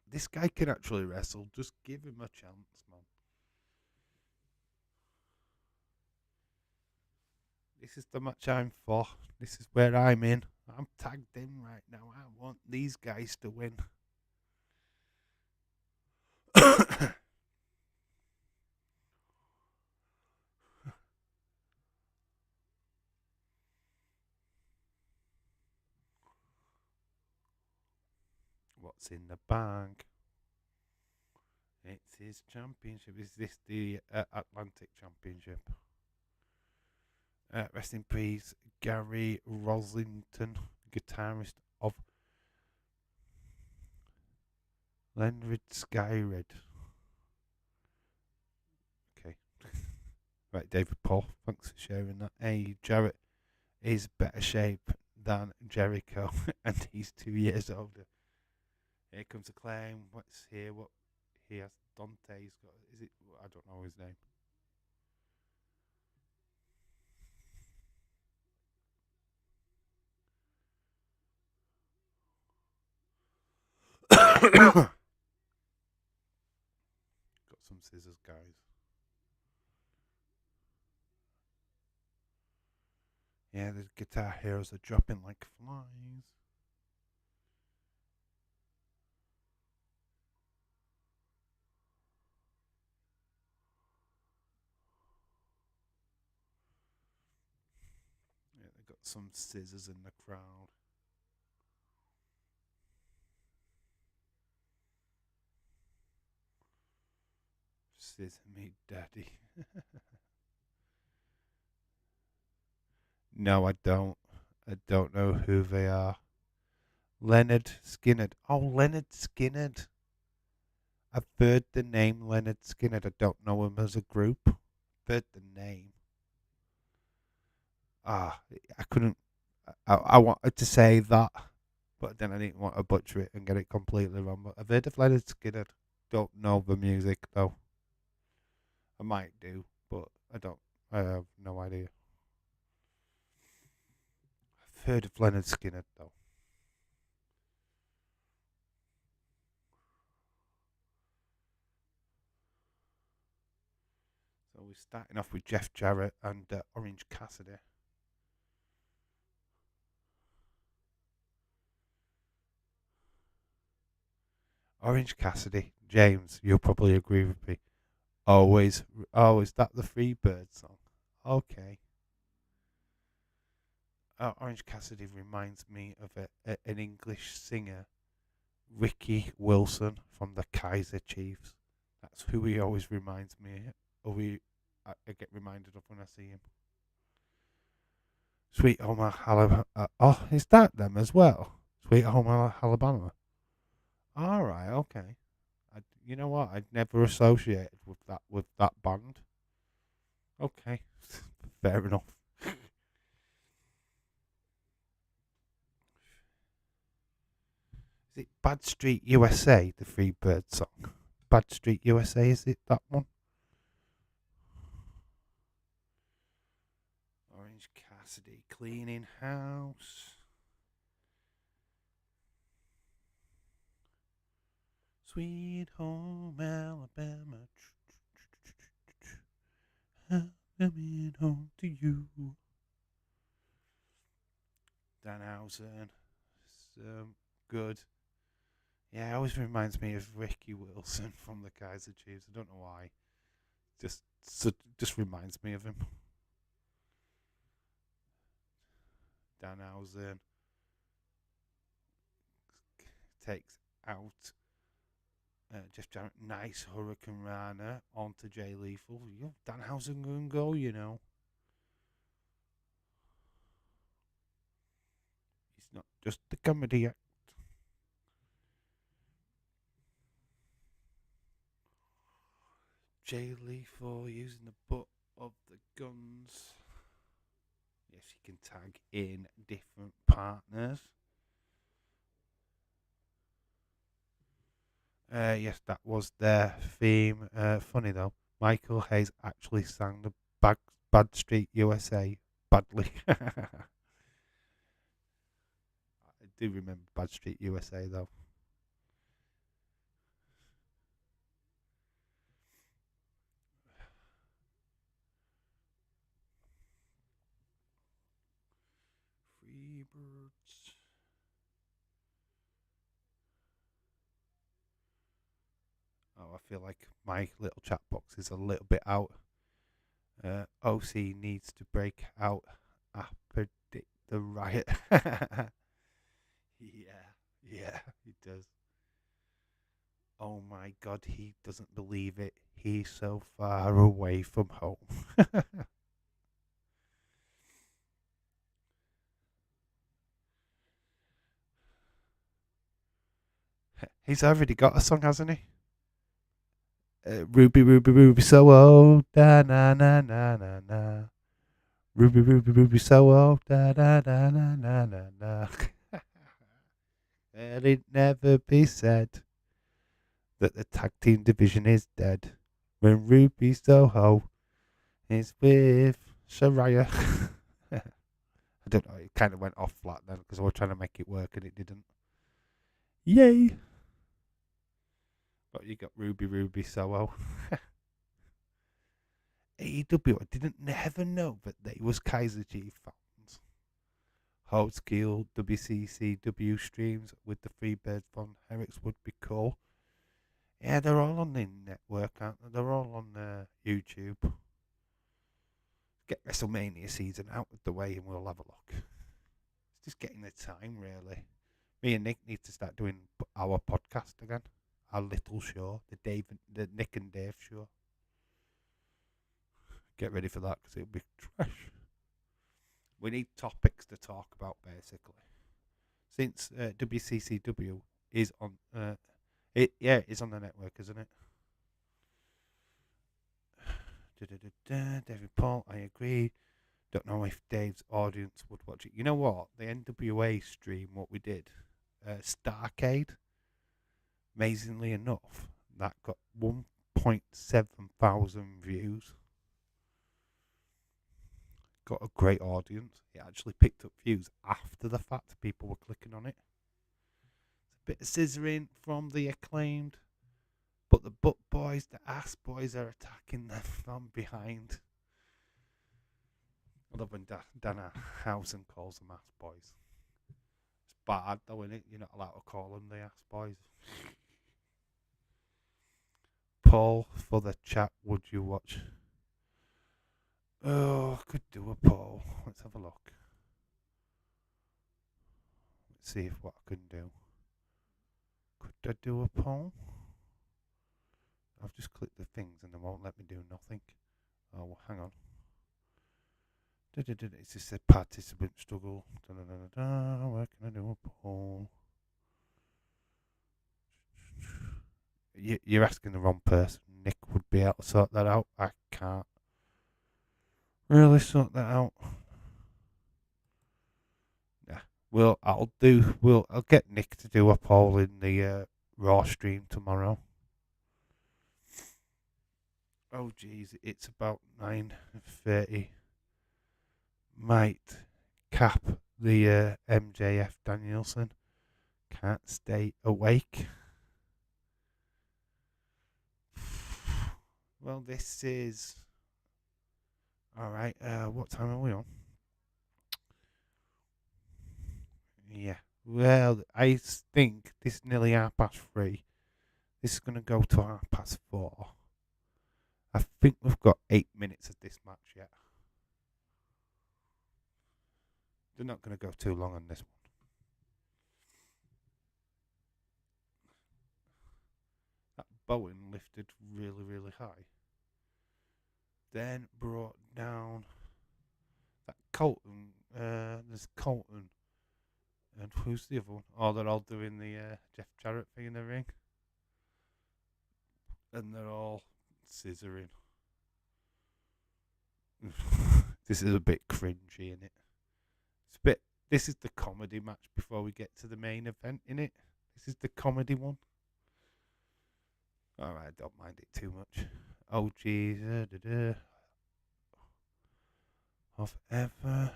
This guy can actually wrestle. Just give him a chance, man. This is the match I'm for. This is where I'm in. I'm tagged in right now. I want these guys to win. What's in the bag? It's his championship. Is this the Atlantic Championship? Rest in peace, Gary Roslington, guitarist of Leonard Skyred. Okay. Right, David Paul, thanks for sharing that. Hey, Jarrett is better shape than Jericho, and he's 2 years older. Here comes a claim. Let's hear what he has. Dante's got. Is it? I don't know his name. Got some scissors, guys. Yeah, the guitar heroes are dropping like flies. Yeah, they got some scissors in the crowd. Scissor me, daddy. No, I don't. I don't know who they are. Leonard Skinner. Oh, Leonard Skinner. I've heard the name Leonard Skinner. I don't know him as a group. I've heard the name. I couldn't. I wanted to say that, but then I didn't want to butcher it and get it completely wrong. But I've heard of Leonard Skinner. Don't know the music though. I might do, but I don't. I have no idea. I've heard of Leonard Skinner though. So we're starting off with Jeff Jarrett and Orange Cassidy. Orange Cassidy, James, you'll probably agree with me. Always, oh, is that the Freebird song? Okay. Orange Cassidy reminds me of an English singer, Ricky Wilson from the Kaiser Chiefs. That's who he always reminds me of. I get reminded of when I see him. Sweet Home Alabama. Oh, is that them as well? Sweet Home Alabama. All right, okay. You know what? I'd never associated with that band. Okay, fair enough. Is it Bad Street USA, the Freebird song? Bad Street USA, is it that one? Orange Cassidy cleaning house. Sweet home Alabama. I'm coming home to you. Danhausen. Good. Yeah, it always reminds me of Ricky Wilson from the Kaiser Chiefs. I don't know why. Just reminds me of him. Danhausen takes out Jeff Jarrett. Nice Hurricane Rana onto Jay Lethal. Danhausen can go, He's not just the comedy act. Jay Lethal using the butt of the guns. Yes, you can tag in different partners. Yes, that was their theme. Funny though, Michael Hayes actually sang the Bad Street USA badly. I do remember Bad Street USA though. Freebirds. Oh, I feel like my little chat box is a little bit out. OC needs to break out. I predict the riot. Yeah, he does. Oh my God, he doesn't believe it. He's so far away from home. He's already got a song, hasn't he? Ruby, Ruby, Ruby, so old, da na na na na na. Ruby, Ruby, Ruby, so old, da da da na na na na. Let it never be said that the tag team division is dead when Ruby Soho is with Saraya. I don't know, it kind of went off flat then because I was trying to make it work and it didn't. Yay! But you got Ruby Soho. AEW, I didn't never know that they was Kaiser Chief fans. Old school WCCW streams with the Freebird von Erichs would be cool. Yeah, they're all on the network, aren't they? They're all on YouTube. Get WrestleMania season out of the way and we'll have a look. It's just getting the time, really. Me and Nick need to start doing our podcast again. Our little show, the Nick and Dave show. Get ready for that because it'll be trash. We need topics to talk about, basically. Since WCCW is on, it is on the network, isn't it? David Paul, I agree. Don't know if Dave's audience would watch it. You know what? The NWA stream, what we did, Starcade, amazingly enough, that got 1.7 thousand views. Got a great audience. It actually picked up views after the fact. People were clicking on it. It's a bit of scissoring from the Acclaimed, but the butt boys, the ass boys, are attacking them from behind. I love when Danhausen calls them ass boys. It's bad though, isn't it? You're not allowed to call them the ass boys. Paul, for the chat, would you watch? Oh, I could do a poll. Let's have a look. Let's see what I can do. Could I do a poll? I've just clicked the things and they won't let me do nothing. Oh, hang on. It's just a participant struggle. Where can I do a poll? You're asking the wrong person. Nick would be able to sort that out. I can't really sort that out. Yeah. I'll get Nick to do a poll in the Raw stream tomorrow. Oh geez, it's about 9:30. Might cap the MJF Danielson. Can't stay awake. Well, this is all right. What time are we on? Well, I think this is nearly 3:30. This is going to go to 4:30. I think we've got 8 minutes of this match yet. They're not going to go too long on this one. That Bowen lifted really, really high. Then brought down that Colton. There's Colton. And who's the other one? Oh, they're all doing the Jeff Jarrett thing in the ring. And they're all scissoring. This is a bit cringy, innit? It's a bit. This is the comedy match before we get to the main event, innit? This is the comedy one. Alright, I don't mind it too much. Oh, geez. Of ever.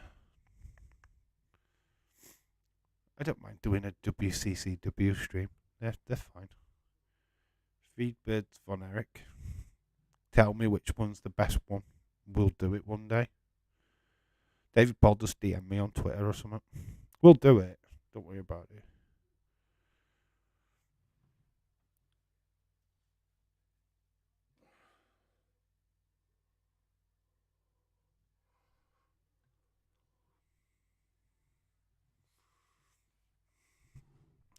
I don't mind doing a WCCW stream. They're fine. Feedbirds von Eric. Tell me which one's the best one. We'll do it one day. David Paul, just DM me on Twitter or something. We'll do it. Don't worry about it.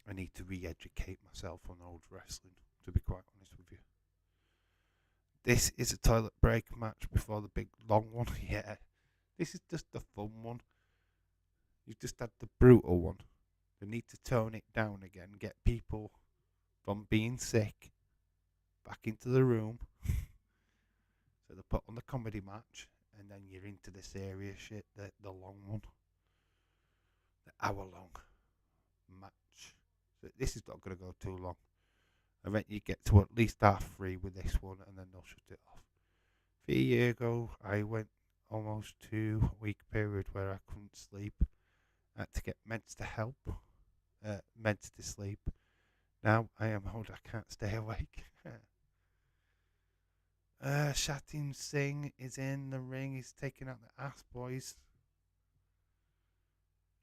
I need to re-educate myself on old wrestling, to be quite honest with you. This is a toilet break match before the big long one. Yeah. This is just the fun one. You've just had the brutal one. They need to tone it down again, get people from being sick back into the room. So they put on the comedy match, and then you're into the serious shit, the long one. The hour-long match. So this is not going to go too long. I bet you get to at least 3:30 with this one, and then they'll shut it off. 3 years ago, I went almost 2 week period where I couldn't sleep. I had to get meds to help, meds to sleep. Now I am old, I can't stay awake. Shatin Singh is in the ring. He's taking out the Ass Boys.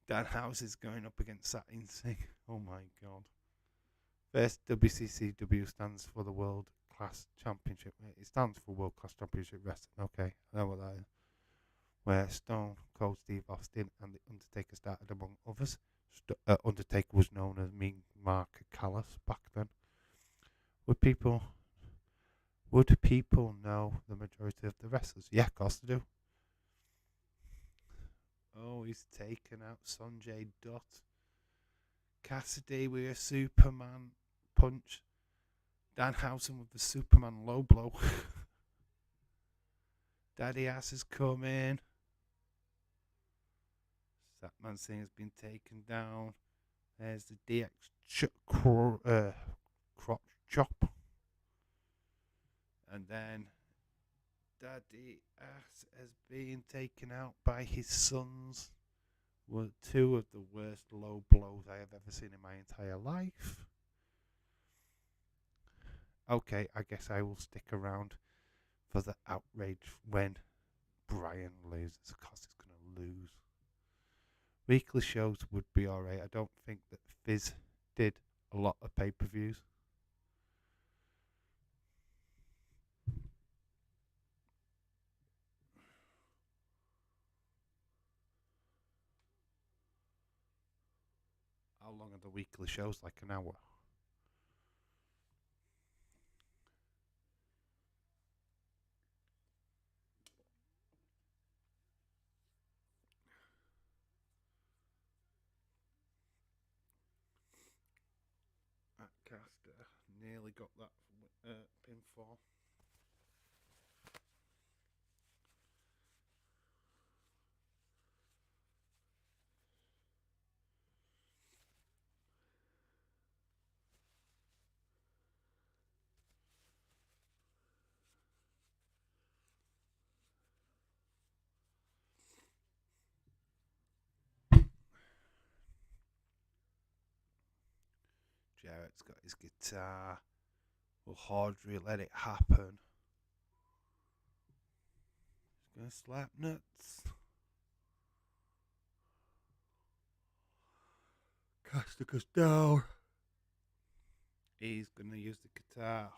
Dan House is going up against Satin Singh. Oh my god. First, WCCW stands for the World Class Championship. It stands for World Class Championship Wrestling. Okay, I know what that is. Where Stone Cold Steve Austin and The Undertaker started, among others. Undertaker was known as Mean Mark Callis back then. Would people know the majority of the wrestlers? Yeah, of course they do. Oh, he's taken out Sanjay Dutt. Cassidy with a Superman punch. Danhausen with the Superman low blow. Daddy Ass has come in. Satman Singh has been taken down. There's the DX crotch chop. And then Daddy Ass has been taken out by his sons. Were 2 of the worst low blows I have ever seen in my entire life. Okay, I guess I will stick around for the outrage when Brian loses. Of course he's going to lose. Weekly shows would be alright. I don't think that Fizz did a lot of pay-per-views. How long are the weekly shows? Like an hour? Caster nearly got that pinfall. Jarrett's got his guitar. Will Hardry let it happen? He's gonna slap nuts. Caster goes down. He's going to use the guitar.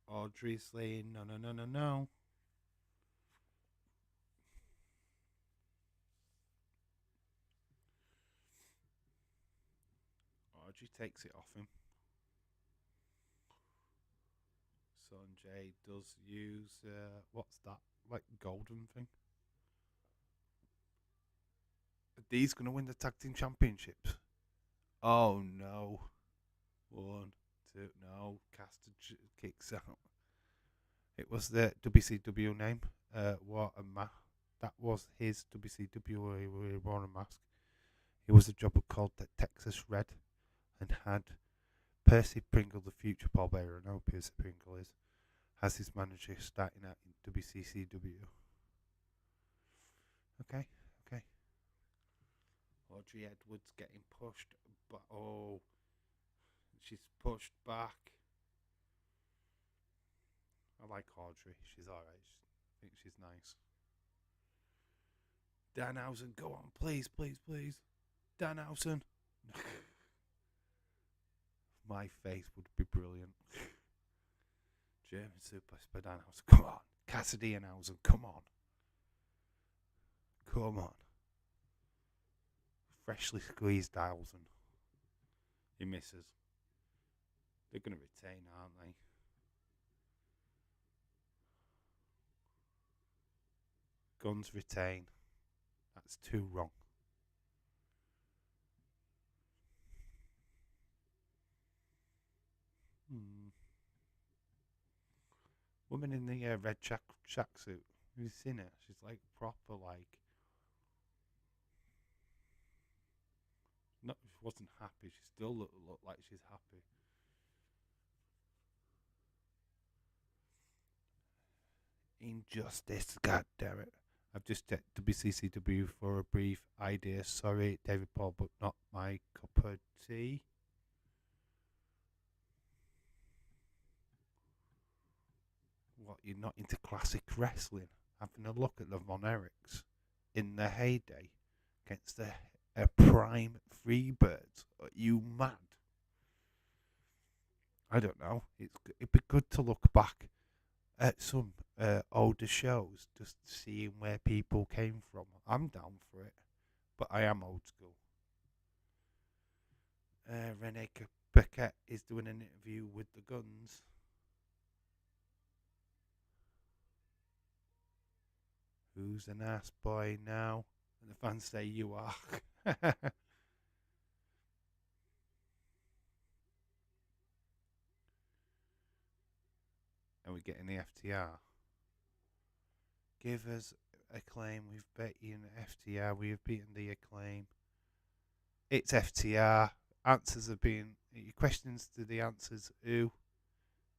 Audrey's saying, no, no, no, no, no. Audrey takes it off him. Sanjay does use, what's that? Like golden thing. Are these going to win the tag team championships? Oh no. 1, 2, no. Caster kicks out. It was the WCW name. That was his WCW Warren Mask. He was a jobber called the Texas Red and had Percy Pringle, the future Paul Bearer, I know Percy Pringle is, as his manager starting out in WCCW. Okay. Audrey Edwards getting pushed, but she's pushed back. I like Audrey. She's alright. I think she's nice. Danhausen, go on, please. Danhausen. My face would be brilliant. German Superstar Danhausen, come on. Cassidy and Hausen, come on. Freshly squeezed Hausen. He misses. They're going to retain, aren't they? Guns retain. That's 2 wrong. Woman in the red tracksuit. Have you seen her? She's like proper like. No, she wasn't happy. She still looked like she's happy. Injustice, god damn it. I've just checked WCCW for a brief idea. Sorry, David Paul, but not my cup of tea. What, you're not into classic wrestling? Having a look at the Von Erichs in their heyday against the prime Freebirds. Are you mad? I don't know. It'd be good to look back at some older shows, just seeing where people came from. I'm down for it, but I am old school. Renee Paquette is doing an interview with the Guns. Who's an ass boy now? And the fans say you are. Are we getting the FTR? Give us Acclaim. We've beaten FTR. We have beaten the Acclaim. It's FTR. Answers have been. Your questions to the answers. Who?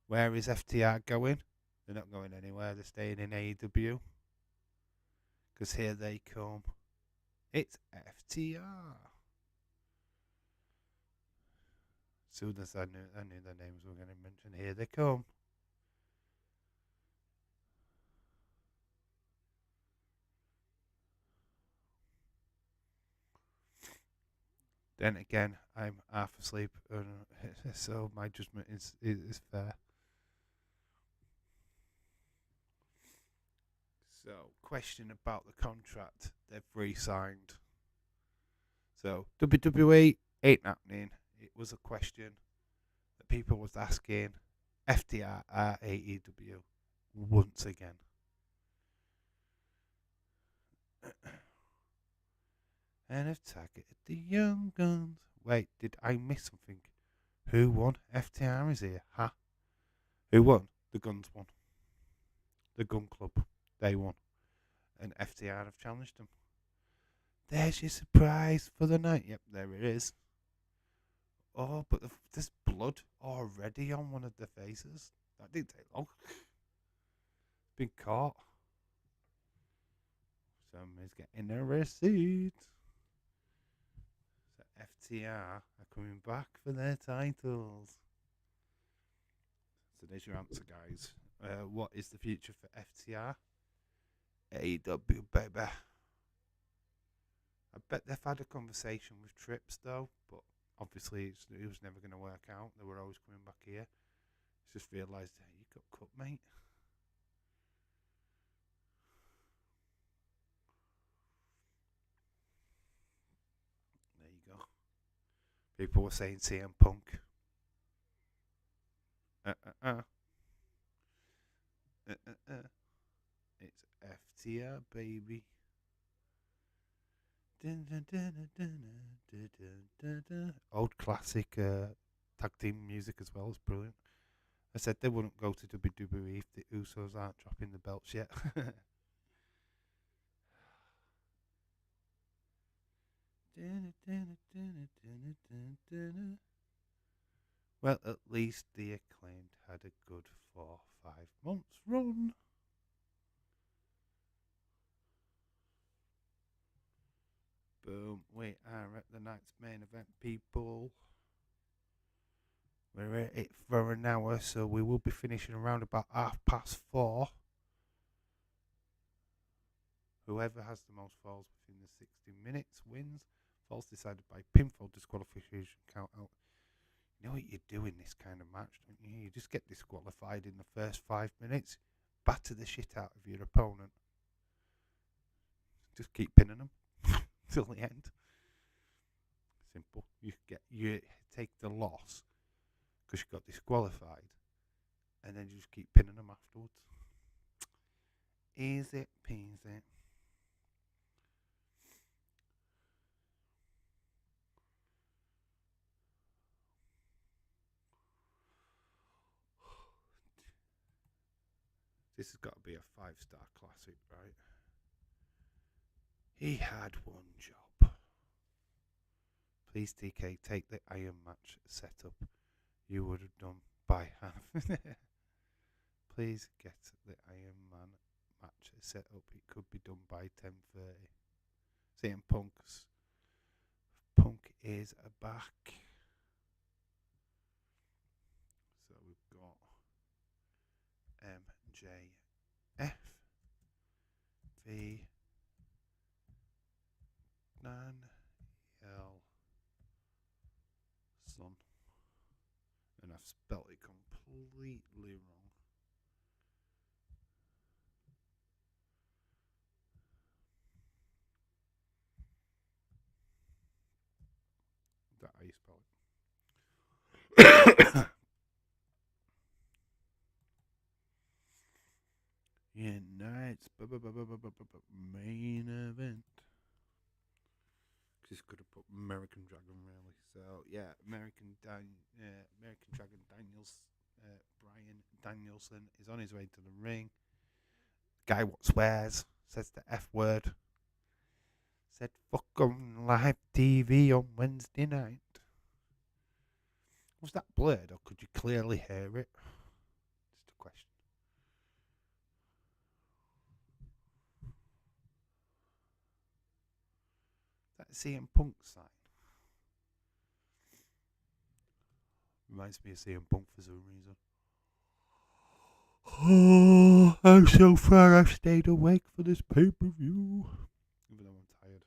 Where is FTR going? They're not going anywhere. They're staying in AEW. Because here they come. It's FTR. As soon as I knew their names were going to mention, here they come. Then again, I'm half asleep, so my judgment is fair. So, question about the contract they've re-signed. So, WWE ain't happening. It was a question that people was asking. FTR at AEW once again. And have targeted the Young Guns. Wait, did I miss something? Who won? FTR is here, huh? Who won? The Guns won. The Gun Club, they won. And FTR have challenged them. There's your surprise for the night. Yep, there it is. Oh, but there's blood already on one of the faces. That didn't take long. Been caught. Somebody's getting a receipt. So FTR are coming back for their titles. So there's your answer, guys. What is the future for FTR? AEW, baby. I bet they've had a conversation with Trips, though, but obviously it was never going to work out. They were always coming back here. Just realised, hey, you got cut, mate. There you go. People were saying CM Punk. It's FTR, baby. Old classic tag team music as well. It's brilliant. I said they wouldn't go to WWE if the Usos aren't dropping the belts yet. Well, at least the Acclaimed had a good 4-5 months run. Boom, we are at the night's main event, people. We're at it for an hour, so we will be finishing around about 4:30. Whoever has the most falls within the 60 minutes wins. Falls decided by pinfall, disqualification, count out. You know what you do in this kind of match, don't you? You just get disqualified in the first 5 minutes, batter the shit out of your opponent. Just keep pinning them till the end. Simple. You take the loss because you got disqualified, and then you just keep pinning them afterwards. Easy peasy. This has got to be a 5-star classic, right? He had one job. Please, TK, take the Iron Match setup you would have done by hand. Please get the Iron Man match set up. It could be done by 10:30. CM Punk is back. So we've got MJF v Danielson. And I've spelled it completely wrong. Is that how you spell it? Yeah, night's main event. Just could have put American Dragon, really. So yeah, American Dragon Daniels, Brian Danielson is on his way to the ring. Guy what swears, says the F word. Said fuck on live TV on Wednesday night. Was that blurred or could you clearly hear it? Just a question. That CM Punk sign reminds me of CM Punk for some reason. Oh, I'm so far I've stayed awake for this pay-per-view. Even though I'm tired.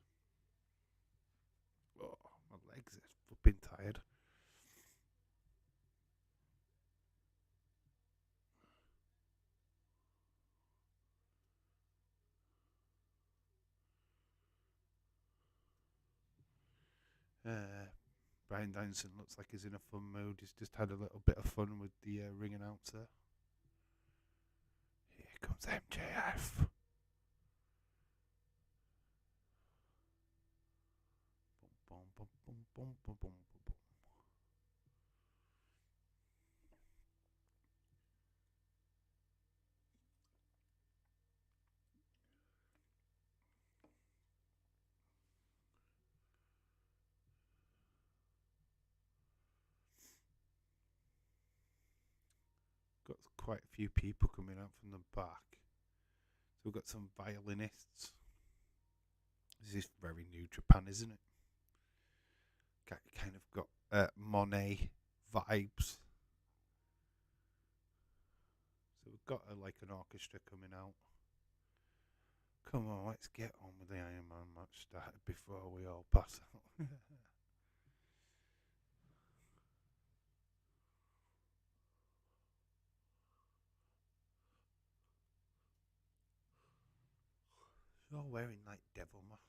Oh, my legs are flipping tired. Brian Danielson looks like he's in a fun mood. He's just had a little bit of fun with the ring announcer. Here comes MJF. Boom, boom, boom, boom, boom, boom, boom. Got quite a few people coming out from the back. So we've got some violinists. This is very New Japan, isn't it? Kind of got Monet vibes. So we've got like an orchestra coming out. Come on, let's get on with the Iron Man match started before we all pass out. all wearing like devil masks.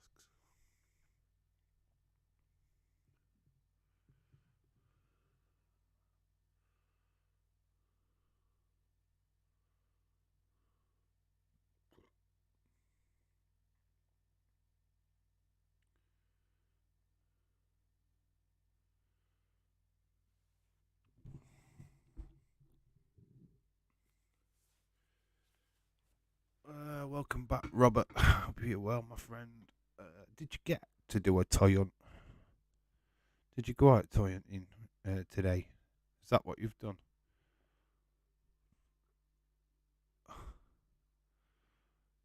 Welcome back, Robert. Hope you're well, my friend. Did you get to do a toy hunt? Did you go out toy hunting today? Is that what you've done?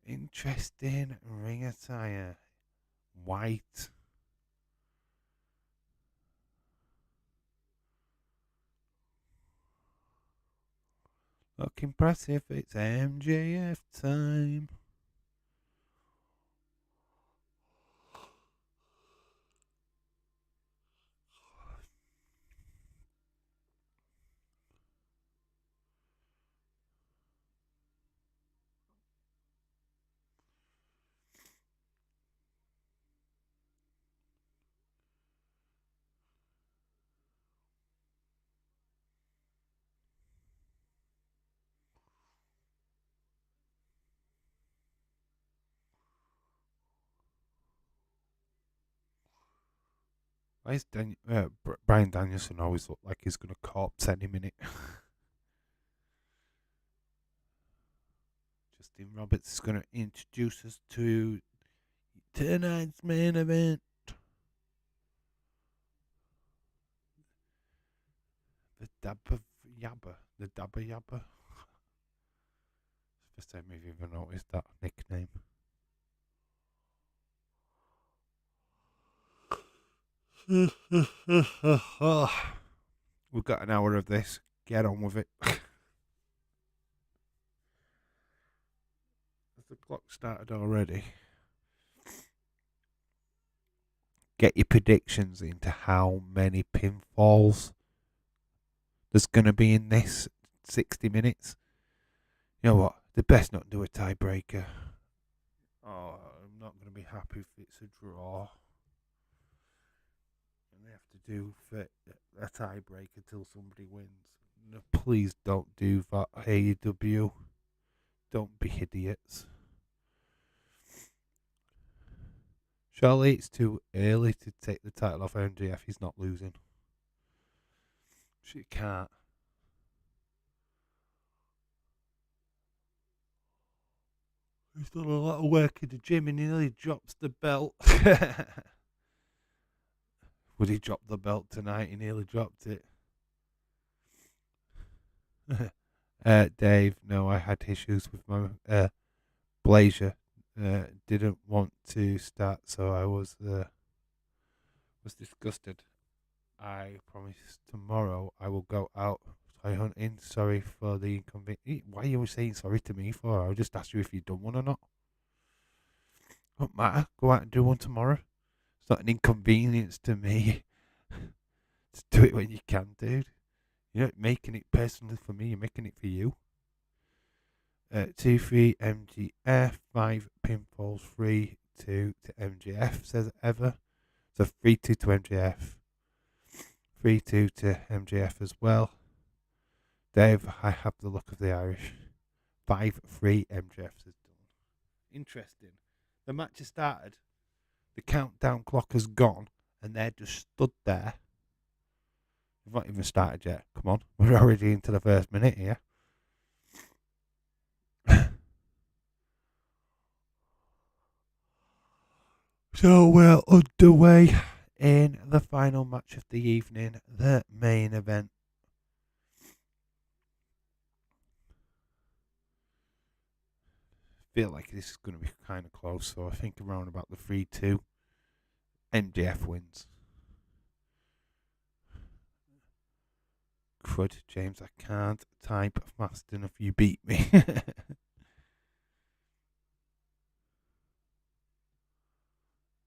Interesting ring attire. White. Look impressive. It's MJF time. Why is Brian Danielson always look like he's going to corpse any minute? Justin Roberts is going to introduce us to tonight's main event. The Dabba Yabba. The Dabba Yabba. It's the first time we've even noticed that nickname. We've got an hour of this. Get on with it. Has the clock started already? Get your predictions into how many pinfalls there's going to be in this 60 minutes. You know what? They best not do a tiebreaker. Oh, I'm not going to be happy if it's a draw. And they have to do a tiebreaker till somebody wins. No, please don't do that, AEW. Don't be idiots. Surely it's too early to take the title off MJF. He's not losing. She can't. He's done a lot of work in the gym and he nearly drops the belt. Would he drop the belt tonight? He nearly dropped it. Dave, no, I had issues with my blazer. Didn't want to start, so I was disgusted. I promise tomorrow I will go out toy hunting. Sorry for the inconvenience. Why are you saying sorry to me for? I'll just ask you if you've done one or not. Don't matter. Go out and do one tomorrow. It's not an inconvenience to me. Just do it when you can, dude. You're not making it personally for me. You're making it for you. 2-3 MGF, 5 pinfalls, 3-2 to MGF, says Ever. So 3-2 to MGF, 3-2 to MGF as well. Dave, I have the look of the Irish. 5-3 MGF says done. Interesting. The match has started. The countdown clock has gone, and they're just stood there. We've not even started yet. Come on, we're already into the first minute here. So we're underway in the final match of the evening, the main event. Feel like this is going to be kind of close, so I think around about the 3-2, MJF wins. Crud, James, I can't type fast enough. You beat me.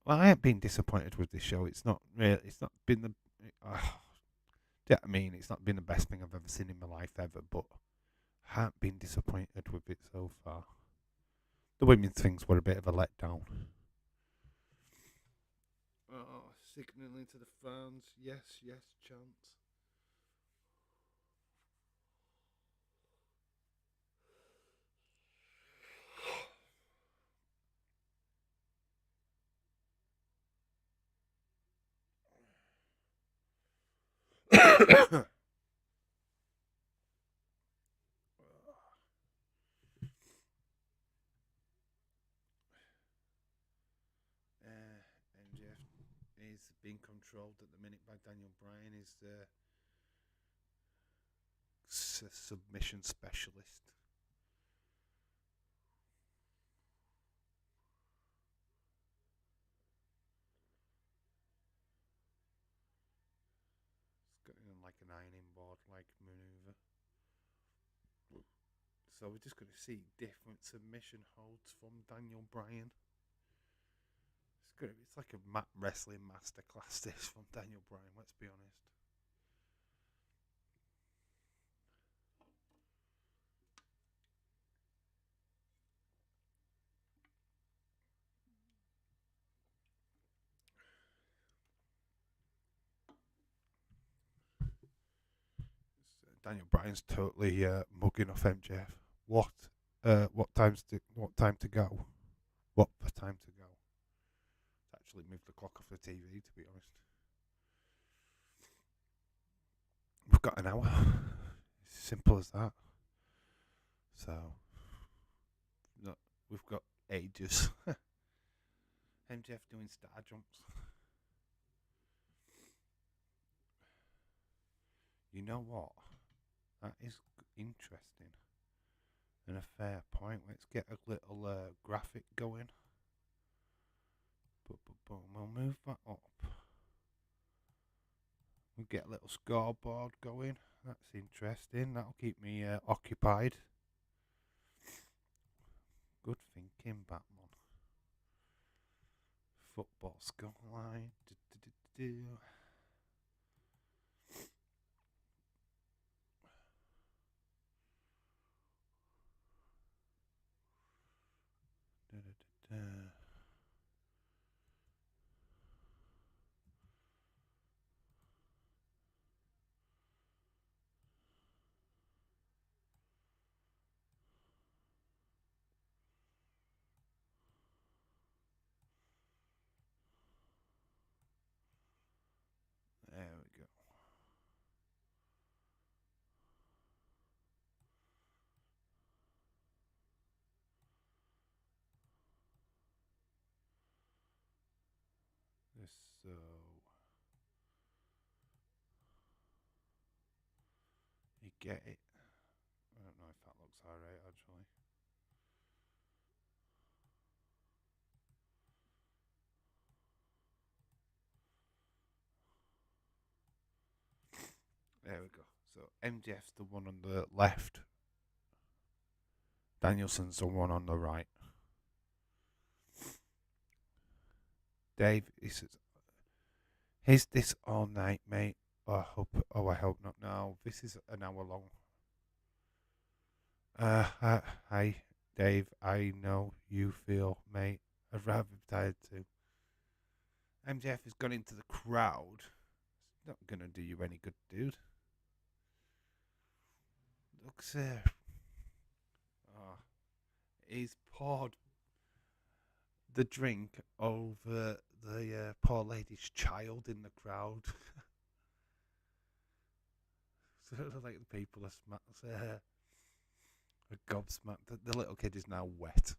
Well, I haven't been disappointed with this show. It's not really. It's not been the. Yeah, I mean, it's not been the best thing I've ever seen in my life ever, but I haven't been disappointed with it so far. The women's things were a bit of a letdown. Oh, signalling to the fans. Yes, yes, chance. MJF is being controlled at the minute by Daniel Bryan. He's the submission specialist. It's got like an ironing board like maneuver. So we're just going to see different submission holds from Daniel Bryan. It's like a wrestling masterclass this from Daniel Bryan, let's be honest. Daniel Bryan's totally mugging off MJF. What time to go? What for time to go? Actually moved the clock off the TV, to be honest. We've got an hour. It's simple as that. So, no, we've got ages. MJF doing star jumps. You know what? That is interesting and a fair point. Let's get a little graphic going. Boom, we'll move that up. We'll get a little scoreboard going. That's interesting. That'll keep me occupied. Good thinking, Batman. Football scoreline. There we go. So you get it. I don't know if that looks alright actually. There we go. So MJF's the one on the left. Danielson's the one on the right. Dave, is this all night, mate? I hope not. No, this is an hour long. Hi, Dave. I know you feel, mate. I'd rather be tired too. MJF has gone into the crowd. It's not gonna do you any good, dude. Looks there. Oh, he's poured the drink over the poor lady's child in the crowd. Sort of like the people are gobsmacked. The little kid is now wet.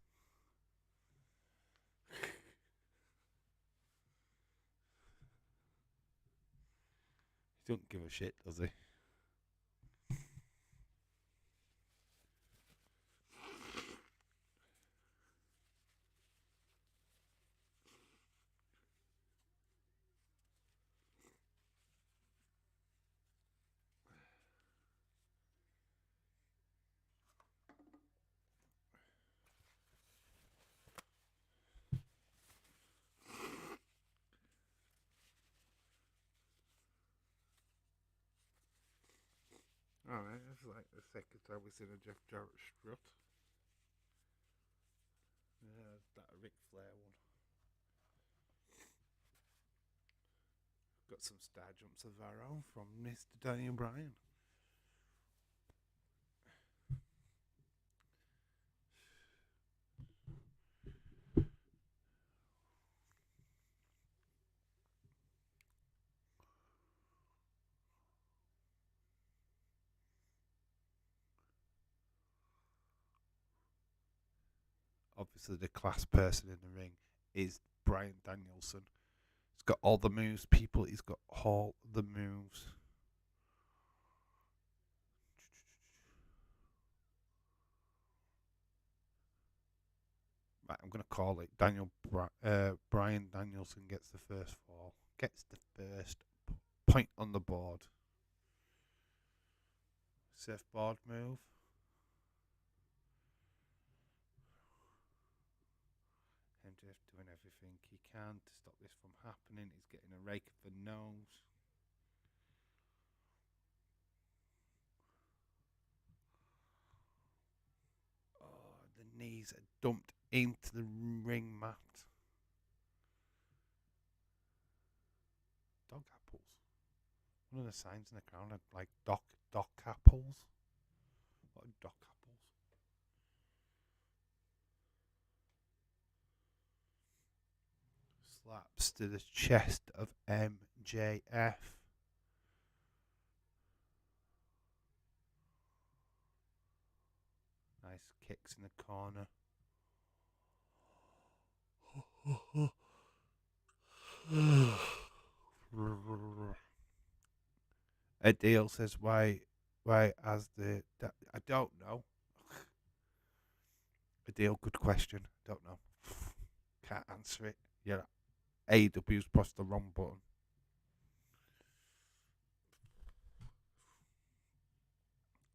He don't give a shit, does he? Alright, that's like the second time we've seen a Jeff Jarrett strut. that a Ric Flair one? Got some star jumps of our own from Mr. Daniel Bryan. Obviously, the class person in the ring is Brian Danielson. He's got all the moves, people. He's got all the moves. Right, I'm going to call it. Brian Danielson gets the first fall. Gets the first point on the board. Surfboard move. MJF doing everything he can to stop this from happening. He's getting a rake of the nose. Oh, the knees are dumped into the ring mat. Dog apples. One of the signs in the crown are like dock apples. What are dock apples? Slaps to the chest of MJF. Nice kicks in the corner. Adele says, why as the... I don't know. Adele, good question. Don't know. Can't answer it. Yeah, AEW's pressed the wrong button.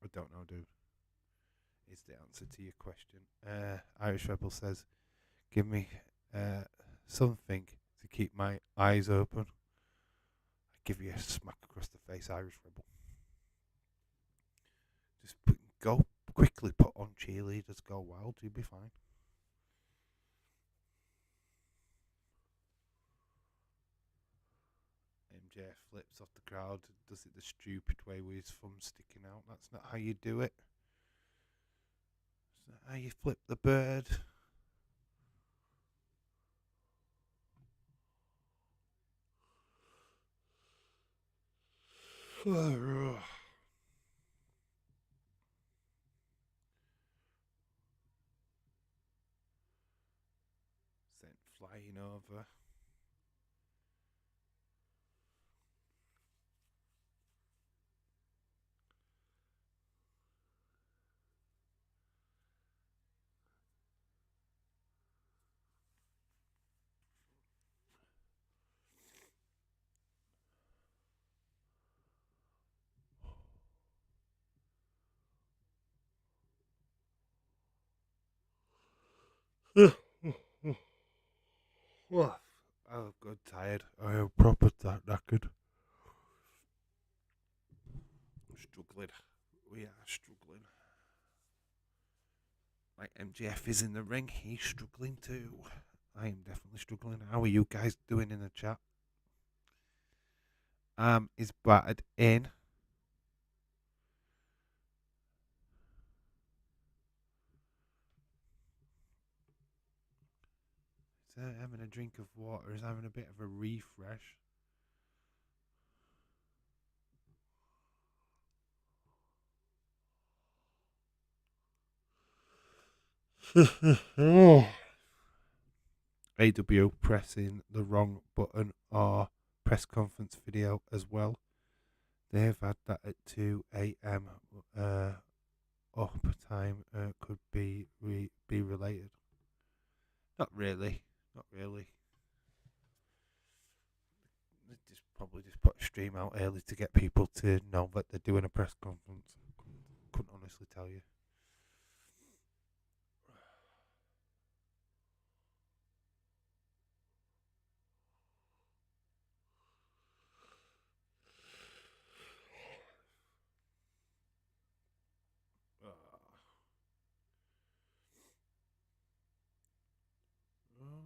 I don't know, dude. Is the answer to your question. Irish Rebel says, give me something to keep my eyes open. I give you a smack across the face, Irish Rebel. Just go quickly, put on cheerleaders, go wild, you'll be fine. MJF flips off the crowd, does it the stupid way with his thumb sticking out. That's not how you do it. That's not how you flip the bird. Sent flying over. I'm good, tired. I am proper knackered. Struggling. We are struggling. Like MJF is in the ring. He's struggling too. I am definitely struggling. How are you guys doing in the chat? Is battered in. Is having a drink of water? Is having a bit of a refresh? AW pressing the wrong button or press conference video as well. They've had that at 2 a.m. Up time could be related. Not really. Not really. They probably just put a stream out early to get people to know that they're doing a press conference. Couldn't honestly tell you.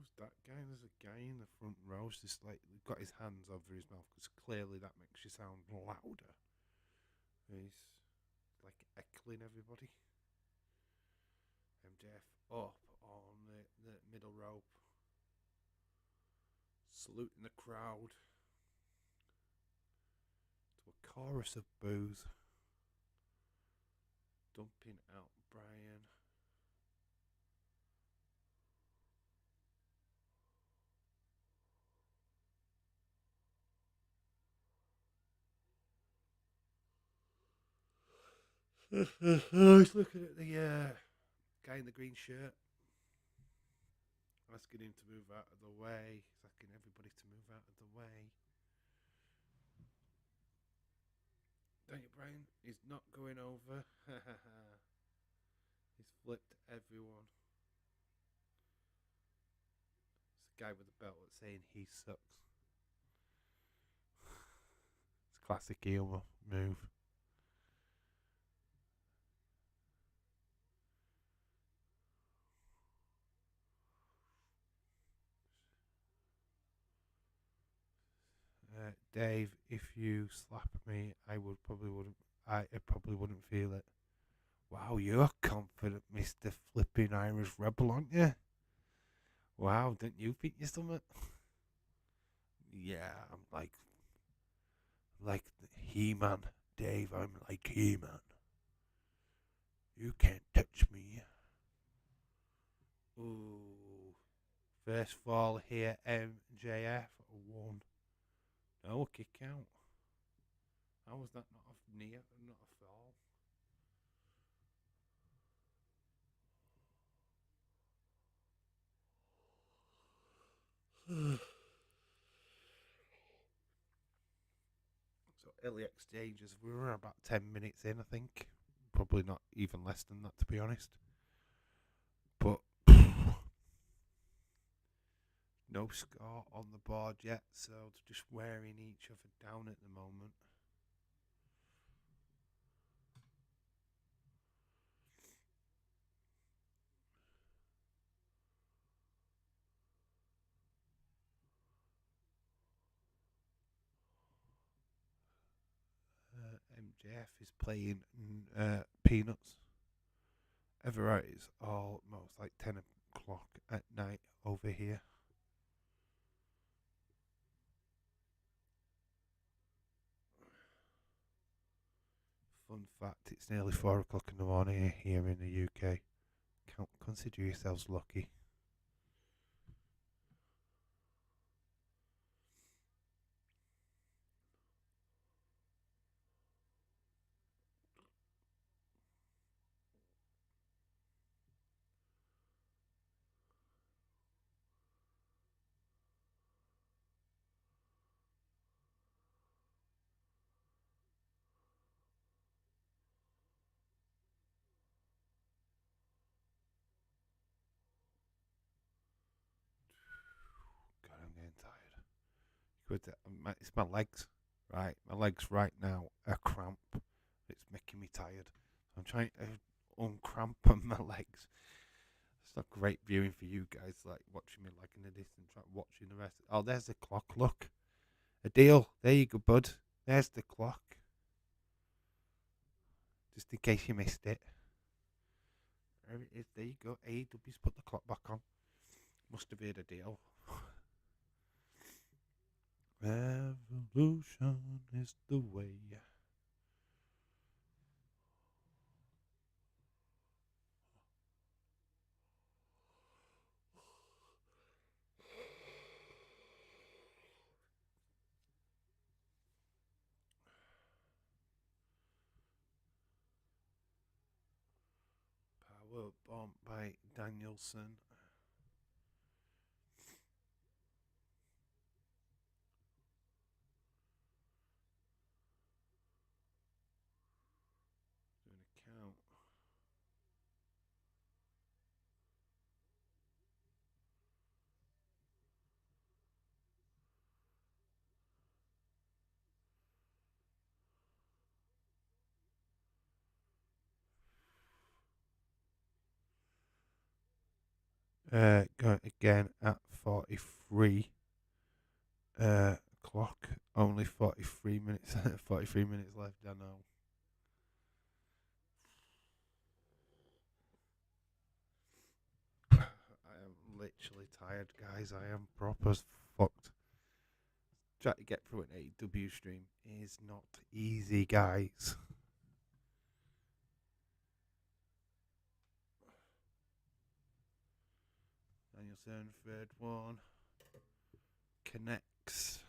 Who's that guy? There's a guy in the front row. Just like got his hands over his mouth because clearly that makes you sound louder. He's like heckling everybody. MJF up on the middle rope, saluting the crowd to a chorus of boos, dumping out Brian. He's looking at the guy in the green shirt, asking him to move out of the way. He's asking everybody to move out of the way. Don't you, Brian? He's not going over. He's flipped everyone. It's a guy with a belt that's saying he sucks. It's a classic heel move. Dave, if you slap me, I probably wouldn't feel it. Wow, you're confident, Mr. Flipping Irish Rebel, aren't you? Wow, don't you think you're something? Yeah, I'm like He-Man, Dave. I'm like He-Man. You can't touch me. Ooh, first fall here, MJF 1. No kick out. How was that not a knee? Not a fall? So early exchanges. We were about 10 minutes in, I think. Probably not even less than that, to be honest. But no score on the board yet, so they're just wearing each other down at the moment. MJF is playing Peanuts. Ever it's almost like 10 o'clock at night over here. Fun fact, it's nearly 4 o'clock in the morning here in the UK. Consider yourselves lucky. God, I'm getting tired. It's my legs, right? My legs right now are cramp. It's making me tired. I'm trying to uncramp my legs. It's not great viewing for you guys, like watching me like in the distance, like watching the rest. Oh, there's the clock. Look, a deal. There you go, bud. There's the clock. Just in case you missed it. There it is. There you go. AEW's put the clock back on. Must have made a deal. Revolution is the way. Power bomb by Danielson. Doing a count. Going again at 11:43 o'clock. Only 43 minutes. 43 minutes left. I know. I am literally tired, guys. I am proper fucked. Trying to get through an AEW stream is not easy, guys. Danielson, third one. Connects.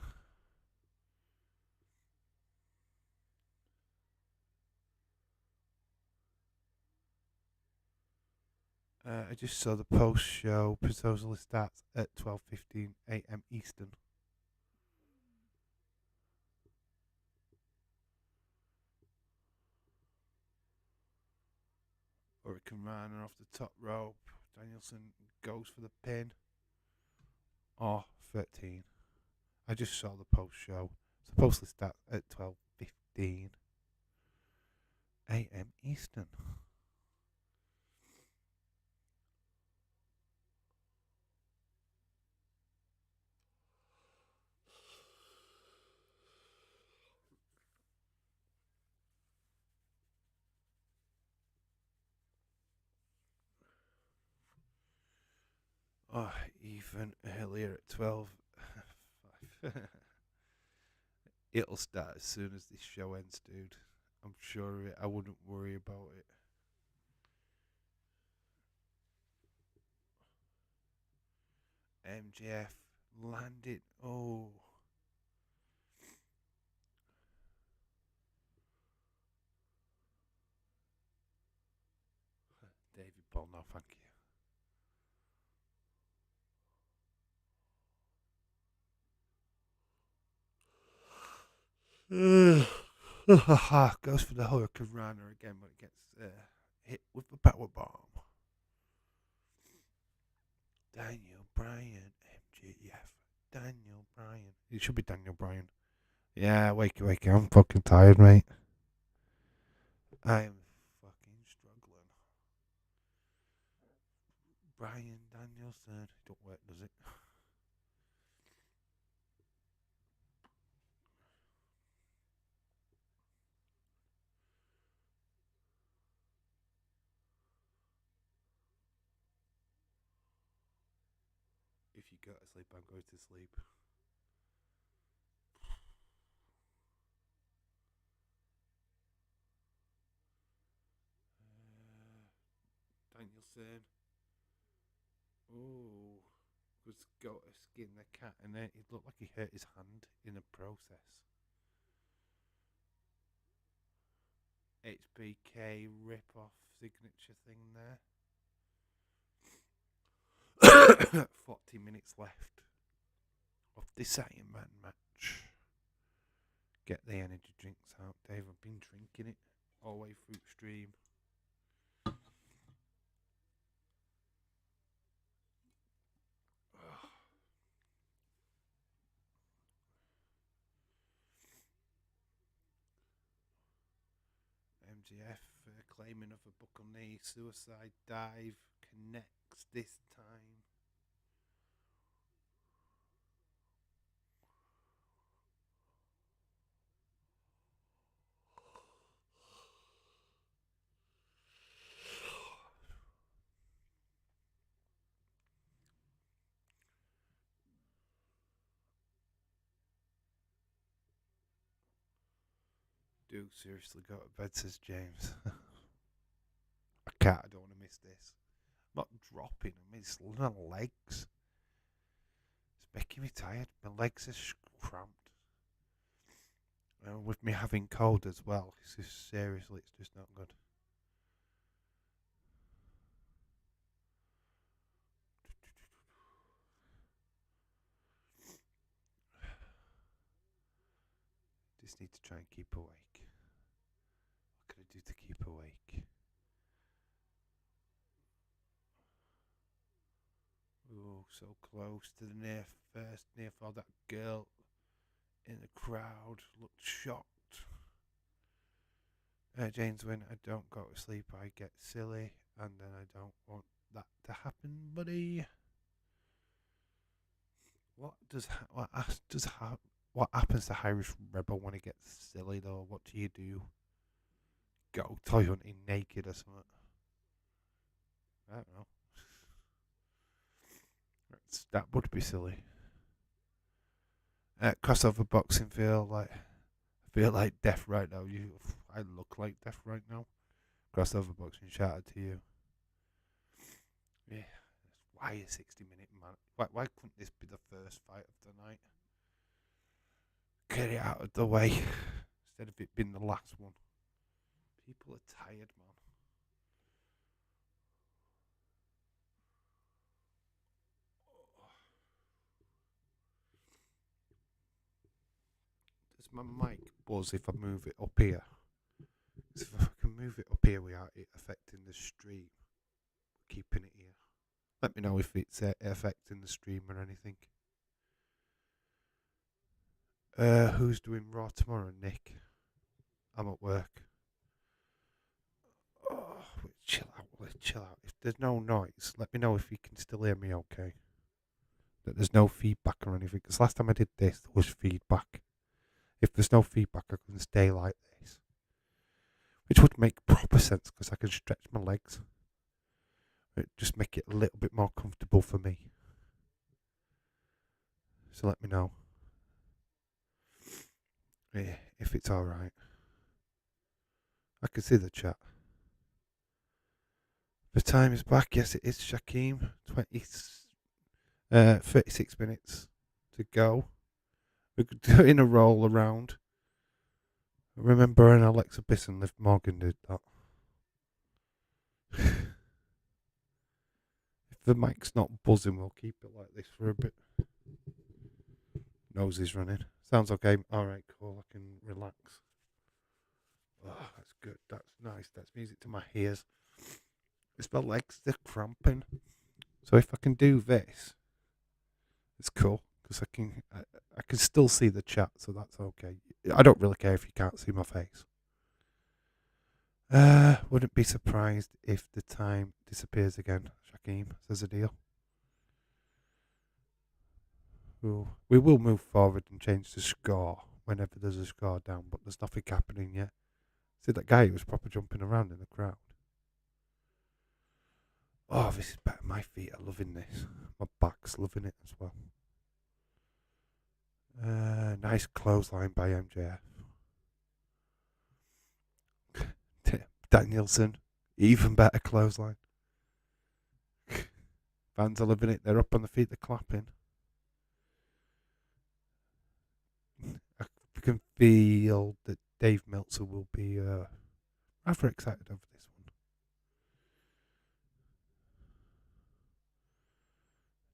I just saw the post show. Proposal starts at 12:15 a.m. Eastern. Hurricane Runner off the top rope. Danielson goes for the pin. 13. I just saw the post show. Supposed to start at 12:15 a.m. Eastern. Even earlier at 12. It'll start as soon as this show ends, dude. I'm sure of it. I wouldn't worry about it. MJF landed. Oh. David Paul, no thank you. Goes for the Hurricane Runner again, but it gets hit with the power bomb. Daniel Bryan, MJF. Daniel Bryan. It should be Daniel Bryan. Yeah, wake. I'm fucking tired, mate. I'm fucking struggling. Brian Danielson. Don't work, does it? If you go to sleep, I'm going to sleep. Danielson. Oh, was got to skin the cat, and then it looked like he hurt his hand in the process. HBK rip-off signature thing there. 40 minutes left of this Iron Man match. Get the energy drinks out, Dave. I've been drinking it all the way through stream. MJF claiming of a buckle knee, suicide dive, connects this time. Dude, seriously, go to bed, says James. I can't, I don't want to miss this. I'm not dropping, I mean, it's my legs. It's making me tired. My legs are cramped. And with me having cold as well, it's just, seriously, it's just not good. Just need to try and keep awake. What can I do to keep awake? Oh, so close to the first near fall. That girl in the crowd looked shocked. James, when I don't go to sleep, I get silly, and then I don't want that to happen, buddy. what happens to Irish Rebel when he gets silly though? What do you do? Go toy hunting naked or something? I don't know. That would be silly. Crossover boxing feel like death right now. I look like death right now. Crossover boxing, shout out to you. Yeah. Why a 60-minute man? Why couldn't this be the first fight of the night? Get it out of the way instead of it being the last one. People are tired, man. Does my mic buzz if I move it up here? If I can move it up here without it affecting the stream, keeping it here. Let me know if it's affecting the stream or anything. Who's doing Raw tomorrow, Nick? I'm at work. Oh, chill out. If there's no noise, let me know if you can still hear me okay. That there's no feedback or anything. Because last time I did this, there was feedback. If there's no feedback, I can stay like this. Which would make proper sense because I can stretch my legs. It just make it a little bit more comfortable for me. So let me know. Yeah, if it's alright. I can see the chat. The time is back. Yes, it is, Shaquem. 36 minutes to go. We're doing a roll around. Remember, and Alexa Bliss and Liv Morgan did that. If the mic's not buzzing, we'll keep it like this for a bit. Nose is running. Sounds okay. Alright, cool. I can relax. Oh, that's good. That's nice. That's music to my ears. It's my legs, they're cramping. So if I can do this, it's cool. Because I can still see the chat, so that's okay. I don't really care if you can't see my face. Wouldn't be surprised if the time disappears again, Shaquem says a deal. We will move forward and change the score whenever there's a score down, but there's nothing happening yet. See that guy who was proper jumping around in the crowd? Oh, this is better. My feet are loving this. My back's loving it as well. Nice clothesline by MJF. Danielson, even better clothesline. Fans are loving it. They're up on the feet. They're clapping. I can feel that Dave Meltzer will be rather excited over this one.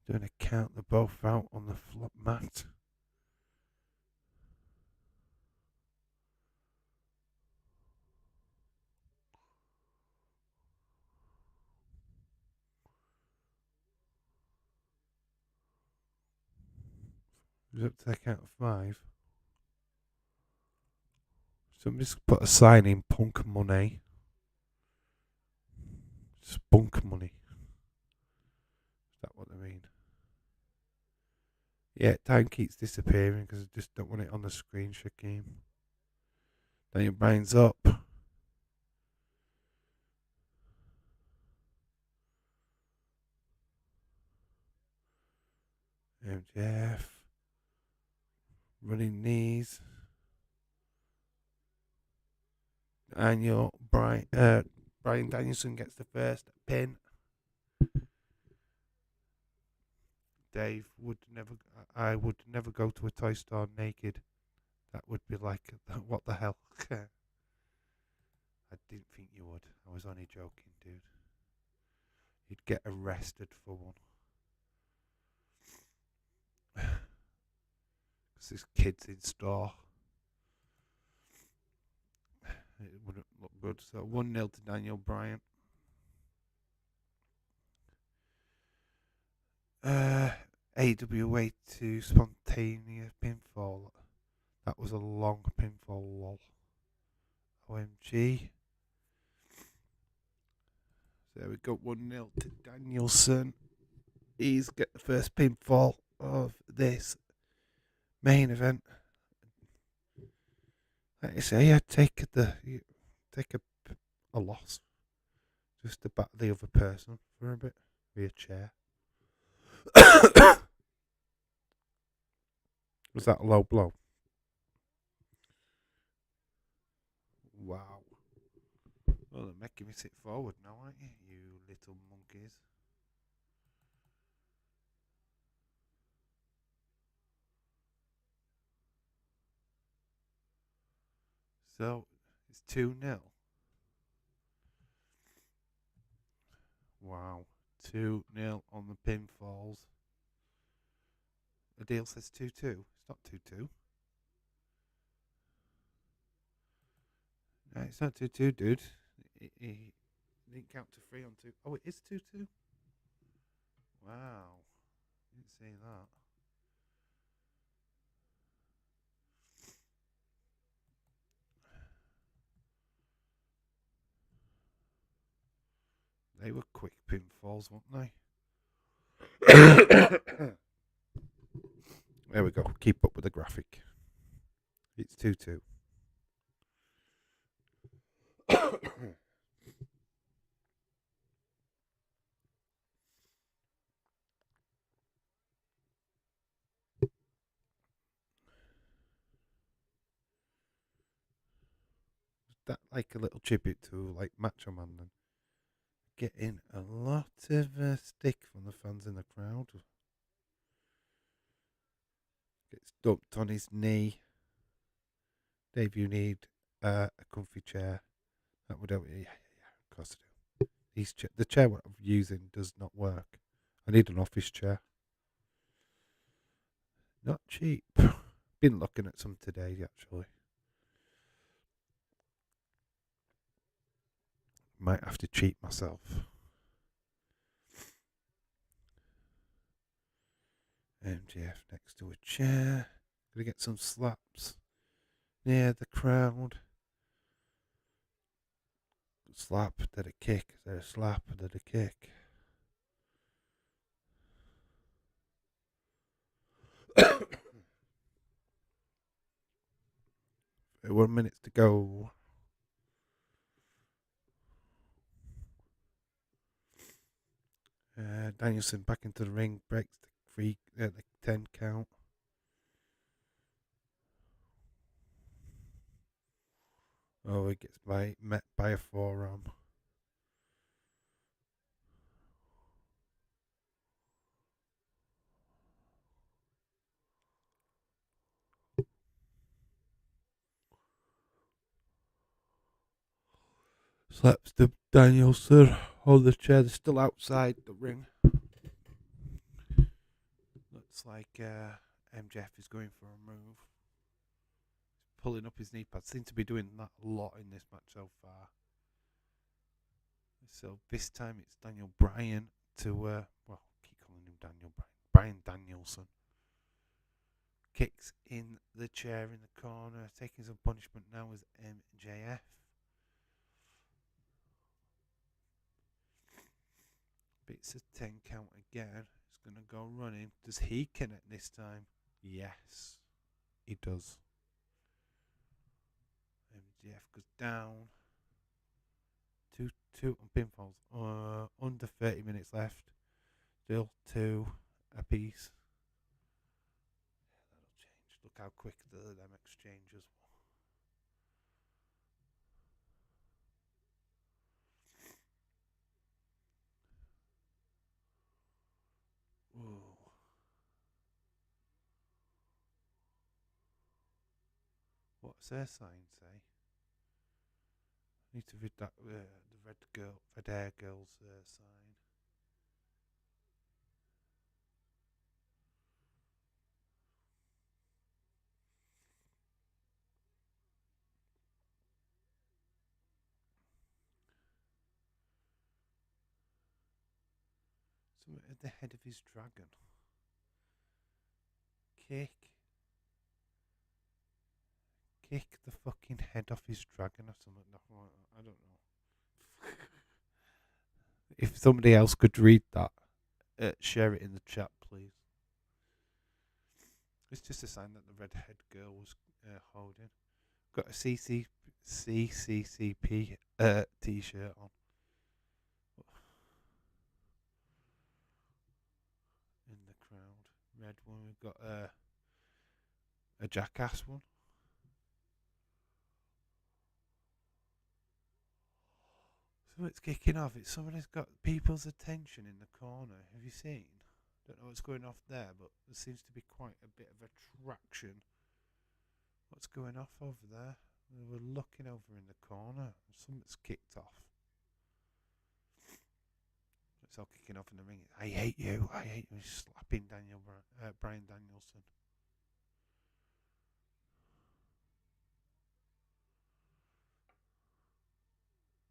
Doing a count. They're both out on the flop mat. He's up to the count of 5. Somebody's put a sign in Punk Money. Spunk Money. Is that what they mean? Yeah, time keeps disappearing because I just don't want it on the screen, Shaquem. Daniel Bryan's up. MJF. Running knees. And Brian Danielson gets the first pin. Dave I would never go to a toy store naked. That would be like, what the hell? I didn't think you would. I was only joking, dude. You'd get arrested for one. Because this kid's in store. It wouldn't look good. So 1-0 to Daniel Bryan. AWA to spontaneous pinfall. That was a long pinfall, lol. OMG. So we got 1-0 to Danielson. He's got the first pinfall of this main event. Like I say, I take a loss just to back the other person for a bit with a chair. Was that a low blow? Wow. Well, they're making me sit forward now, aren't you, you little monkeys? So, it's 2-0. Wow. 2-0 on the pinfalls. The deal says 2-2. It's not 2-2. No, it's not 2-2, dude. He didn't count to 3 on 2. Oh, it is 2-2? Wow. Didn't see that. They were quick pinfalls, weren't they? There we go. Keep up with the graphic. It's 2-2. That like a little tribute to like Macho Man then. Getting a lot of stick from the fans in the crowd. Gets dumped on his knee. Dave, you need a comfy chair. That would help. Yeah, of course I do. The chair what I'm using does not work. I need an office chair. Not cheap. Been looking at some today actually. Might have to cheat myself. MJF next to a chair. Gonna get some slaps near the crowd. Slap, then a kick, then a slap, then a kick. 1 minute to go. Danielson back into the ring, breaks the 10 count. Oh, he gets met by a forearm. Slaps the Danielson on the chair. They're still outside the ring. Looks like MJF is going for a move. He's pulling up his knee pads. Seems to be doing that a lot in this match so far. So this time it's Daniel Bryan to, keep calling him Daniel Bryan. Brian Danielson. Kicks in the chair in the corner. Taking some punishment now is MJF. Beats a 10 count again. He's going to go running. Does he connect this time? Yes, he does. MJF goes down. 2-2 on pinfalls. Under 30 minutes left. Still 2 apiece. Yeah, that'll change. Look how quick them exchanges. Whoa. What's their sign say? Need to read that the red hair girl's sign. So at the head of his dragon. Kick the fucking head off his dragon or something. I don't know. If somebody else could read that, share it in the chat, please. It's just a sign that the redhead girl was holding. Got a CCCP t-shirt on. In the crowd. Red one. We've got a jackass one. So it's kicking off. It's someone who's got people's attention in the corner. Have you seen? Don't know what's going off there, but there seems to be quite a bit of attraction. What's going off over there? We're looking over in the corner. Something's kicked off. It's all kicking off in the ring. I hate you. I hate you. He's slapping Brian Danielson.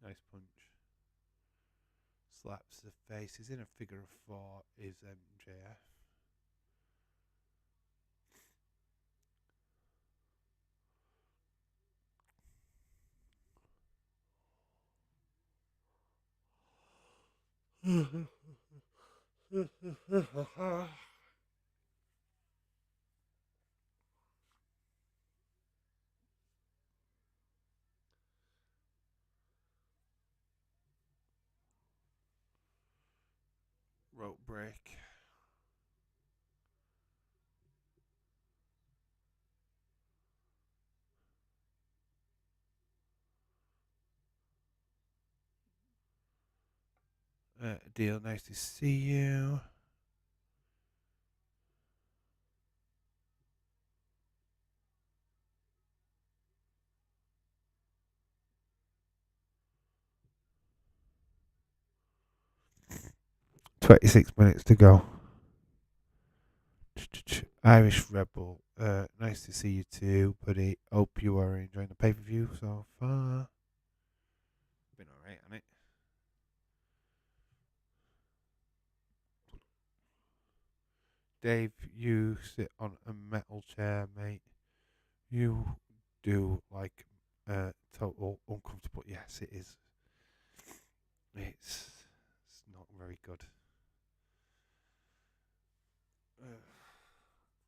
Nice punch. Slaps the face. He's in a figure of 4. Is MJF. Rope break. Deal, nice to see you. $26 to go. Irish Rebel, nice to see you too, buddy. Hope you are enjoying the pay-per-view so far. Been alright, hasn't it? Dave, you sit on a metal chair, mate. You do like total uncomfortable. Yes, it is. It's not very good.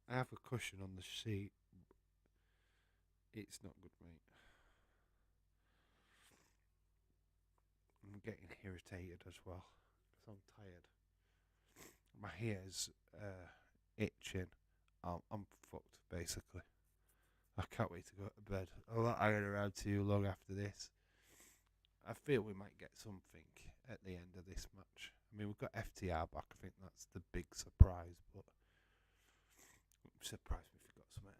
I have a cushion on the seat. It's not good, mate. I'm getting irritated as well because I'm tired. My hair's itching. I'm fucked, basically. I can't wait to go to bed. I'm not hanging around too long after this. I feel we might get something at the end of this match. I mean, we've got FTR back. I think that's the big surprise, but I'm surprised if we've got something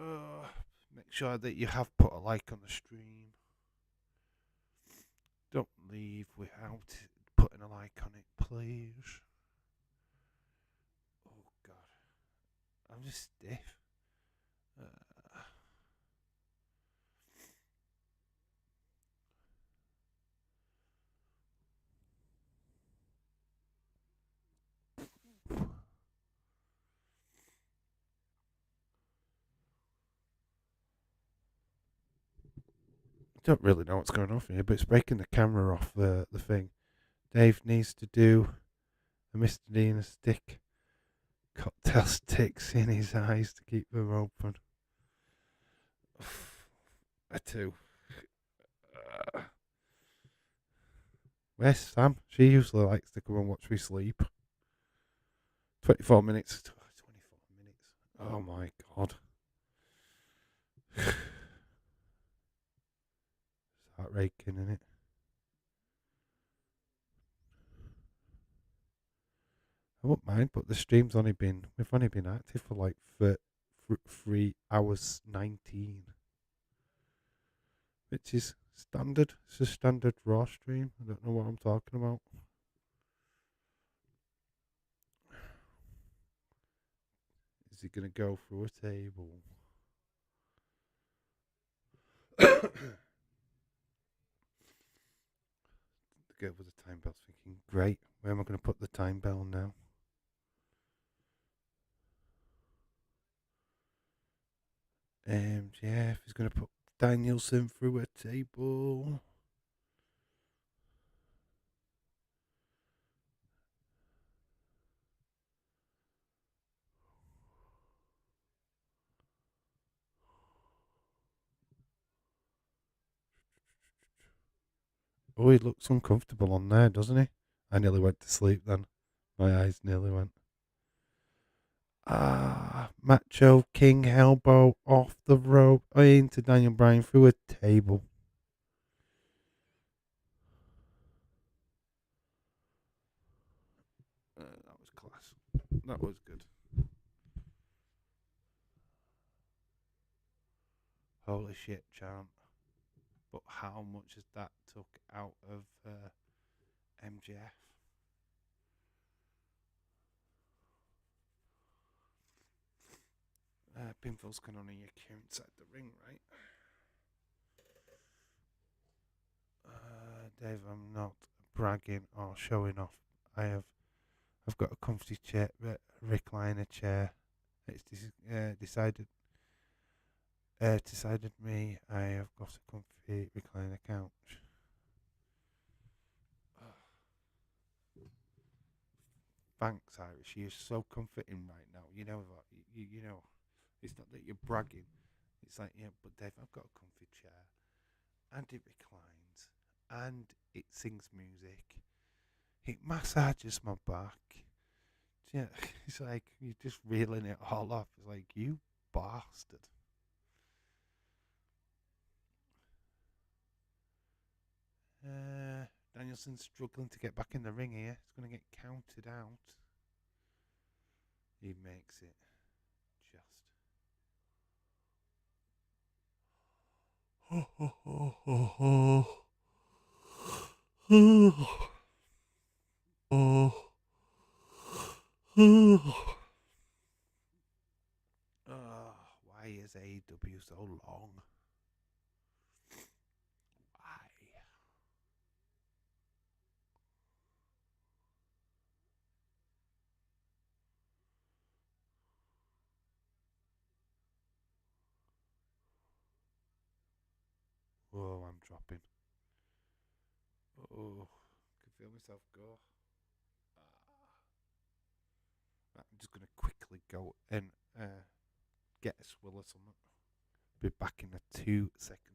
else. Make sure that you have put a like on the stream. Don't leave without putting a like on it, please. Oh, God. I'm just stiff. I don't really know what's going on here, but it's breaking the camera off the thing. Dave needs to do a Mr. D and a stick. Cocktail sticks in his eyes to keep them open. A 2. Where's Sam? She usually likes to come and watch me sleep. 24 minutes. 24 minutes. Oh my God. Start raking in it. I wouldn't mind, but the stream's we've only been active for like 3 hours 19. Which is standard. It's a standard Raw stream. I don't know what I'm talking about. Is he going to go through a table? The girl with the time bell's thinking, great, where am I going to put the time bell now? MJF is going to put Danielson through a table. Oh, he looks uncomfortable on there, doesn't he? I nearly went to sleep then. My eyes nearly went. Macho King elbow off the rope into Daniel Bryan through a table. That was class. That was good. Holy shit, chant. But how much has that took out of MJF? Pinfalls can only occur inside the ring, right? Dave, I'm not bragging or showing off. I've got a comfy chair, recliner chair. It's decided me. I have got a comfy recliner couch. Thanks, Irish. You're so comforting right now. You know what? You know, it's not that you're bragging. It's like, yeah, but Dave, I've got a comfy chair, and it reclines, and it sings music. It massages my back. Yeah, it's like you're just reeling it all off. It's like, you bastard. Danielson's struggling to get back in the ring here. He's going to get counted out. He makes it just. Why is AEW so long? Why? Oh, I'm dropping. Oh, I can feel myself go. I'm just going to quickly go and get a swill or something. Be back in 2 seconds.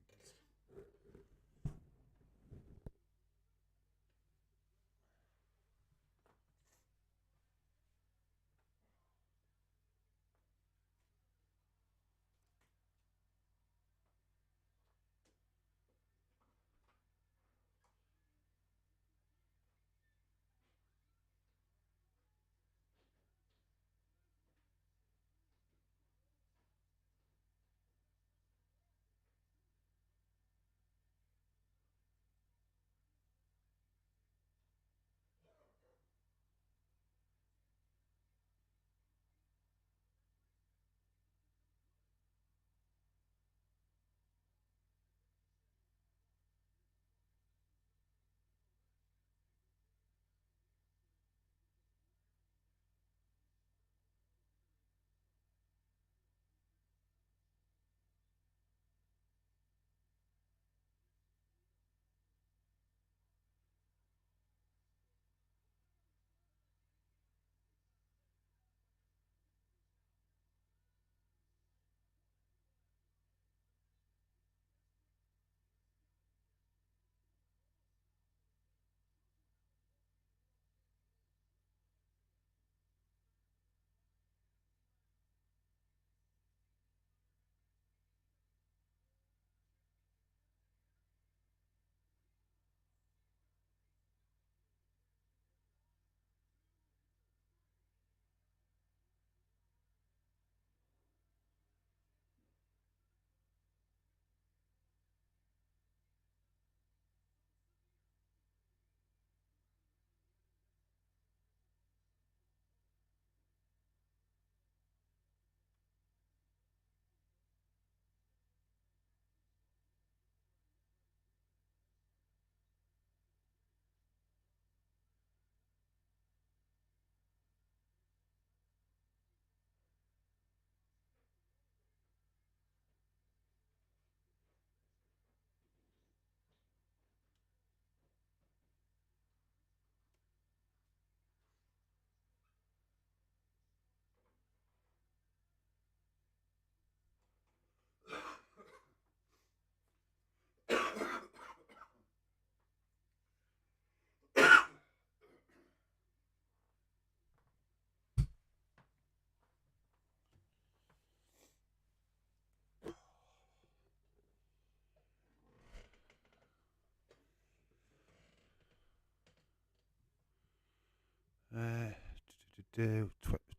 do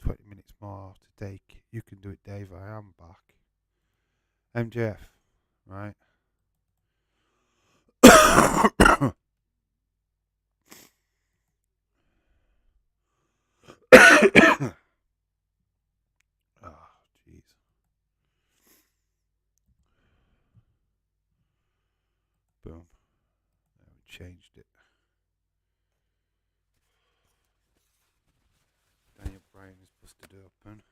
20 minutes more to take. You can do it, Dave. I am back. MJF, right? Oh, jeez. Boom. Now we changed it. Daniel Bryan is busted open.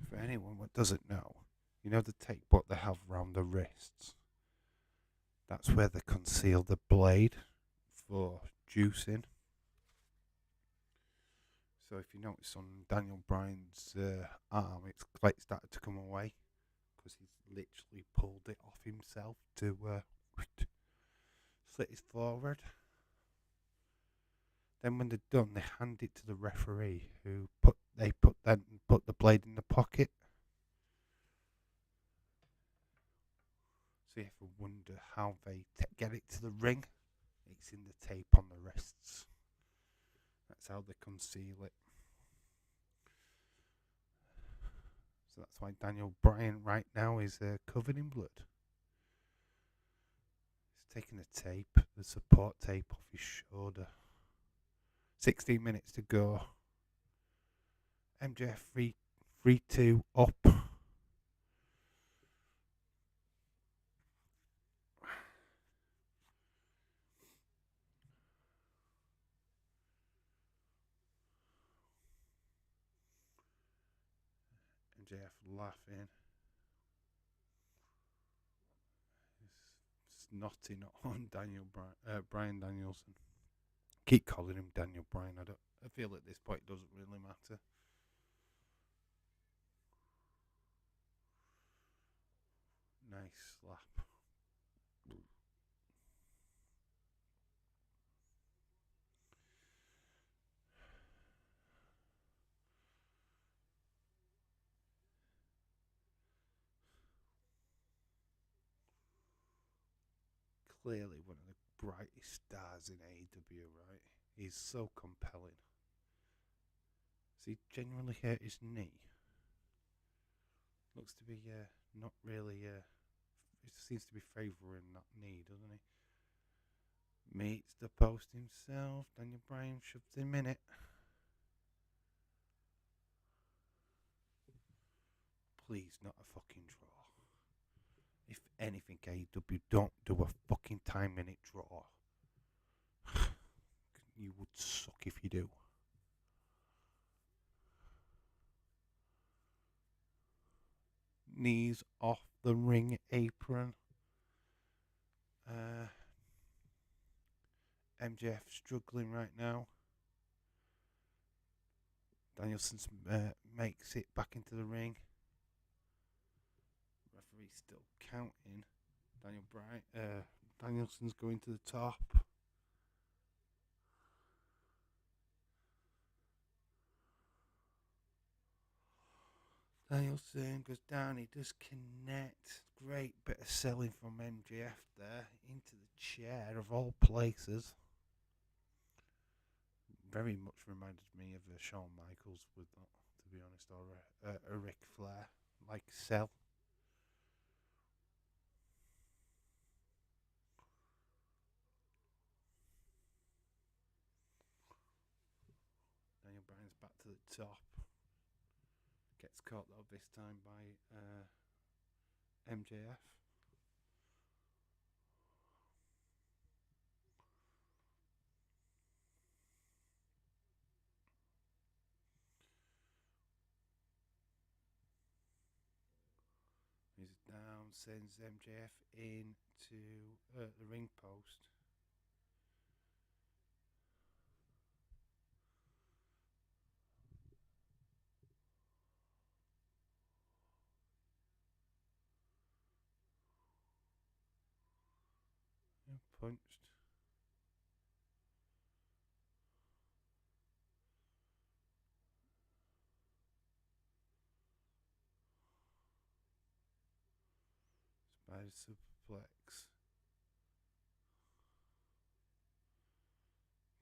For anyone that doesn't know, you know the tape what they have round the wrists? That's where they conceal the blade for juicing. So if you notice on Daniel Bryan's arm, it's like started to come away because he's literally pulled it off himself to slit his forward. Then when they're done, they hand it to the referee, who put the blade in the pocket. So you ever wonder how they get it to the ring? It's in the tape on the wrists. That's how they conceal it. So that's why Daniel Bryan right now is covered in blood. He's taking the tape, the support tape off his shoulder. 16 minutes to go. MJF 3-2 up. MJF laughing. He's snotting on Brian Danielson. Keep calling him Daniel Bryan. I feel at this point it doesn't really matter. Nice slap. Clearly one of the brightest stars in AEW, right? He's so compelling. Has he genuinely hurt his knee? Looks to be not really. It seems to be favouring that knee, doesn't he? Meets the post himself. Daniel Bryan shoves him in it. Please, not a fucking draw. If anything, AEW, don't do a fucking 10-minute draw. You would suck if you do. Knees off the ring apron. MJF struggling right now. Danielson makes it back into the ring. Referee still counting. Danielson's going to the top. Danielson goes down, he does connect. Great bit of selling from MJF there into the chair of all places. Very much reminded me of Shawn Michaels with that, to be honest, or a Ric Flair, like sell. Daniel Bryan's back to the top. Gets caught though this time by MJF. He's goes down, sends MJF into the ring post. Punched. Spider suplex.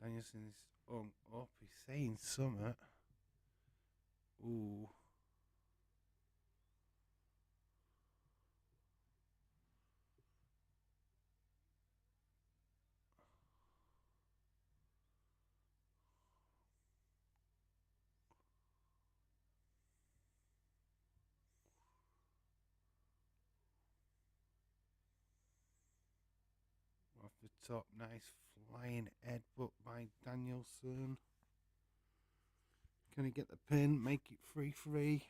Danielson's up. He's saying something. Ooh. Off the top, nice flying headbutt by Danielson. Gonna get the pin, make it 3-3.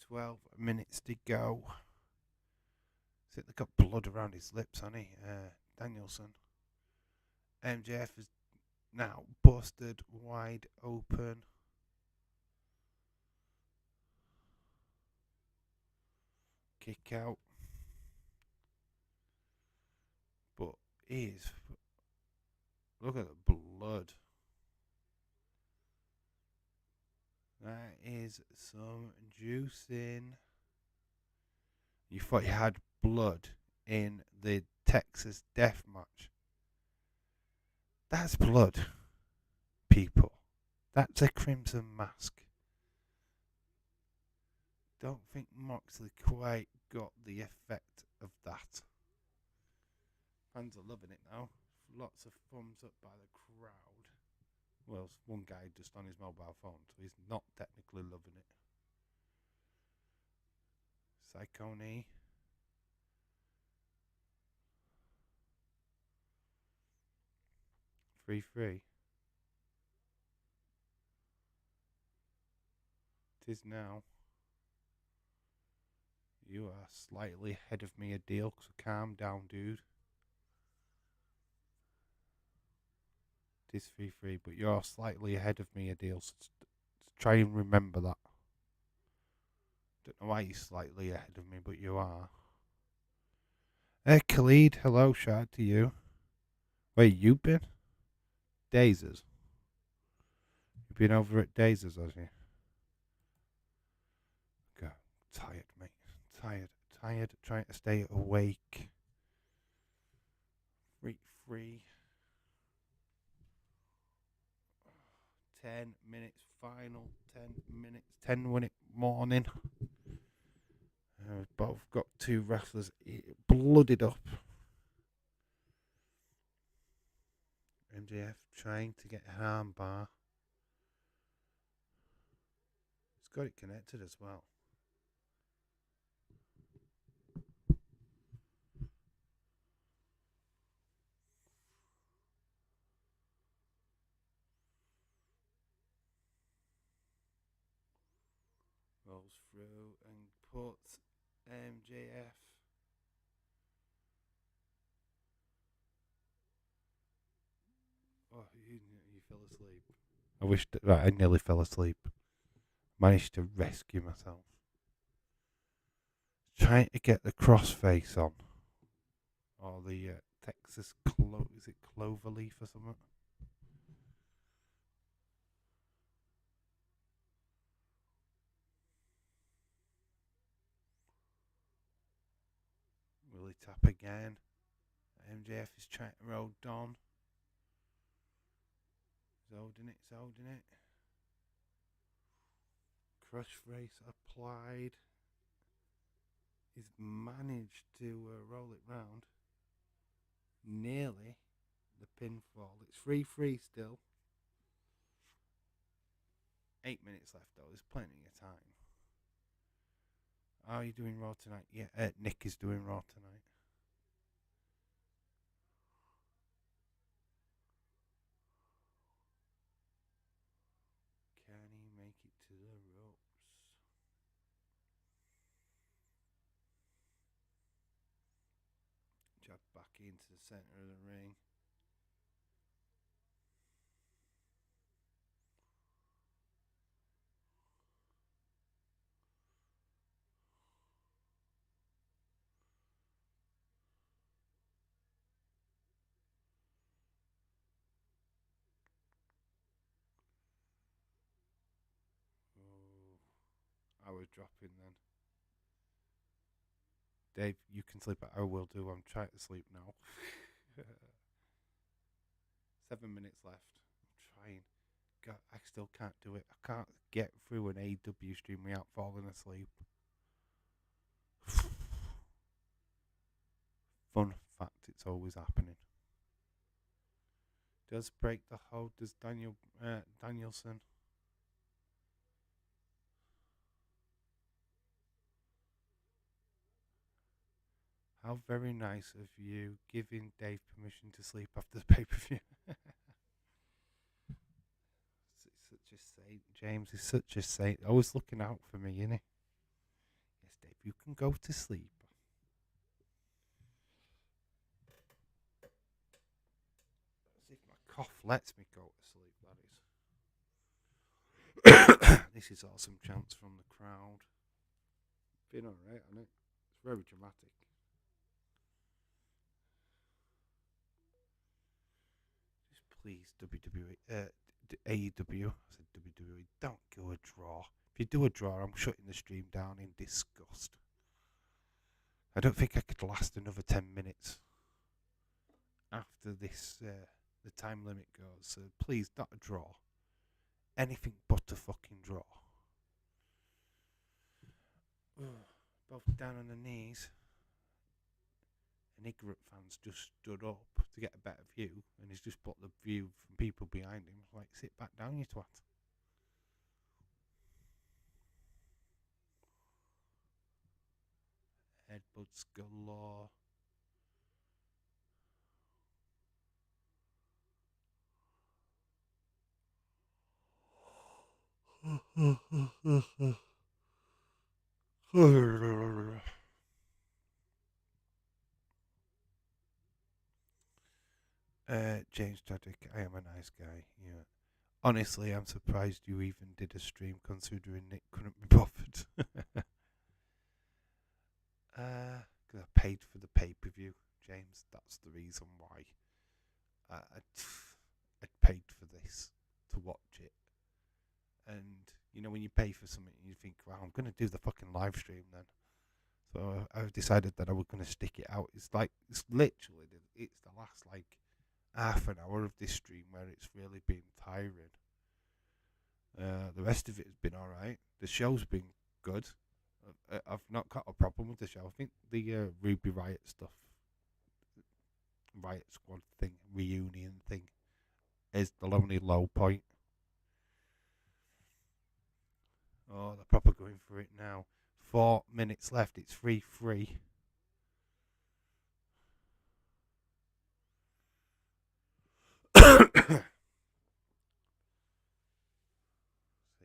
12 minutes to go. See, they got blood around his lips, honey. Danielson. MJF is now busted wide open. Kick out. But look at the blood. That is some juice in. You thought you had blood in the Texas death match. That's blood, people. That's a crimson mask. Don't think Moxley quite got the effect of that. Fans are loving it now. Lots of thumbs up by the crowd. Well, one guy just on his mobile phone, so he's not technically loving it. Psycho knee. Free. It is now. You are slightly ahead of me a deal, so calm down, dude. It is 3-3, but you're slightly ahead of me a deal, so try and remember that. Don't know why you're slightly ahead of me, but you are. Hey, Khalid, hello, shout out to you. Where you been? Dazers. You've been over at Dazers, have you? God, tired, mate. Tired, trying to stay awake. 3-3. 10 minutes final. 10 minutes. 10-minute morning. We've both got two wrestlers blooded up. MJF trying to get an arm bar. He's got it connected as well. Rolls through and puts MJF. Oh, you fell asleep. I wish I nearly fell asleep. Managed to rescue myself. Trying to get the crossface on. Or the Texas is it cloverleaf or something? Will he tap again? MJF is trying to roll Don. He's holding it. Crush face applied. He's managed to roll it round. Nearly the pinfall. It's 3-3 still. 8 minutes left though. There's plenty of time. Are you doing Raw tonight? Yeah, Nick is doing Raw tonight. Can he make it to the ropes? got back into the centre of the ring. I was dropping then. Dave, you can sleep. I will do. I'm trying to sleep now. 7 minutes left. I'm trying. God, I still can't do it. I can't get through an AEW stream without falling asleep. Fun fact, it's always happening. Does break the hold. Does Danielson. How very nice of you giving Dave permission to sleep after the pay-per-view. Such a saint. James is such a saint. Always looking out for me, isn't he? Yes, Dave, you can go to sleep. As if my cough lets me go to sleep, that is. This is awesome chants from the crowd. Been alright, hasn't it? It's very dramatic. Please, WWE, AEW, I said WWE, don't go a draw. If you do a draw, I'm shutting the stream down in disgust. I don't think I could last another 10 minutes after this, the time limit goes. So please, not a draw. Anything but a fucking draw. Both down on the knees. And ignorant fans just stood up to get a better view, and he's just put the view from people behind him. Like, sit back down, you twat. Headbutts galore. James Chadwick, I am a nice guy. Yeah. Honestly, I'm surprised you even did a stream, considering Nick couldn't be bothered. Because I paid for the pay-per-view, James. That's the reason why. I paid for this to watch it. And, you know, when you pay for something, you think, well, I'm going to do the fucking live stream then. So I've decided that I was going to stick it out. It's literally, it's the last, half an hour of this stream where it's really been tiring. The rest of it has been alright. The show's been good. I've not got a problem with the show. I think the Ruby Riot stuff, Riot Squad thing, reunion thing, is the only low point. Oh, they're proper going for it now. 4 minutes left. It's 3-3. See,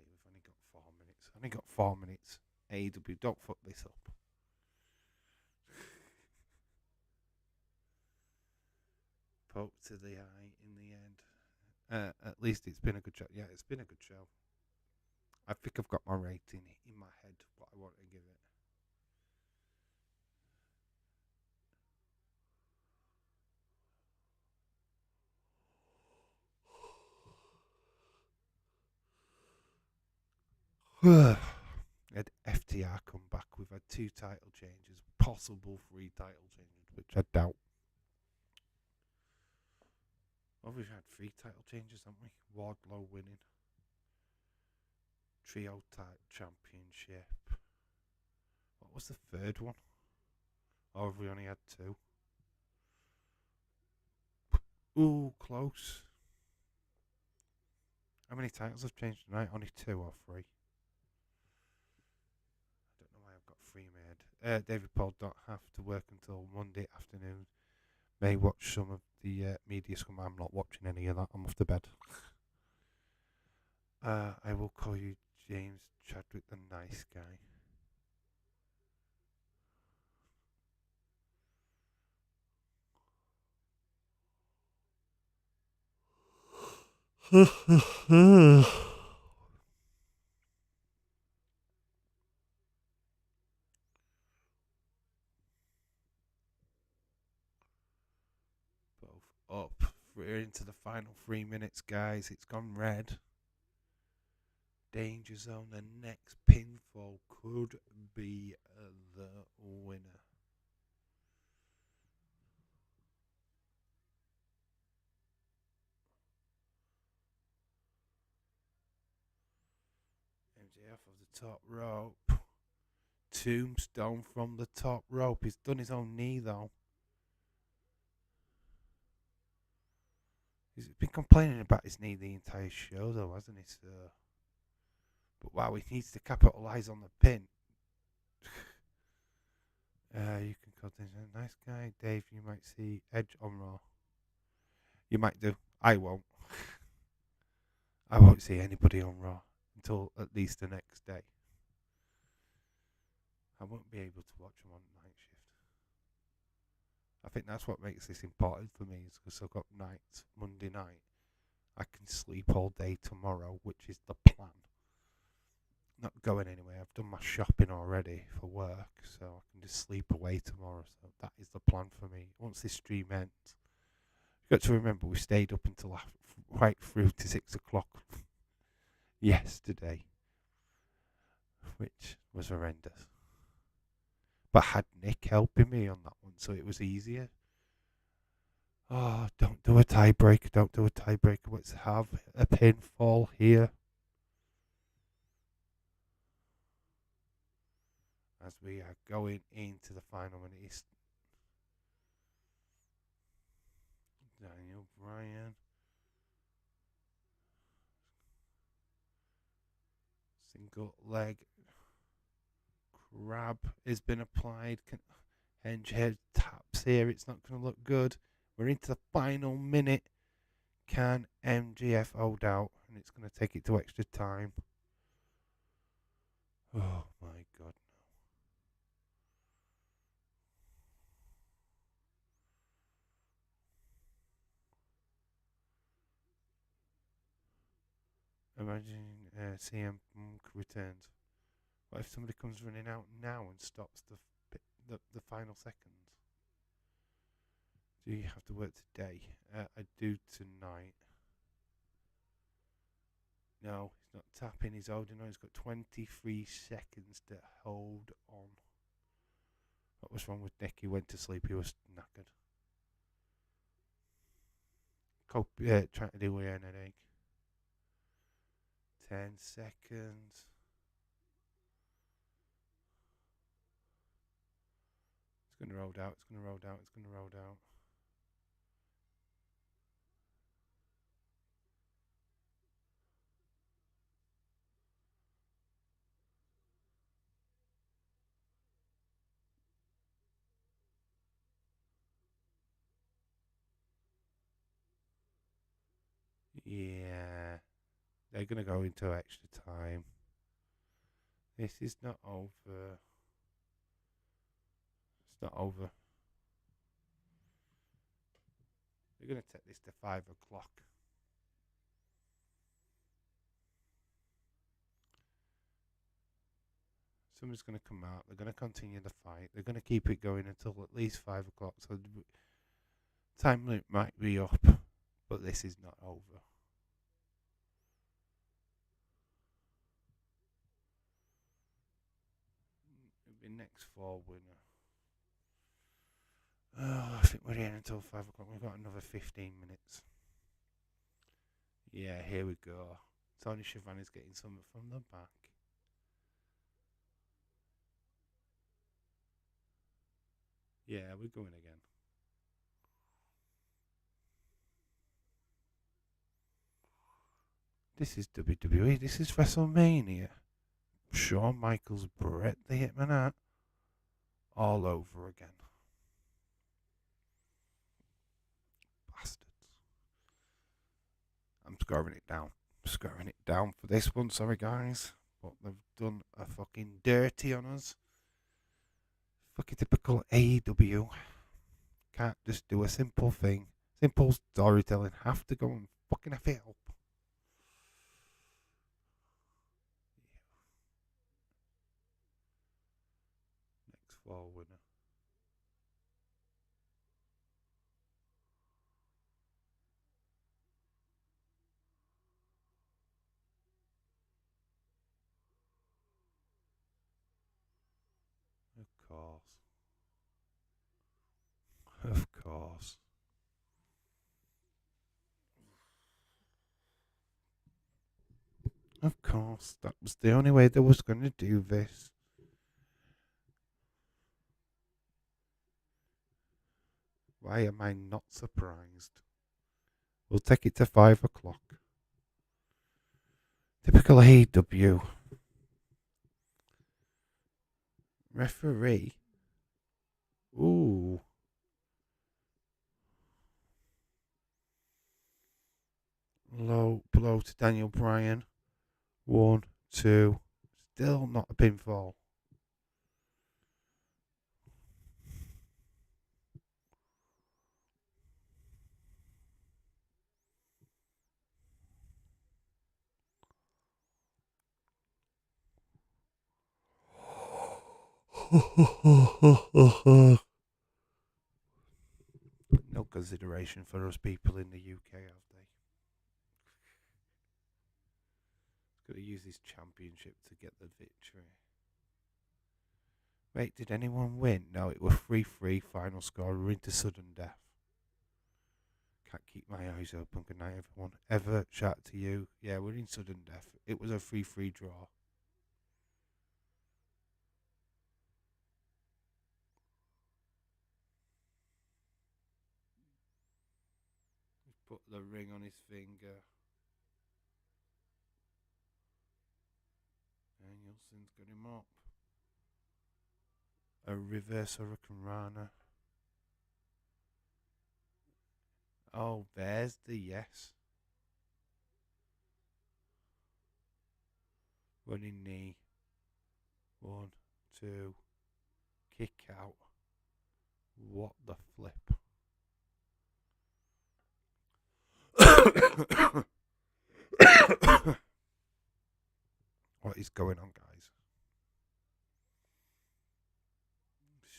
we've only got 4 minutes. Only got 4 minutes. AEW, don't fuck this up. Poke to the eye in the end. At least it's been a good show. Yeah, it's been a good show. I think I've got my rating in my head, what I want to give it. Had FTR come back. We've had 2 title changes, possible 3 title changes, which I doubt. Well, we've had 3 title changes, haven't we? Wardlow winning. Trio championship. What was the third one? Or have we only had 2? Ooh, close. How many titles have changed tonight? Only 2 or 3? I don't know why I've got 3 made. David Paul don't have to work until Monday afternoon. May watch some of the media scrum. I'm not watching any of that. I'm off to bed. I will call you James Chadwick, the nice guy. Both up. We're into the final 3 minutes, guys. It's gone red. Danger zone. The next pinfall could be the winner. MJF of the top rope. Tombstone from the top rope. He's done his own knee though. He's been complaining about his knee the entire show though, hasn't he, sir? But wow, he needs to capitalise on the pin. You can call this a nice guy. Dave, you might see Edge on Raw. You might do. I won't. I won't see anybody on Raw until at least the next day. I won't be able to watch them on night shift. I think that's what makes this important for me, is because I've got nights, Monday night. I can sleep all day tomorrow, which is the plan. Not going anywhere. I've done my shopping already for work, so I can just sleep away tomorrow. So that is the plan for me. Once this stream ends, you've got to remember we stayed up until right through to 6 o'clock yesterday, which was horrendous. But I had Nick helping me on that one, so it was easier. Oh, don't do a tiebreaker. Don't do a tiebreaker. Let's have a pinfall here. As we are going into the final minute. Daniel Bryan. Single leg grab has been applied. Hengehead taps here. It's not going to look good. We're into the final minute. Can MJF hold out? And it's going to take it to extra time. Oh my God. Imagine CM Punk returns. What if somebody comes running out now and stops the final seconds? Do you have to work today? I do tonight. No, he's not tapping. He's holding on. He's got 23 seconds to hold on. What was wrong with Nick? He went to sleep. He was knackered. Trying to do an headache. 10 seconds. It's going to roll out. It's going to roll out. It's going to roll out. Yeah. They're going to go into extra time. This is not over. It's not over. They're going to take this to 5 o'clock. Someone's going to come out. They're going to continue the fight. They're going to keep it going until at least 5 o'clock. So the time limit might be up, but this is not over. It'll be next 4 winner. Oh, I think we're here until 5 o'clock. We've got another 15 minutes. Yeah, here we go. Tony Schiavone's getting something from the back. Yeah, we're going again. This is WWE. This is WrestleMania. Shawn Michaels, Bret the Hitman Hart, all over again. Bastards. I'm scoring it down. Scoring it down for this one. Sorry, guys. But they've done a fucking dirty on us. Fucking typical AEW. Can't just do a simple thing. Simple storytelling. Have to go and fucking F it up. fall winner. Of course. Of course. Of course. That was the only way they was going to do this. Why am I not surprised? We'll take it to 5 o'clock. Typical AEW. Referee. Ooh. Low blow to Daniel Bryan. 1, 2. Still not a pinfall. No consideration for us people in the UK, have they? Got to use his championship to get the victory. Wait, did anyone win? No, it was 3-3 final score. We're into sudden death. Can't keep my eyes open. Good night, everyone. Ever shout to you? Yeah, we're in sudden death. It was a 3-3 draw. He's put the ring on his finger. Danielson's got him up. A reverse Hurricane Rana. Oh, there's the yes. Running knee. 1, 2. Kick out. What the flip? What is going on, guys?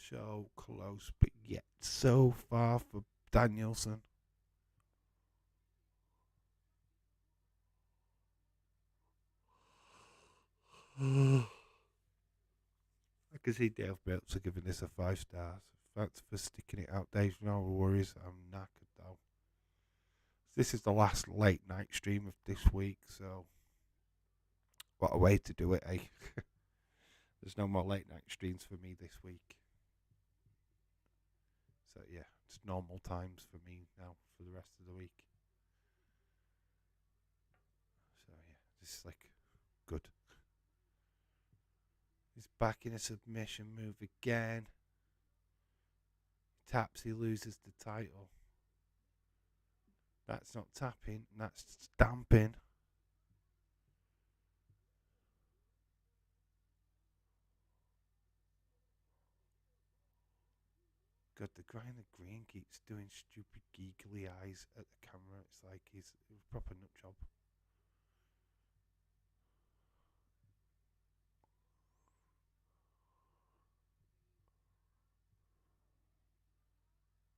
So close, but yet so far for Danielson. I can see Dave Belts are giving this a 5 stars. Thanks for sticking it out, Dave. No worries. I'm knackered though. This is the last late night stream of this week, so what a way to do it, eh? There's no more late night streams for me this week. So yeah, it's normal times for me now for the rest of the week. So yeah, this is like good. He's back in a submission move again. Taps, he loses the title. That's not tapping, that's stamping. God, the guy in the green keeps doing stupid geekly eyes at the camera. It's like he's a proper nut job.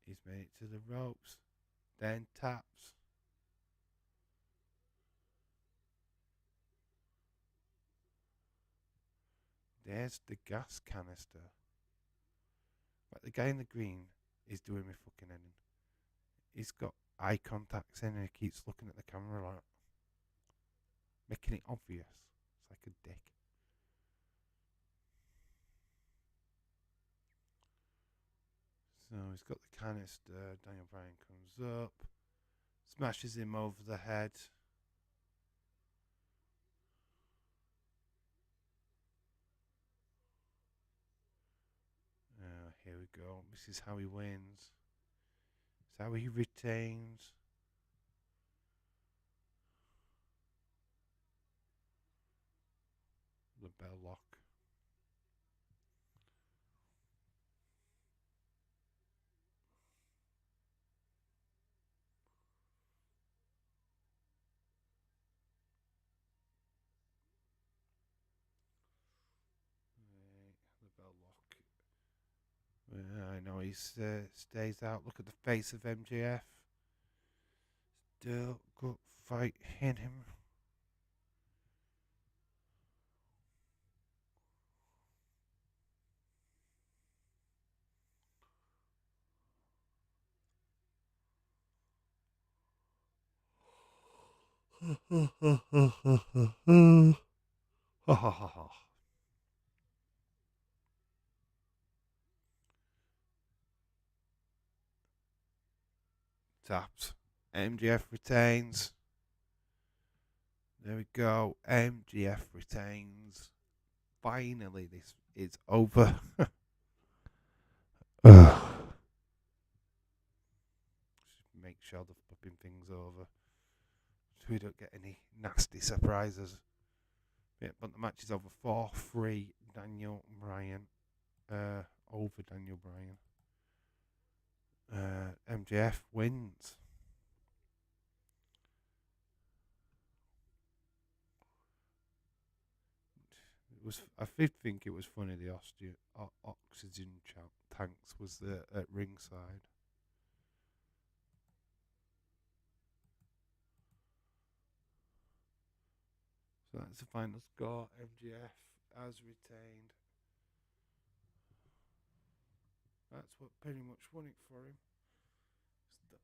He's made it to the ropes. Then taps. There's the gas canister. But the guy in the green is doing me fucking head in. He's got eye contacts in and he keeps looking at the camera like making it obvious. It's like a dick. So he's got the canister. Daniel Bryan comes up, smashes him over the head. Here we go. This is how he wins. It's how he retains. The bell lock. The bell lock. No, he stays out. Look at the face of MJF. Still good fight in him. Tapped. MGF retains. There we go. MGF retains. Finally, this is over. Make sure the flipping thing's over, so we don't get any nasty surprises. Yeah, but the match is over 4-3. Daniel Bryan. Over Daniel Bryan. MJF wins. I did think it was funny. The oxygen tanks was there at ringside. So that's the final score. MJF has retained. That's what pretty much won it for him. The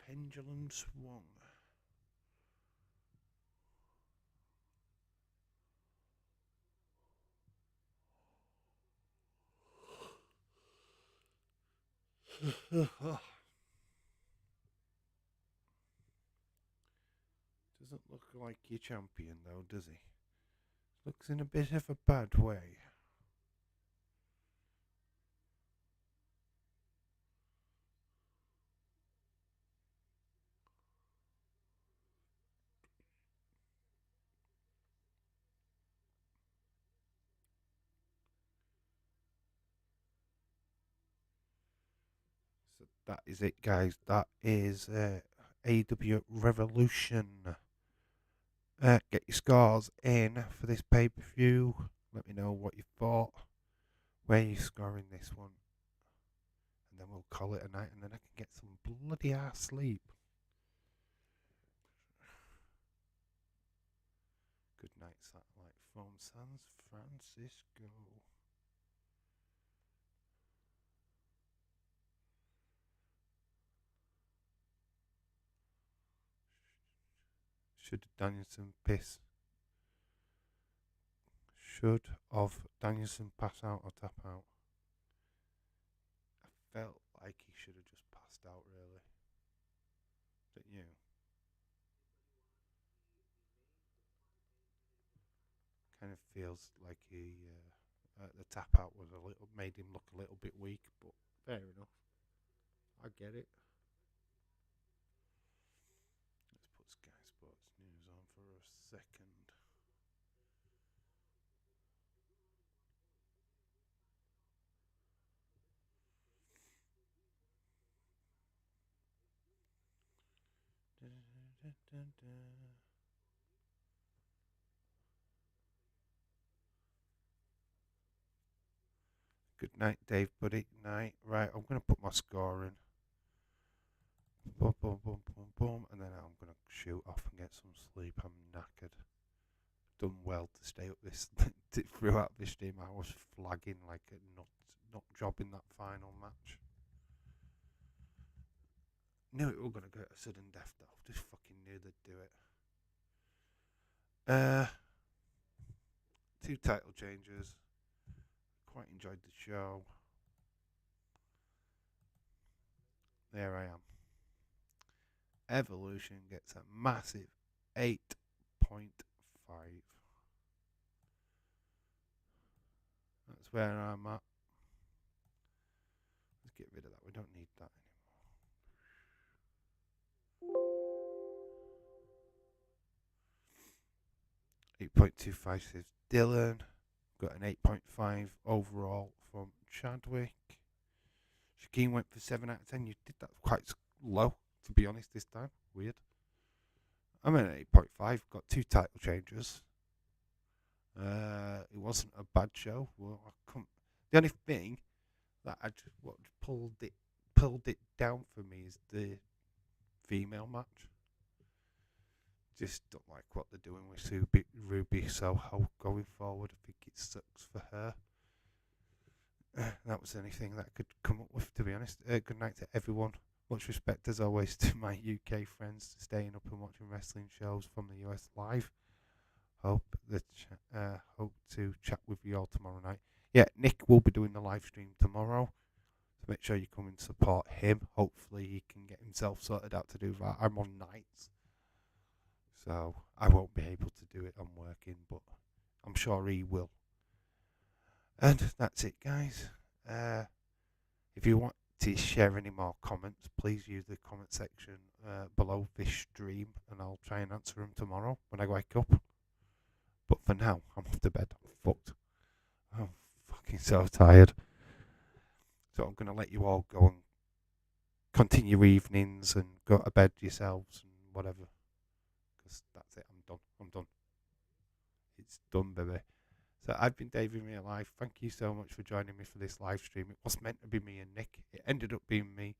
pendulum swung. Doesn't look like your champion though, does he? Looks in a bit of a bad way. So that is it, guys. That is AEW Revolution. Get your scores in for this pay-per-view. Let me know what you thought. Where you're scoring this one. And then we'll call it a night, and then I can get some bloody ass sleep. Good night, satellite from San Francisco. Should Danielson piss? Should of Danielson pass out or tap out? I felt like he should have just passed out, really. Didn't you? Kind of feels like the tap out was made him look a little bit weak, but fair enough. I get it. Let's put Sky Sports News on for a second. Good night, Dave, buddy. Night. Right, I'm going to put my score in. Boom, boom, boom, boom, boom. And then I'm going to shoot off and get some sleep. I'm knackered. Done well to stay up this throughout this stream. I was flagging like a not jobbing that final match. Knew it were going to get a sudden death though. Just fucking knew they'd do it. 2 title changes. Quite enjoyed the show. There I am. Evolution gets a massive 8.5. That's where I'm at. Let's get rid of that. We don't need that anymore. 8.25 says Dylan. Got an 8.5 overall from Chadwick. Shakeen went for 7 out of 10. You did that quite low, to be honest, this time. Weird. I'm at an 8.5. Got 2 title changes. It wasn't a bad show. Well, the only thing What pulled it down for me is the female match. Just don't like what they're doing with Ruby Soho going forward. I think it sucks for her. That was the only thing that I could come up with, to be honest. Good night to everyone. Much respect, as always, to my UK friends staying up and watching wrestling shows from the US live. Hope to chat with you all tomorrow night. Yeah, Nick will be doing the live stream tomorrow. So make sure you come and support him. Hopefully he can get himself sorted out to do that. I'm on nights, so I won't be able to do it. I'm working, but I'm sure he will. And that's it, guys. If you want to share any more comments, please use the comment section below this stream, and I'll try and answer them tomorrow when I wake up. But for now, I'm off to bed. I'm fucked. I'm fucking so tired. So I'm going to let you all go and continue evenings and go to bed yourselves and whatever. Because that's it. I'm done. It's done, baby. So I've been Dave in real life. Thank you so much for joining me for this live stream. It was meant to be me and Nick. It ended up being me.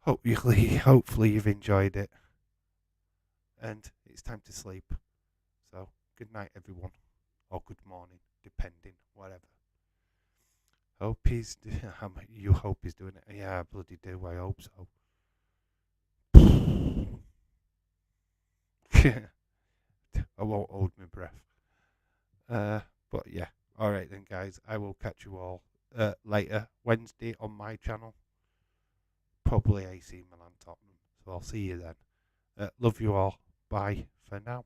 Hopefully you've enjoyed it. And it's time to sleep. So good night, everyone. Or good morning, depending, whatever. You hope he's doing it. Yeah, I bloody do. I hope so. I won't hold my breath. But yeah. Alright then, guys. I will catch you all later. Wednesday on my channel. Probably AC Milan Tottenham. So I'll see you then. Love you all. Bye for now.